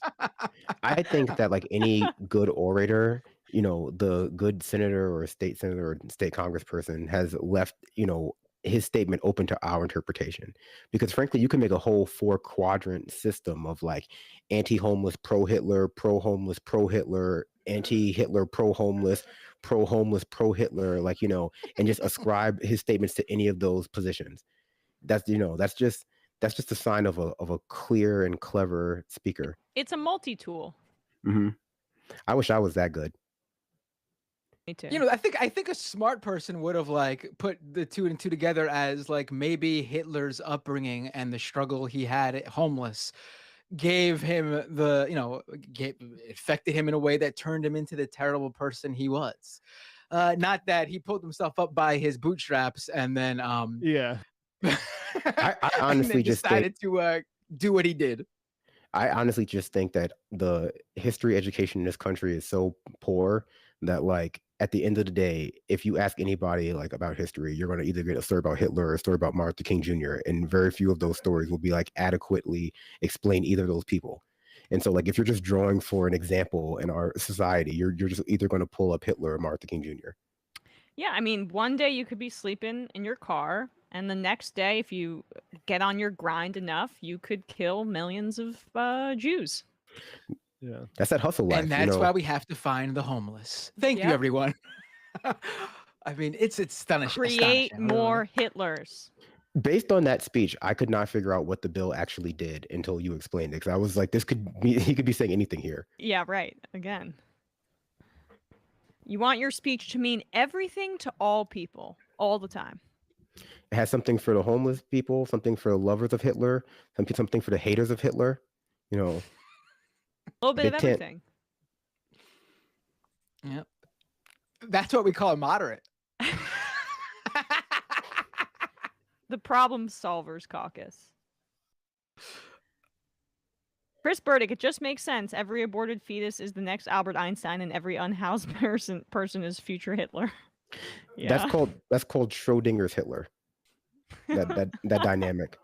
I think that like any good orator, the good senator or state senator or state congressperson has left, his statement open to our interpretation. Because frankly, you can make a whole 4-quadrant system of like anti-homeless, pro-Hitler, pro-homeless, pro-Hitler, anti-Hitler, pro-homeless, pro-Hitler, and just ascribe his statements to any of those positions. That's just a sign of a clear and clever speaker. It's a multi-tool. Hmm. I wish I was that good. Me too. I think a smart person would have like put the two and two together as like maybe Hitler's upbringing and the struggle he had at homeless gave him affected him in a way that turned him into the terrible person he was. Not that he pulled himself up by his bootstraps and then yeah. I and honestly then just decided think to do what he did. I honestly just think that the history education in this country is so poor that, like, at the end of the day, if you ask anybody like about history, you're going to either get a story about Hitler or a story about Martin Luther King Jr. And very few of those stories will be like adequately explain either of those people. And so, like, if you're just drawing for an example in our society, you're just either going to pull up Hitler or Martin Luther King Jr. Yeah, I mean, one day you could be sleeping in your car, and the next day, if you get on your grind enough, you could kill millions of Jews. Yeah, that's that hustle life. And that's why we have to find the homeless. Thank you, Yep. everyone. I mean, it's astonishing. Create astonishing, more Hitlers. Based on that speech, I could not figure out what the bill actually did until you explained it. Because I was like, this could be, he could be saying anything here. Yeah, right. Again. You want your speech to mean everything to all people, all the time. It has something for the homeless people, something for the lovers of Hitler, something for the haters of Hitler. You know, A little bit of Big tent. everything. Yep. That's what we call a moderate. The Problem Solvers Caucus. Chris Burdick, it just makes sense. Every aborted fetus is the next Albert Einstein, and every unhoused person is future Hitler. Yeah. That's called Schrodinger's Hitler. That dynamic.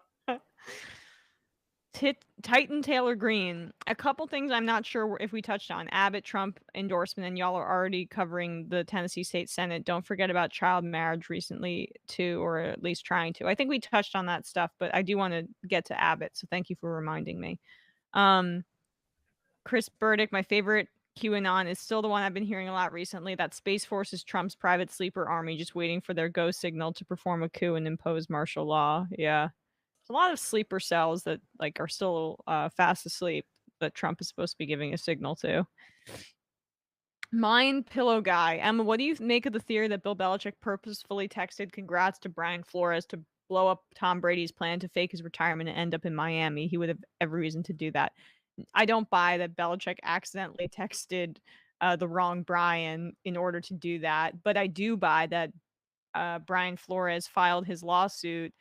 Titan Taylor Green. A couple things I'm not sure if we touched on. Abbott, Trump endorsement, and y'all are already covering the Tennessee State Senate. Don't forget about child marriage recently too, or at least trying to. I think we touched on that stuff, but I do want to get to Abbott, so thank you for reminding me. Chris Burdick, my favorite Q Anon is still the one I've been hearing a lot recently. That Space Force is Trump's private sleeper army, just waiting for their go signal to perform a coup and impose martial law. Yeah. A lot of sleeper cells that like are still fast asleep that Trump is supposed to be giving a signal to. Mind Pillow Guy. Emma, what do you make of the theory that Bill Belichick purposefully texted congrats to Brian Flores to blow up Tom Brady's plan to fake his retirement and end up in Miami? He would have every reason to do that. I don't buy that Belichick accidentally texted the wrong Brian in order to do that, but I do buy that Brian Flores filed his lawsuit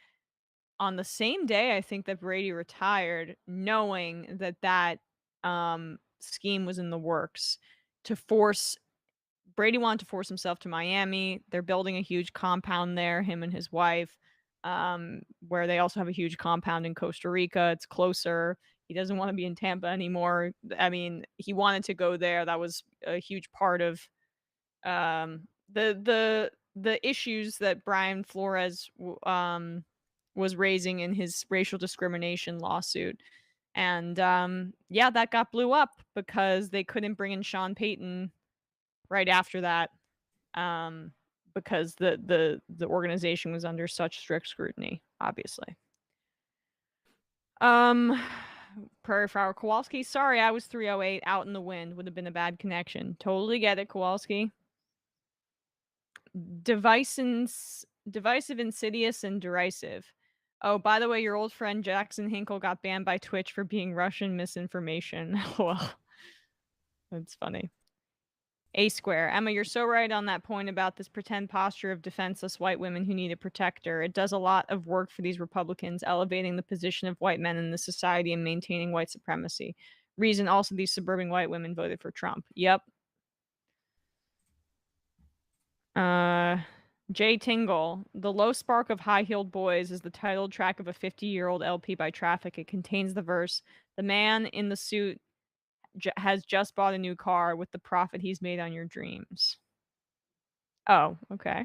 on the same day I think that Brady retired, knowing that scheme was in the works to force Brady wanted to force himself to Miami. They're building a huge compound there, him and his wife, where they also have a huge compound in Costa Rica. It's closer. He doesn't want to be in Tampa anymore. I mean, he wanted to go there. That was a huge part of the issues that Brian Flores was raising in his racial discrimination lawsuit. And yeah, that got blew up because they couldn't bring in Sean Payton right after that because the organization was under such strict scrutiny, obviously. Prairie Flower Kowalski, sorry, I was 308 out in the wind. Would have been a bad connection. Totally get it, Kowalski. Divisive, insidious, and derisive. Oh, by the way, your old friend Jackson Hinkle got banned by Twitch for being Russian misinformation. Well, that's funny. A Square. Emma, you're so right on that point about this pretend posture of defenseless white women who need a protector. It does a lot of work for these Republicans, elevating the position of white men in the society and maintaining white supremacy. Reason also these suburban white women voted for Trump. Yep. Jay Tingle, The Low Spark of High-Heeled Boys is the title track of a 50-year-old LP by Traffic. It contains the verse, the man in the suit has just bought a new car with the profit he's made on your dreams. Oh, okay.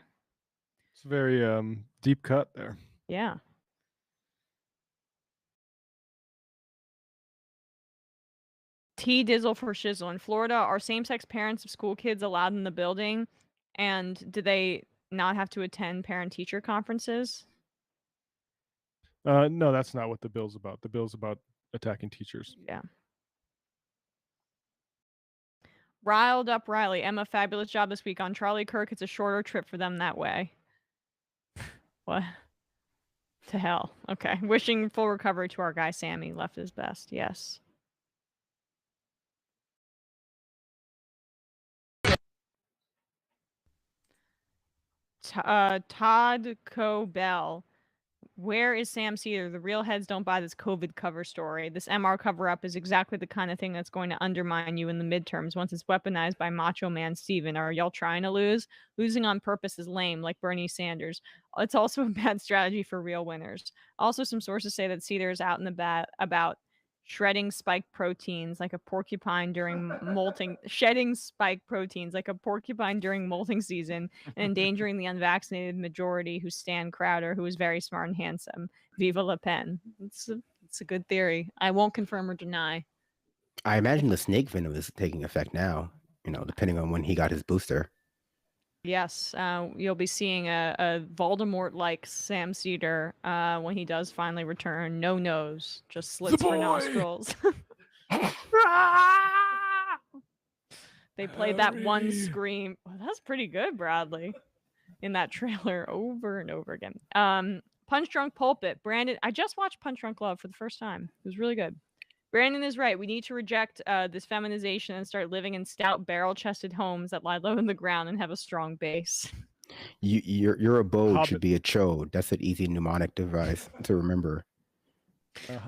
It's a very deep cut there. Yeah. T Dizzle for Shizzle. In Florida, are same-sex parents of school kids allowed in the building? And do they not have to attend parent-teacher conferences? No, that's not what the bill's about. The bill's about attacking teachers. Yeah. Riled Up Riley. Emma, fabulous job this week on Charlie Kirk. It's a shorter trip for them that way. What? To hell. Okay. Wishing full recovery to our guy Sammy. Left his best. Yes. Todd Cobell. Where is Sam Seder? The real heads don't buy this COVID cover story. This MR cover up is exactly the kind of thing that's going to undermine you in the midterms once it's weaponized by Macho Man Steven. Are y'all trying to lose? Losing on purpose is lame, like Bernie Sanders. It's also a bad strategy for real winners. Also, some sources say that Seder is out in the bat about shredding spike proteins like a porcupine during molting, shedding spike proteins like a porcupine during molting season, and endangering the unvaccinated majority who stand Crowder, who is very smart and handsome. Viva Le Pen. It's a good theory. I won't confirm or deny. I imagine the snake venom is taking effect now, depending on when he got his booster. Yes, you'll be seeing a Voldemort-like Sam Seder when he does finally return. No nose, just slits for nostrils. They played that one scream. Oh, that's pretty good, Bradley, in that trailer over and over again. Punch Drunk Pulpit. Brandon, I just watched Punch Drunk Love for the first time. It was really good. Brandon is right. We need to reject this feminization and start living in stout, barrel-chested homes that lie low in the ground and have a strong base. Your abode should be a chode. That's an easy mnemonic device to remember.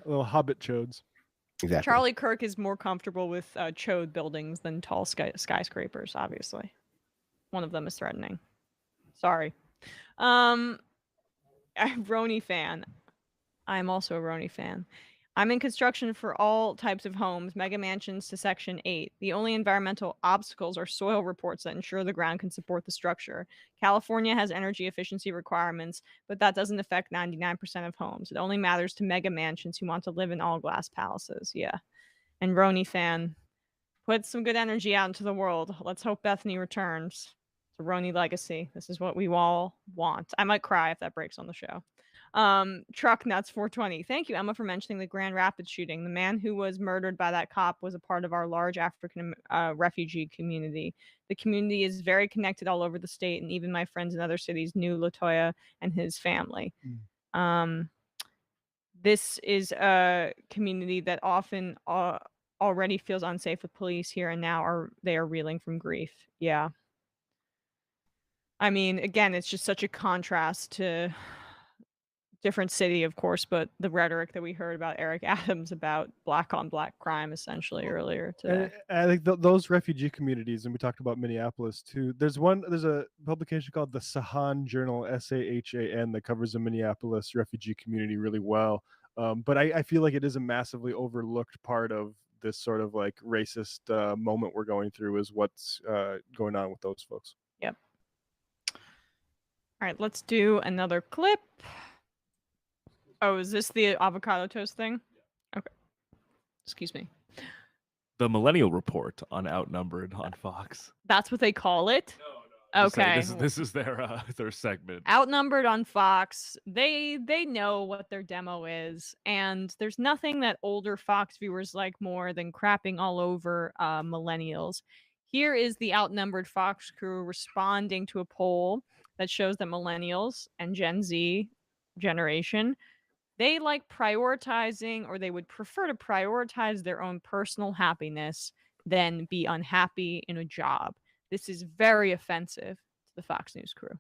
Little hobbit chodes. Exactly. Charlie Kirk is more comfortable with chode buildings than tall skyscrapers, obviously. One of them is threatening. Sorry. I'm Roni fan. I'm also a Roni fan. I'm in construction for all types of homes, mega mansions to Section 8. The only environmental obstacles are soil reports that ensure the ground can support the structure. California has energy efficiency requirements, but that doesn't affect 99% of homes. It only matters to mega mansions who want to live in all glass palaces. Yeah. And Roni fan, put some good energy out into the world. Let's hope Bethany returns. It's a Roni legacy. This is what we all want. I might cry if that breaks on the show. Truck Nuts 420. Thank you, Emma, for mentioning the Grand Rapids shooting. The man who was murdered by that cop was a part of our large African refugee community. The community is very connected all over the state, and even my friends in other cities knew Latoya and his family. This is a community that often already feels unsafe with police here, and now they are reeling from grief. Yeah. I mean, again, it's just such a contrast to different city, of course, but the rhetoric that we heard about Eric Adams about black on black crime essentially earlier today. I think those refugee communities, and we talked about Minneapolis too. There's a publication called the Sahan Journal, SAHAN, that covers the Minneapolis refugee community really well. But I feel like it is a massively overlooked part of this sort of like racist moment we're going through, is what's going on with those folks. Yep. All right, let's do another clip. Oh, is this the avocado toast thing? Okay. Excuse me. The Millennial Report on Outnumbered on Fox. That's what they call it? No. Okay. This is their segment. Outnumbered on Fox. They know what their demo is, and there's nothing that older Fox viewers like more than crapping all over millennials. Here is the Outnumbered Fox crew responding to a poll that shows that millennials and Gen Z generation, they like prioritizing, or they would prefer to prioritize their own personal happiness than be unhappy in a job. This is very offensive to the Fox News crew.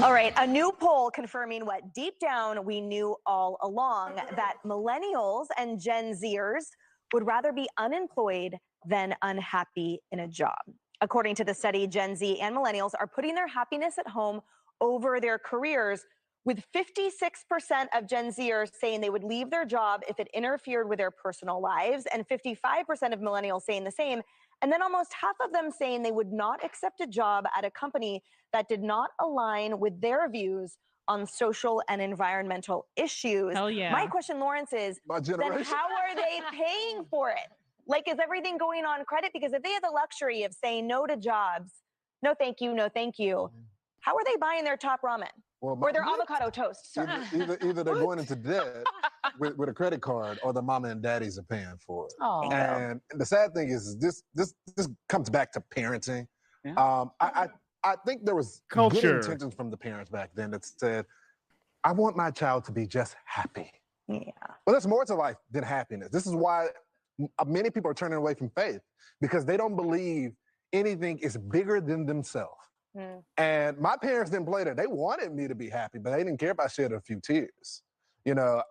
All right, a new poll confirming what deep down we knew all along, that millennials and Gen Zers would rather be unemployed than unhappy in a job. According to the study, Gen Z and millennials are putting their happiness at home over their careers, with 56% of Gen Zers saying they would leave their job if it interfered with their personal lives, and 55% of millennials saying the same, and then almost half of them saying they would not accept a job at a company that did not align with their views on social and environmental issues. Hell yeah. My question, Lawrence, is then how are they paying for it? Like, is everything going on credit? Because if they have the luxury of saying no to jobs, no thank you, no thank you, how are they buying their top ramen? Or their avocado toast? Sorry. Either they're going into debt with a credit card, or the mama and daddies are paying for it. Oh. And the sad thing is this comes back to parenting. Yeah. I think there was Culture. good intentions from the parents back then that said, I want my child to be just happy. Yeah. But there's more to life than happiness. This is why many people are turning away from faith, because they don't believe anything is bigger than themselves. And my parents didn't play that. They wanted me to be happy, but they didn't care if I shed a few tears. You know,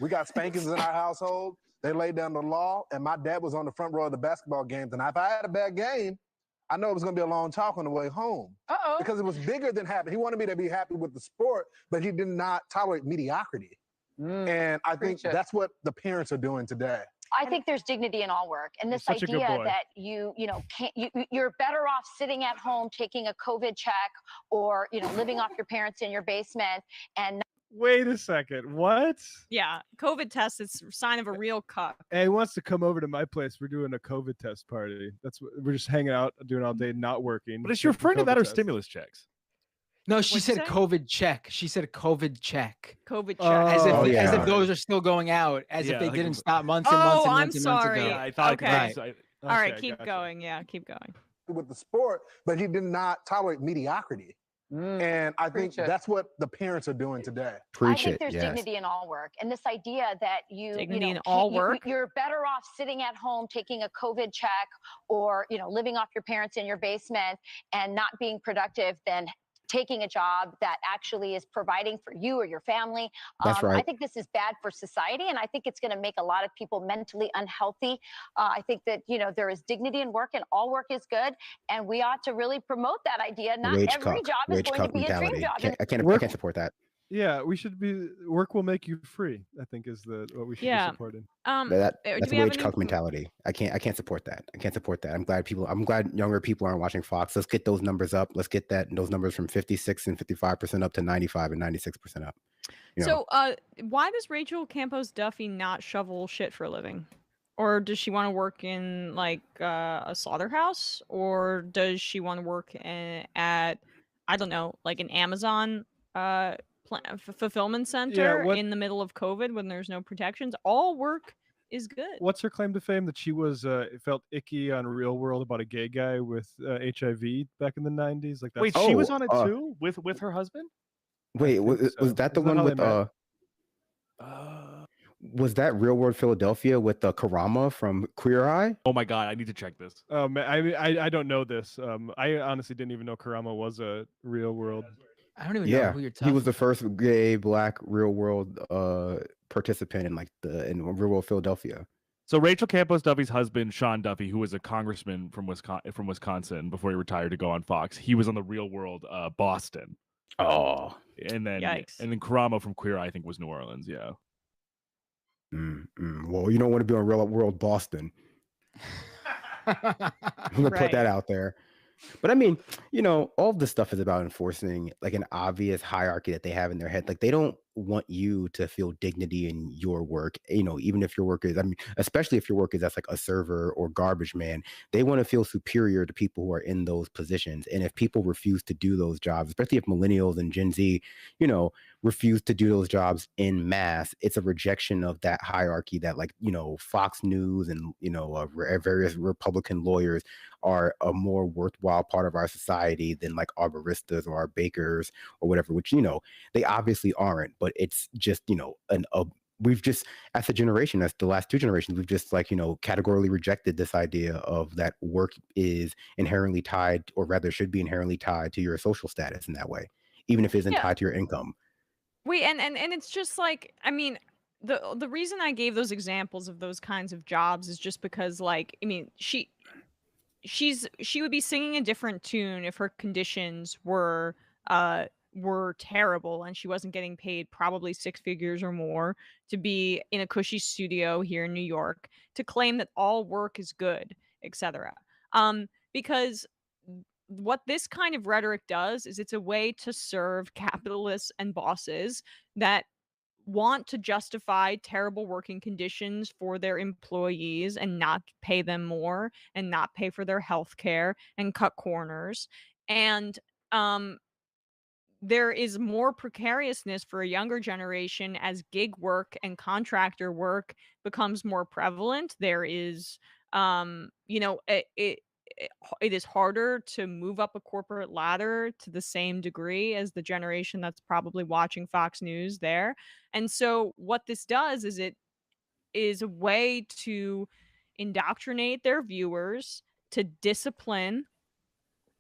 we got spankings in our household. They laid down the law, and my dad was on the front row of the basketball games. And if I had a bad game, I know it was going to be a long talk on the way home. Because it was bigger than happy. He wanted me to be happy with the sport, but he did not tolerate mediocrity. And I think that's what the parents are doing today. I think there's dignity in all work, and this You're such a good idea boy. that you're better off sitting at home taking a COVID check, or living off your parents in your basement and. Wait a second. What? Yeah, COVID test is a sign of a real cuck. Hey, he wants to come over to my place. We're doing a COVID test party. That's what we're just hanging out, doing all day, not working. But is she referring to that or stimulus checks? No, she What'd you said say? COVID check. She said COVID check. COVID check. As if those are still going out, as if they like- didn't stop months and months and I'm months and months sorry. ago. Yeah, I thought Okay. All right, Okay, keep gotcha. going. Yeah, keep going. With the sport, but he did not tolerate mediocrity. And I think that's what the parents are doing today. I think there's dignity in all work, and this idea that Dignity in all work? you're better off sitting at home taking a COVID check, or living off your parents in your basement and not being productive than taking a job that actually is providing for you or your family. That's right. I think this is bad for society, and I think it's going to make a lot of people mentally unhealthy. I think that there is dignity in work, and all work is good, and we ought to really promote that idea. Not Wage every cuck, job is wage going to cuck be a dream mentality. job. I can't support that. Yeah, we should be. Work will make you free, I think, is what we should be supporting. But that's do we have wage any- cuck mentality. I can't support that. I can't support that. I'm glad younger people aren't watching Fox. Let's get those numbers up. Let's get those numbers from 56 and 55% up to 95 and 96% up. You know? So, why does Rachel Campos Duffy not shovel shit for a living? Or does she want to work in like a slaughterhouse? Or does she want to work at, I don't know, like an Amazon fulfillment center in the middle of COVID when there's no protections? All work is good. What's her claim to fame? That she was felt icky on Real World about a gay guy with HIV back in the 90s. Like, Wait, that's she was on it too with her husband? Wait, was that the Isn't that one how with they met? was that Real World Philadelphia with Karama from Queer Eye? Oh my god, I need to check this. Oh man, I don't know this. I honestly didn't even know Karama was a Real World. I don't even know Yeah, who you're he talking was the first gay black Real World participant in Real World Philadelphia. So Rachel Campos Duffy's husband, Sean Duffy, who was a congressman from Wisconsin before he retired to go on Fox, he was on the Real World Boston. Oh, and then Yikes. and then Karama from Queer Eye, I think, was New Orleans. Yeah. Well, you don't want to be on Real World Boston. I'm gonna put that out there. But I mean, all of this stuff is about enforcing like an obvious hierarchy that they have in their head. Like they don't want you to feel dignity in your work, even if your work is, especially if your work is as like a server or garbage man, they want to feel superior to people who are in those positions. And if people refuse to do those jobs, especially if millennials and Gen Z, refuse to do those jobs in mass, it's a rejection of that hierarchy that Fox News and, various Republican lawyers are a more worthwhile part of our society than like our baristas or our bakers or whatever, which, they obviously aren't. But it's just, we've just, as a generation, as the last two generations, we've just categorically rejected this idea of that work is inherently tied, or rather should be inherently tied to your social status in that way, even if it isn't tied to your income. And it's just like, I mean, the reason I gave those examples of those kinds of jobs is just because, like, I mean, she would be singing a different tune if her conditions were terrible and she wasn't getting paid probably 6 figures or more to be in a cushy studio here in New York, to claim that all work is good, etc. Because what this kind of rhetoric does is it's a way to serve capitalists and bosses that want to justify terrible working conditions for their employees and not pay them more and not pay for their health care and cut corners. And there is more precariousness for a younger generation as gig work and contractor work becomes more prevalent. There is, it is harder to move up a corporate ladder to the same degree as the generation that's probably watching Fox News there. And so what this does is it is a way to indoctrinate their viewers, to discipline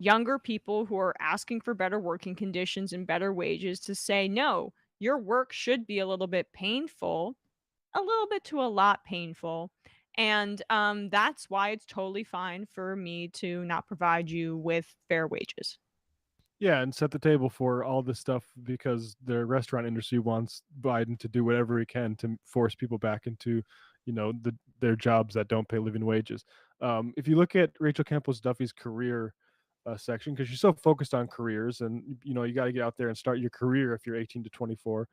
younger people who are asking for better working conditions and better wages to say, no, your work should be a little bit painful, a little bit to a lot painful. And that's why it's totally fine for me to not provide you with fair wages. Yeah, and set the table for all this stuff because the restaurant industry wants Biden to do whatever he can to force people back into, their jobs that don't pay living wages. If you look at Rachel Campos Duffy's career section, because she's so focused on careers, and you got to get out there and start your career if you're 18 to 24.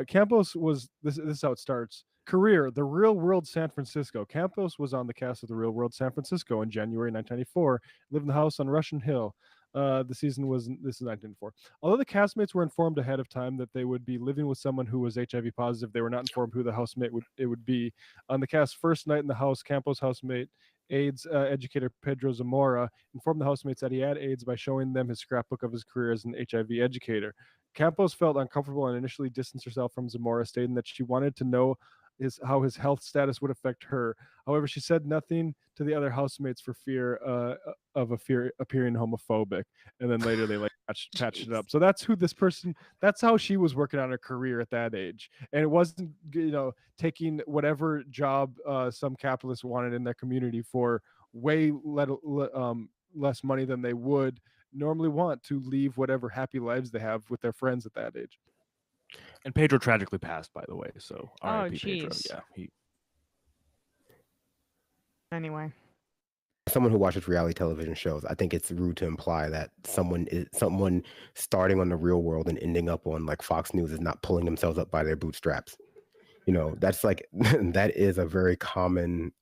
Campos was this is how it starts. Career: The Real World San Francisco. Campos was on the cast of The Real World San Francisco in January 1994. Lived in the house on Russian Hill. This is 1994. Although the castmates were informed ahead of time that they would be living with someone who was HIV positive, they were not informed who the housemate would be. On the cast's first night in the house, Campos' housemate, AIDS educator Pedro Zamora, informed the housemates that he had AIDS by showing them his scrapbook of his career as an HIV educator. Campos felt uncomfortable and initially distanced herself from Zamora, stating that she wanted to know how his health status would affect her. However, she said nothing to the other housemates for fear of appearing homophobic. And then later they patched it up. So that's who this person. That's how she was working on her career at that age. And it wasn't taking whatever job some capitalists wanted in their community for way less money than they would normally want to leave whatever happy lives they have with their friends at that age. And Pedro tragically passed, by the way. So, R.I.P. Pedro. Jeez. Yeah. Anyway. Someone who watches reality television shows, I think it's rude to imply that someone starting on The Real World and ending up on like Fox News is not pulling themselves up by their bootstraps. That's like that is a very common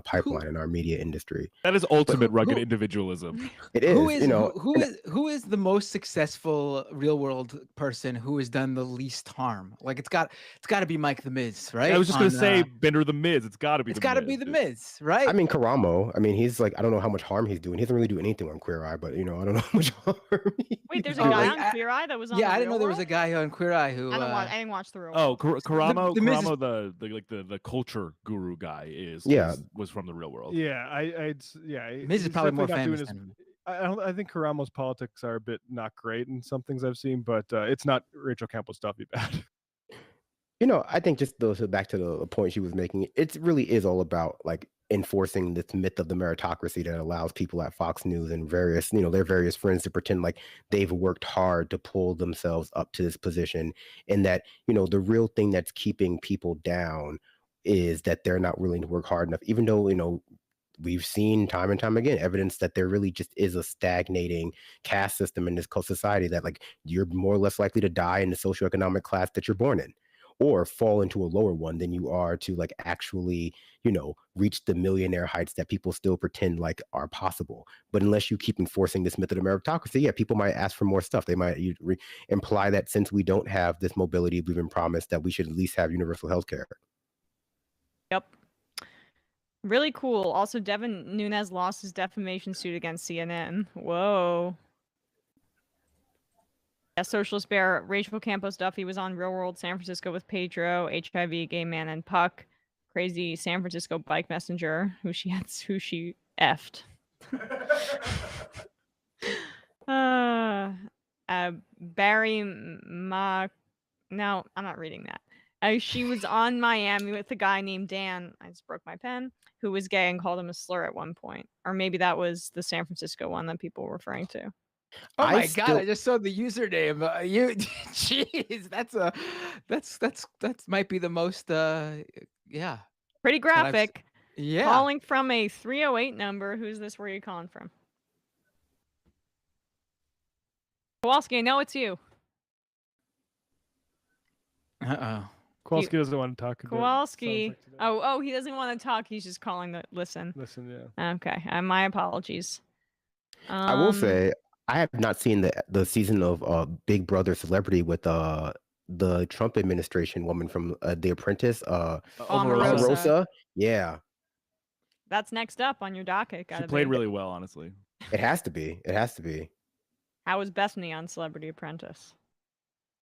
pipeline in our media industry. That is ultimate rugged individualism. It is. Who is the most successful real world person who has done the least harm? Like it's got to be Mike the Miz, right? I was just gonna say Bender the Miz. It's got to be. It's got to be the Miz, right? I mean, Karamo. I mean, he's like, I don't know how much harm he's doing. He doesn't really do anything on Queer Eye, but I don't know how much harm. Wait, there's a guy on Queer Eye that was on. Yeah, The I didn't Real know there was World? a guy on Queer Eye who. I didn't watch The Real Oh, World. Karamo, The Miz is- the culture guru guy was from The Real World. Yeah, Miz is probably more definitely not famous doing than I think Karamo's politics are a bit not great in some things I've seen, but it's not Rachel Campbell Duffy bad. I think just back to the point she was making, it really is all about like enforcing this myth of the meritocracy that allows people at Fox News and various, their various friends to pretend like they've worked hard to pull themselves up to this position, and that, the real thing that's keeping people down is that they're not willing to work hard enough, even though, we've seen time and time again evidence that there really just is a stagnating caste system in this society, that like you're more or less likely to die in the socioeconomic class that you're born in, or fall into a lower one than you are to like actually, reach the millionaire heights that people still pretend like are possible. But unless you keep enforcing this myth of meritocracy, people might ask for more stuff. They might imply that since we don't have this mobility we've been promised, that we should at least have universal health care. Yep. Really cool. Also, Devin Nunes lost his defamation suit against CNN. Whoa. Yeah, Socialist Bear, Rachel Campos Duffy was on Real World San Francisco with Pedro, HIV, Gay Man, and Puck. Crazy San Francisco bike messenger who she effed. Barry No, I'm not reading that. She was on Miami with a guy named Dan. I just broke my pen. Who was gay and called him a slur at one point, or maybe that was the San Francisco one that people were referring to. Oh my God! I just saw the username. Jeez, that's might be the most. Yeah. Pretty graphic. Yeah. Calling from a 308 number. Who's this? Where are you calling from? Kowalski, I know it's you. Kowalski doesn't want to talk. Kowalski. Oh, he doesn't want to talk. He's just calling to listen. Yeah. Okay. My apologies. I will say I have not seen the season of Big Brother Celebrity with the Trump administration woman from The Apprentice, Omarosa. Yeah. That's next up on your docket. She played really well, honestly. It has to be. How was Bethany on Celebrity Apprentice?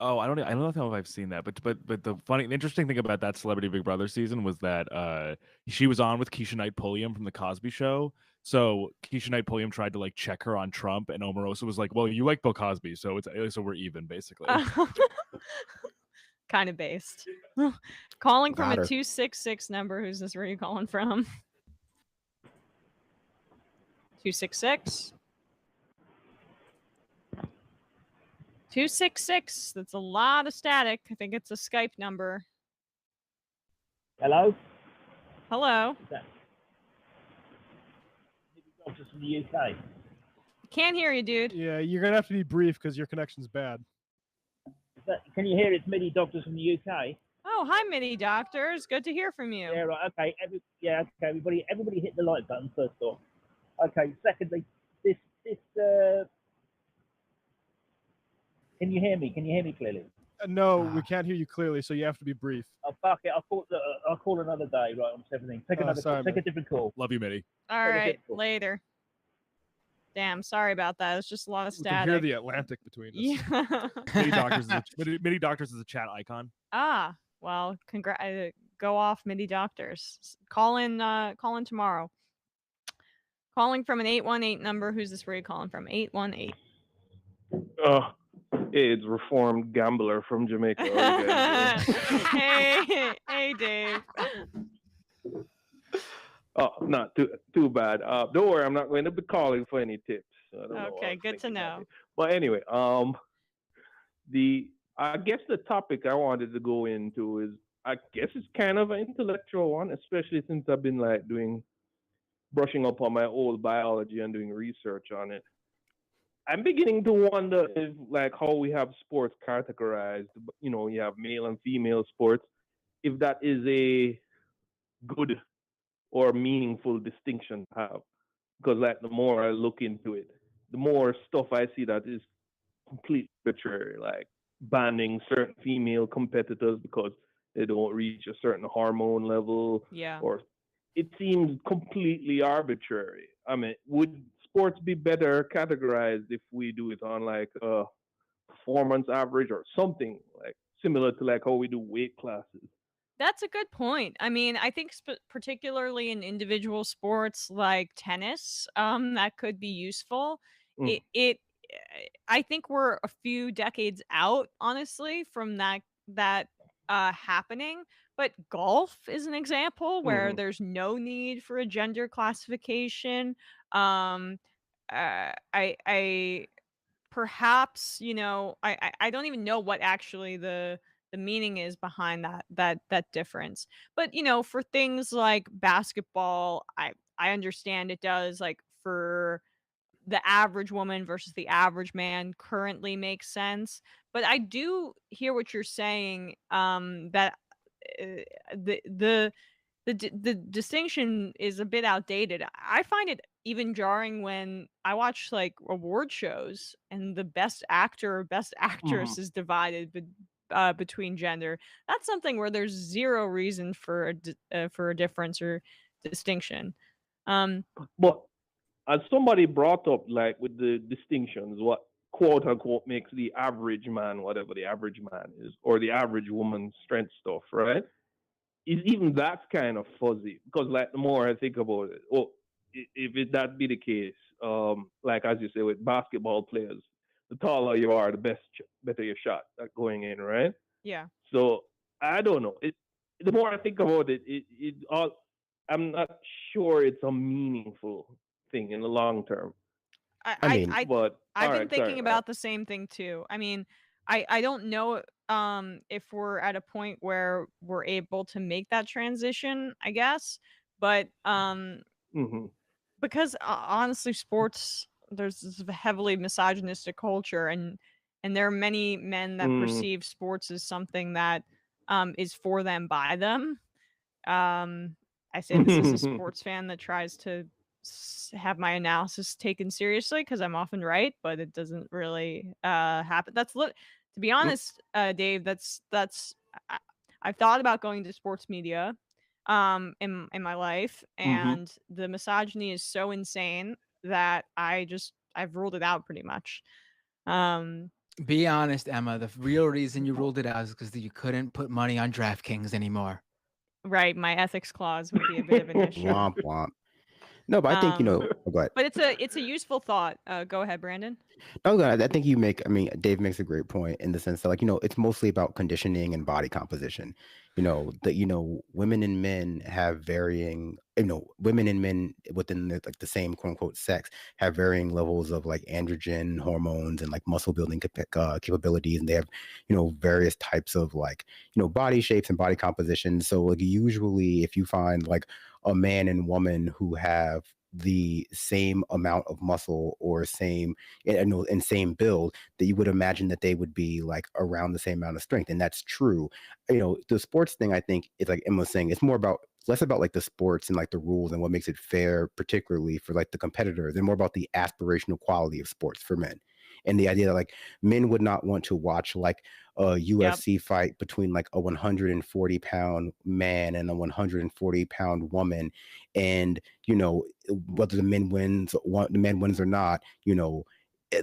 Oh, I don't know if I've seen that, but the interesting thing about that Celebrity Big Brother season was that she was on with Keisha Knight Pulliam from the Cosby Show. So Keisha Knight Pulliam tried to like check her on Trump, and Omarosa was like, "Well, you like Bill Cosby, so we're even basically." Kind of based. Calling from Got a her. 266 number. Who's this? Where are you calling from? 266. 266. That's a lot of static. I think it's a Skype number. Hello? Hello. Doctors from the UK. Can't hear you, dude. Yeah, you're gonna have to be brief because your connection's bad. Can you hear it's MIDI Doctors from the UK? Oh, hi, MIDI Doctors. Good to hear from you. Yeah, right. Okay. Everybody hit the like button first off. Okay. Secondly, this. Can you hear me? Can you hear me clearly? No, we can't hear you clearly, so you have to be brief. Oh, fuck it. I'll call another day. Right on 17. Take another. Sorry, take man. a different call. Love you, Mitty. All right, later. Damn, sorry about that. It's just a lot of We can static. hear the Atlantic between us. Yeah. MIDI Doctors is a chat icon. Ah, well, go off, MIDI Doctors. Call in tomorrow. Calling from an 818 number. Who's this? Where are you calling from? 818. It's reformed gambler from Jamaica. How you guys doing? Hey, Dave. Oh, not too bad. Don't worry, I'm not going to be calling for any tips. I don't know what I Okay, was good to thinking know. But anyway, I guess the topic I wanted to go into is, I guess it's kind of an intellectual one, especially since I've been like brushing up on my old biology and doing research on it. I'm beginning to wonder if, like, how we have sports categorized, you know, you have male and female sports, if that is a good or meaningful distinction to have. Because, like, the more I look into it, the more stuff I see that is completely arbitrary, like banning certain female competitors because they don't reach a certain hormone level. Yeah. Or it seems completely arbitrary. I mean, would sports be better categorized if we do it on like a performance average or something like similar to like how we do weight classes? That's a good point. I mean, I think particularly in individual sports like tennis, that could be useful. Mm. I think we're a few decades out, honestly, from that happening. But golf is an example where Mhm. there's no need for a gender classification. I perhaps, you know, I don't even know what actually the meaning is behind that difference. But you know, for things like basketball, I understand it does, like, for the average woman versus the average man currently makes sense. But I do hear what you're saying, that the distinction is a bit outdated. I find it even jarring when I watch like award shows and the best actor or best actress is divided between gender. That's something where there's zero reason for a difference or distinction. But as somebody brought up, like with the distinctions, what quote unquote makes the average man, whatever the average man is, or the average woman's strength stuff, right? Is even that's kind of fuzzy because, like, the more I think about it, if that be the case, like as you say with basketball players, the taller you are, the better your shot at going in, right? Yeah. So I don't know. The more I think about it, I'm not sure it's a meaningful thing in the long term. I've all been right, thinking sorry. about the same thing too. I mean, I don't know if we're at a point where we're able to make that transition, I guess. But because honestly, sports, there's this heavily misogynistic culture, and there are many men that perceive sports as something that is for them by them. I say this as a sports fan that tries to have my analysis taken seriously because I'm often right, but it doesn't really happen. To be honest, Dave, I've thought about going to sports media in my life, and the misogyny is so insane that I've ruled it out pretty much. Be honest, Emma. The real reason you ruled it out is because you couldn't put money on DraftKings anymore. Right, my ethics clause would be a bit of an issue. Womp womp. No, but I think oh, go ahead. But it's a useful thought. Go ahead, Brandon. No, I think Dave makes a great point in the sense that, like, it's mostly about conditioning and body composition. Women and men have varying, women and men within the same quote unquote sex have varying levels of like androgen hormones and like muscle building capabilities. And they have, various types of like, body shapes and body composition. So like usually if you find like a man and woman who have the same amount of muscle or same build, that you would imagine that they would be like around the same amount of strength. And that's true. The sports thing, I think, is like Emma was saying, it's less about like the sports and like the rules and what makes it fair, particularly for like the competitors, and more about the aspirational quality of sports for men. And the idea that like men would not want to watch like a UFC fight between like a 140-pound man and a 140-pound woman, and whether the man wins or not,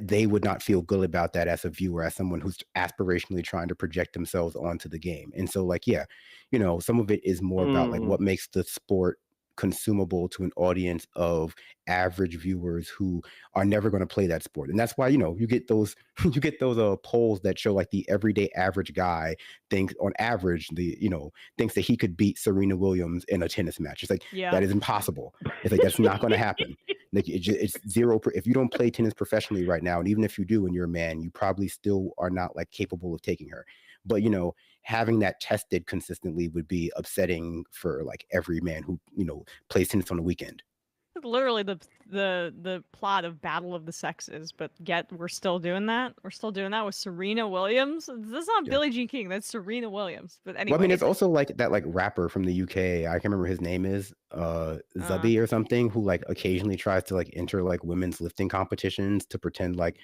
they would not feel good about that as a viewer, as someone who's aspirationally trying to project themselves onto the game. And so like, some of it is more about like what makes the sport consumable to an audience of average viewers who are never going to play that sport. And that's why you get those polls that show like the everyday average guy thinks on average thinks that he could beat Serena Williams in a tennis match. It's like that is impossible. It's like that's not going to happen. Like it's zero. If you don't play tennis professionally right now, and even if you do and you're a man, you probably still are not like capable of taking her. But having that tested consistently would be upsetting for like every man who plays tennis on the weekend. Literally the plot of Battle of the Sexes, but yet we're still doing that. We're still doing that with Serena Williams. That's not Billie Jean King. That's Serena Williams. But anyway, well, I mean, it's also like that like rapper from the UK. I can't remember his name is Zubby or something, who like occasionally tries to like enter like women's lifting competitions to pretend like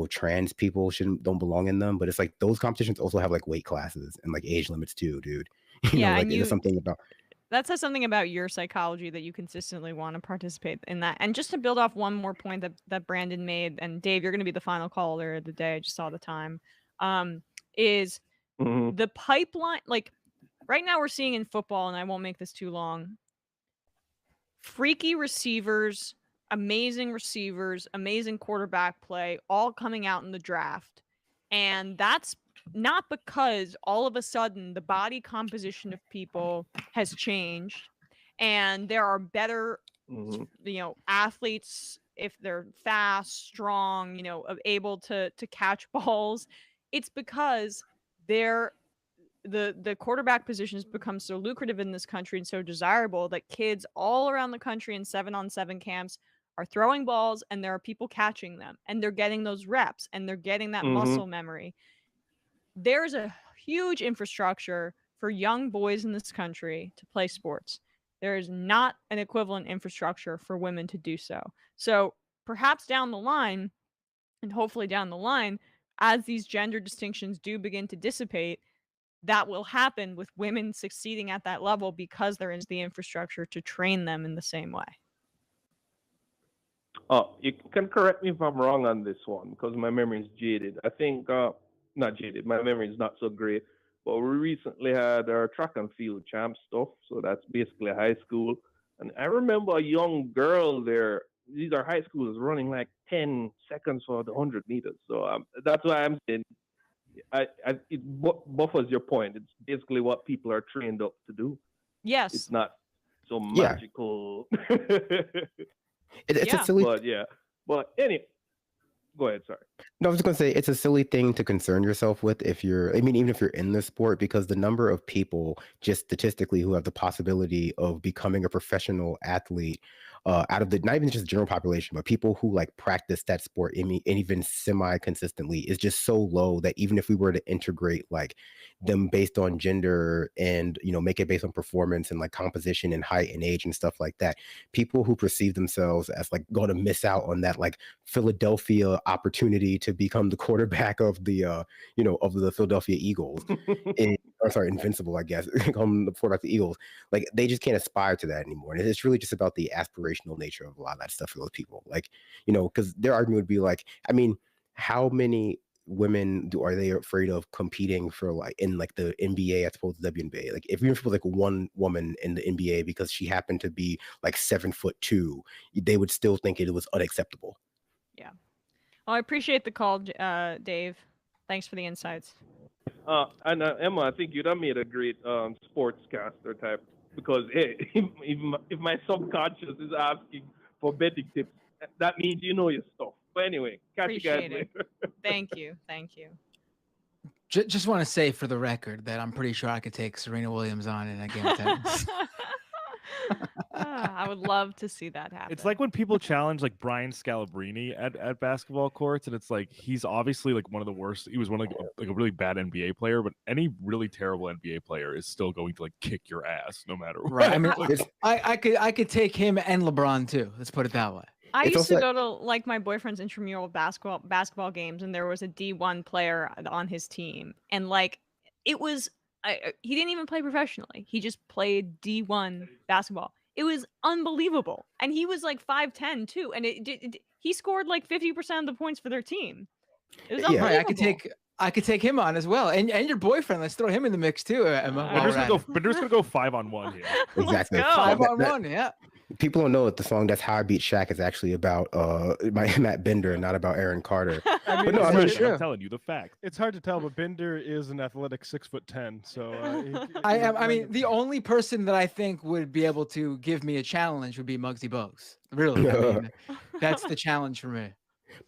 trans people don't belong in them. But it's like those competitions also have like weight classes and like age limits too, dude. Like there's something about. That says something about your psychology that you consistently want to participate in that. And just to build off one more point that Brandon made, and Dave, you're going to be the final caller of the day. I just saw the time. Is the pipeline, like right now we're seeing in football, and I won't make this too long, freaky receivers, amazing quarterback play, all coming out in the draft. And that's not because all of a sudden the body composition of people has changed and there are better athletes if they're fast, strong, able to catch balls. It's because the quarterback position has become so lucrative in this country and so desirable that kids all around the country in 7-on-7 camps are throwing balls, and there are people catching them, and they're getting those reps, and they're getting that muscle memory. There's a huge infrastructure for young boys in this country to play sports. There is not an equivalent infrastructure for women to do so. So perhaps down the line, and hopefully down the line, as these gender distinctions do begin to dissipate, that will happen with women succeeding at that level because there is the infrastructure to train them in the same way. You can correct me if I'm wrong on this one, because my memory is jaded. I think not jaded. My memory is not so great. But we recently had our track and field champ stuff. So that's basically high school. And I remember a young girl there. These are high schoolers running like 10 seconds for the 100 meters. So that's why I'm saying it buffers your point. It's basically what people are trained up to do. Yes. It's not so magical. It's a silly. But anyway. Go ahead, sorry. No, I was just going to say it's a silly thing to concern yourself with even if you're in the sport, because the number of people just statistically who have the possibility of becoming a professional athlete out of the, not even just general population, but people who like practice that sport and even semi-consistently is just so low that even if we were to integrate like them based on gender and, make it based on performance and like composition and height and age and stuff like that, people who perceive themselves as like going to miss out on that like Philadelphia opportunity to become the quarterback of the, of the Philadelphia Eagles, Invincible, I guess, become the quarterback of the Eagles, like they just can't aspire to that anymore. And it's really just about the aspirational nature of a lot of that stuff for those people. Like, because their argument would be like, I mean, how many women are they afraid of competing for like in like the NBA as opposed to WNBA? Like if even for like one woman in the NBA because she happened to be like 7'2", they would still think it was unacceptable. Yeah. Well, I appreciate the call, Dave. Thanks for the insights. And Emma, I think you'd have made a great sportscaster type because hey, if my subconscious is asking for betting tips, that means you know your stuff. But anyway, catch you guys Appreciate it. later. Thank you. Thank you. Just want to say for the record that I'm pretty sure I could take Serena Williams on in a game of tennis. I would love to see that happen. It's like when people challenge like Brian Scalabrine at basketball courts, and it's like he's obviously like one of the worst. He was one of like a really bad NBA player, but any really terrible NBA player is still going to like kick your ass no matter what. Right. I mean, Like, I could take him and LeBron too. Let's put it that way. I It's used to also go to like my boyfriend's intramural basketball games, and there was a D1 player on his team, and like it was he didn't even play professionally. He just played D1 basketball. It was unbelievable, and he was like 5'10" too, and he scored like 50% of the points for their team. It was unbelievable. Right, I could take him on as well, and your boyfriend. Let's throw him in the mix too, Emma. Bender's gonna go 5-on-1 here. Exactly. Let's go. 5-on-1, yeah. People don't know that the song "That's How I Beat Shaq" is actually about Matt Bender and not about Aaron Carter. I But no, I mean, I'm telling you the fact. It's hard to tell, but Bender is an athletic 6'10", so I mean, the only person that I think would be able to give me a challenge would be Muggsy Bogues. Really, I mean, that's the challenge for me.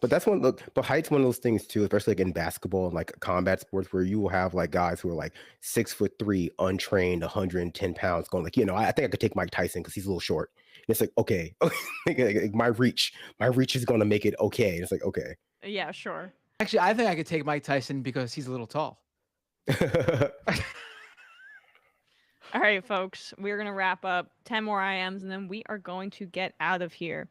But that's but height's one of those things too, especially like in basketball and like combat sports, where you will have like guys who are like 6'3", untrained, 110 pounds, going like, I think I could take Mike Tyson because he's a little short. And it's like, okay, like, my reach is going to make it okay. And it's like, okay. Yeah, sure. Actually, I think I could take Mike Tyson because he's a little tall. All right, folks, we're going to wrap up 10 more IMs, and then we are going to get out of here.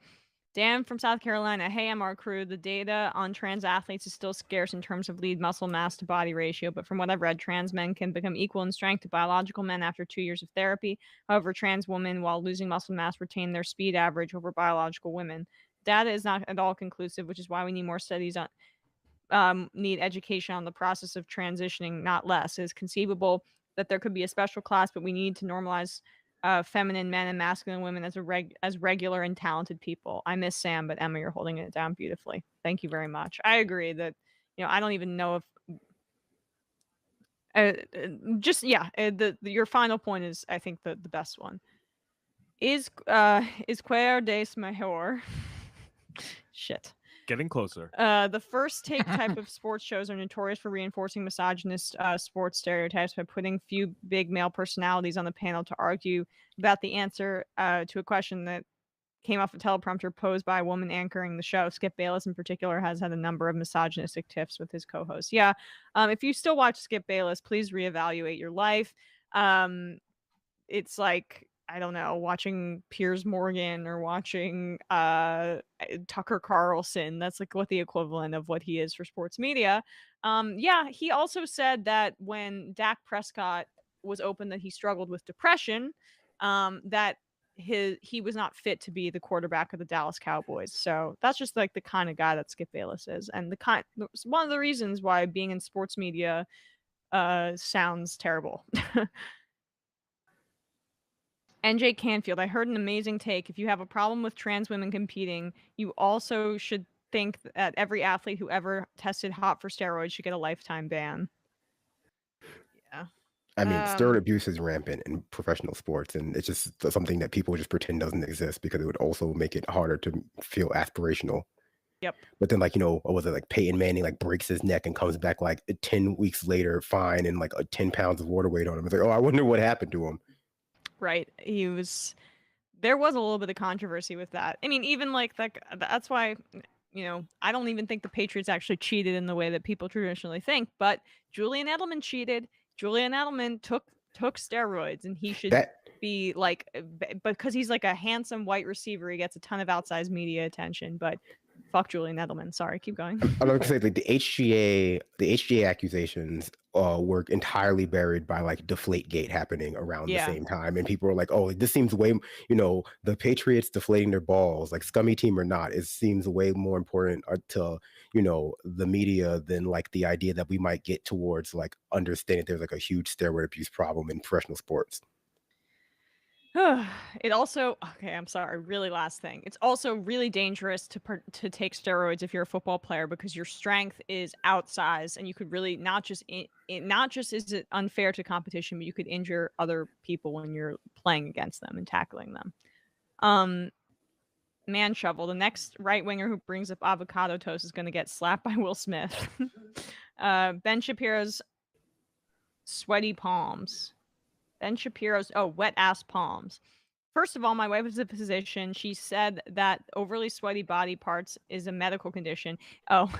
Dan from South Carolina. Hey, MR crew. The data on trans athletes is still scarce in terms of lead muscle mass to body ratio, but from what I've read, trans men can become equal in strength to biological men after 2 years of therapy. However, trans women, while losing muscle mass, retain their speed average over biological women. Data is not at all conclusive, which is why we need more studies on need education on the process of transitioning, not less. It is conceivable that there could be a special class, but we need to normalize feminine men and masculine women as regular and talented people. I miss Sam, but Emma, you're holding it down beautifully. Thank you very much. I agree that, I don't even know if your final point is, I think, the best one. Is queer des mejor? Shit. Getting closer. The first take type of sports shows are notorious for reinforcing misogynist sports stereotypes by putting few big male personalities on the panel to argue about the answer to a question that came off a teleprompter posed by a woman anchoring the show. Skip Bayless, in particular, has had a number of misogynistic tiffs with his co-hosts. Yeah, if you still watch Skip Bayless, please reevaluate your life. It's like, I don't know, watching Piers Morgan or watching Tucker Carlson. That's like what the equivalent of what he is for sports media. Yeah, he also said that when Dak Prescott was open that he struggled with depression, that he was not fit to be the quarterback of the Dallas Cowboys. So that's just like the kind of guy that Skip Bayless is, and one of the reasons why being in sports media sounds terrible. NJ Canfield, I heard an amazing take. If you have a problem with trans women competing, you also should think that every athlete who ever tested hot for steroids should get a lifetime ban. Yeah. I mean, steroid abuse is rampant in professional sports, and it's just something that people just pretend doesn't exist because it would also make it harder to feel aspirational. Yep. But then, like, what was it, like Peyton Manning like breaks his neck and comes back like 10 weeks later fine and like 10 pounds of water weight on him. It's like, oh, I wonder what happened to him. Right. There was a little bit of controversy with that. I mean, even like that's why, I don't even think the Patriots actually cheated in the way that people traditionally think, but Julian Edelman cheated. Julian Edelman took steroids, and he should be like, because he's like a handsome white receiver, he gets a ton of outsized media attention, but Fuck Julian Edelman. Sorry, keep going. I was gonna say like the HGA accusations were entirely buried by like Deflategate happening around the same time, and people were like, "Oh, this seems way, the Patriots deflating their balls, like scummy team or not, it seems way more important to the media than like the idea that we might get towards like understanding there's like a huge steroid abuse problem in professional sports." It also, okay, I'm sorry, really last thing. It's also really dangerous to take steroids if you're a football player because your strength is outsized and you could really not just is it unfair to competition, but you could injure other people when you're playing against them and tackling them. Man Shovel, the next right winger who brings up avocado toast is going to get slapped by Will Smith. Ben Shapiro's sweaty palms. Ben Shapiro's, wet ass palms. First of all, my wife is a physician. She said that overly sweaty body parts is a medical condition. Oh,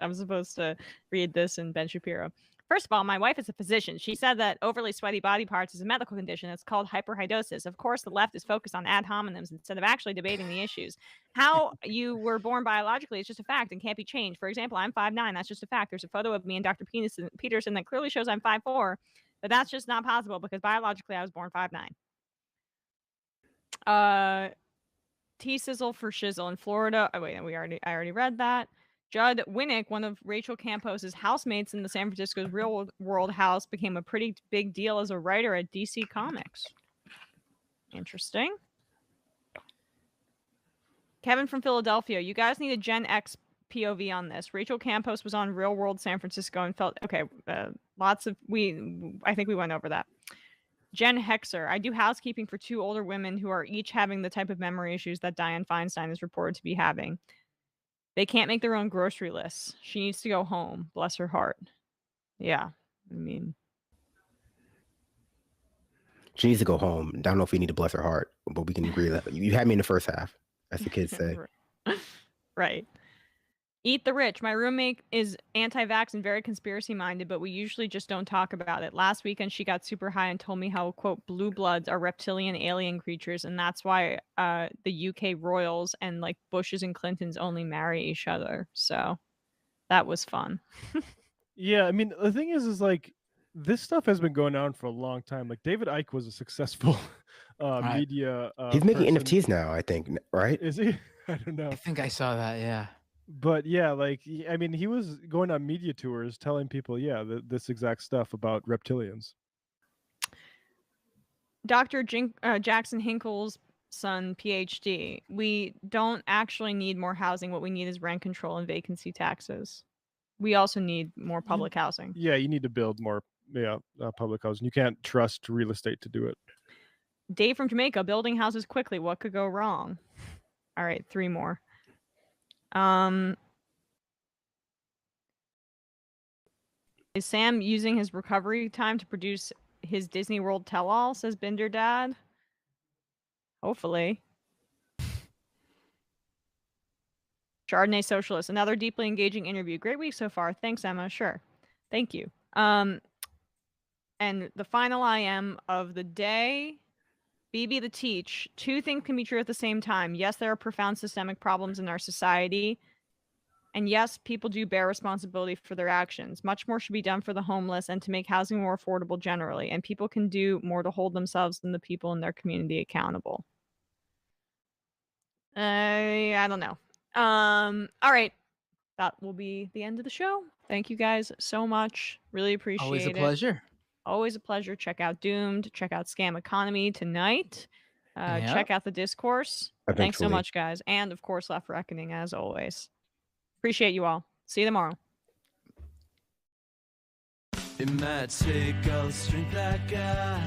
I'm supposed to read this in Ben Shapiro. First of all, my wife is a physician. She said that overly sweaty body parts is a medical condition. It's called hyperhidrosis. Of course, the left is focused on ad hominems instead of actually debating the issues. How you were born biologically is just a fact and can't be changed. For example, I'm 5'9". That's just a fact. There's a photo of me and Dr. Peterson that clearly shows I'm 5'4". But that's just not possible because biologically I was born 5'9". T-Sizzle for Shizzle in Florida. Oh, wait, I already read that. Judd Winnick, one of Rachel Campos's housemates in the San Francisco's Real World house, became a pretty big deal as a writer at DC Comics. Interesting. Kevin from Philadelphia, you guys need a Gen X POV on this. Rachel Campos was on Real World San Francisco and felt okay. I think we went over that. Jen Hexer, I do housekeeping for 2 older women who are each having the type of memory issues that Dianne Feinstein is reported to be having. They can't make their own grocery lists. She needs to go home. Bless her heart. Yeah, I mean, she needs to go home. I don't know if we need to bless her heart, but we can agree that you had me in the first half, as the kids say. Right. Eat the Rich. My roommate is anti-vax and very conspiracy-minded, but we usually just don't talk about it. Last weekend, she got super high and told me how, quote, blue bloods are reptilian alien creatures, and that's why the UK royals and, like, Bushes and Clintons only marry each other. So that was fun. Yeah, I mean, the thing is like, this stuff has been going on for a long time. Like, David Icke was a successful media He's making person. NFTs now, I think, right? Is he? I don't know. I think I saw that, yeah. But yeah, like, I mean, he was going on media tours telling people, this exact stuff about reptilians. Dr. Jackson Hinkle's son, PhD. We don't actually need more housing. What we need is rent control and vacancy taxes. We also need more public housing. Yeah, you need to build more public housing. You can't trust real estate to do it. Dave from Jamaica, building houses quickly. What could go wrong? All right, 3 more. Is Sam using his recovery time to produce his Disney World tell-all, says Binder Dad? Hopefully. Chardonnay Socialist, another deeply engaging interview. Great week so far. Thanks, Emma. Sure. Thank you. And the final IM of the day, BB the Teach. 2 things can be true at the same time. Yes, there are profound systemic problems in our society. And yes, people do bear responsibility for their actions. Much more should be done for the homeless and to make housing more affordable generally. And people can do more to hold themselves and the people in their community accountable. I don't know. All right. That will be the end of the show. Thank you guys so much. Really appreciate it. Always a pleasure. Always a pleasure. Check out Doomed. Check out Scam Economy tonight. Check out the Discourse. Thanks so much, guys. And, of course, Left Reckoning, as always. Appreciate you all. See you tomorrow. It might take all the strength I got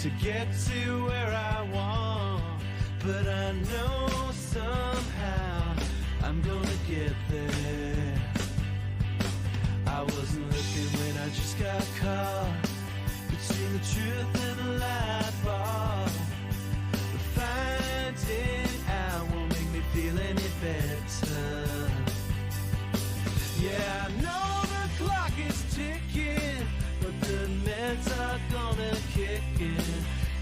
to get to where I want, but I know somehow I'm gonna get there. I wasn't looking when I just got caught between the truth and the lie bar. But finding out won't make me feel any better. Yeah, I know the clock is ticking, but the meds are gonna kick in,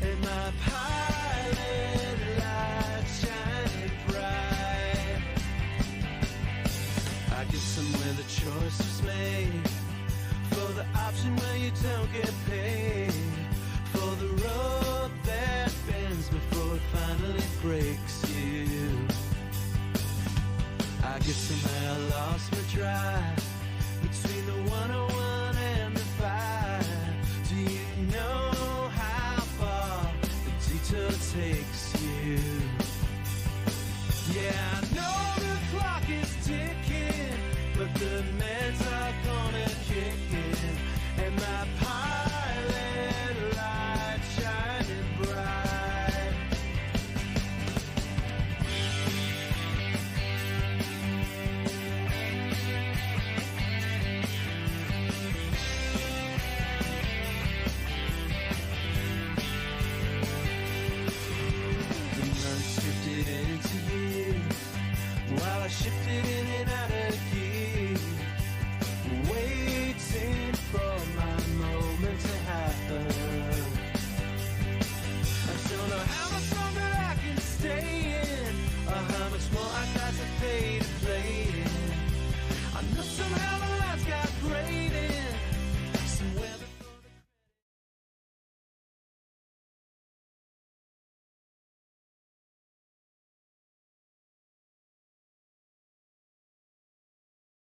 and my pilot light shining bright. Guess somehow I lost my drive.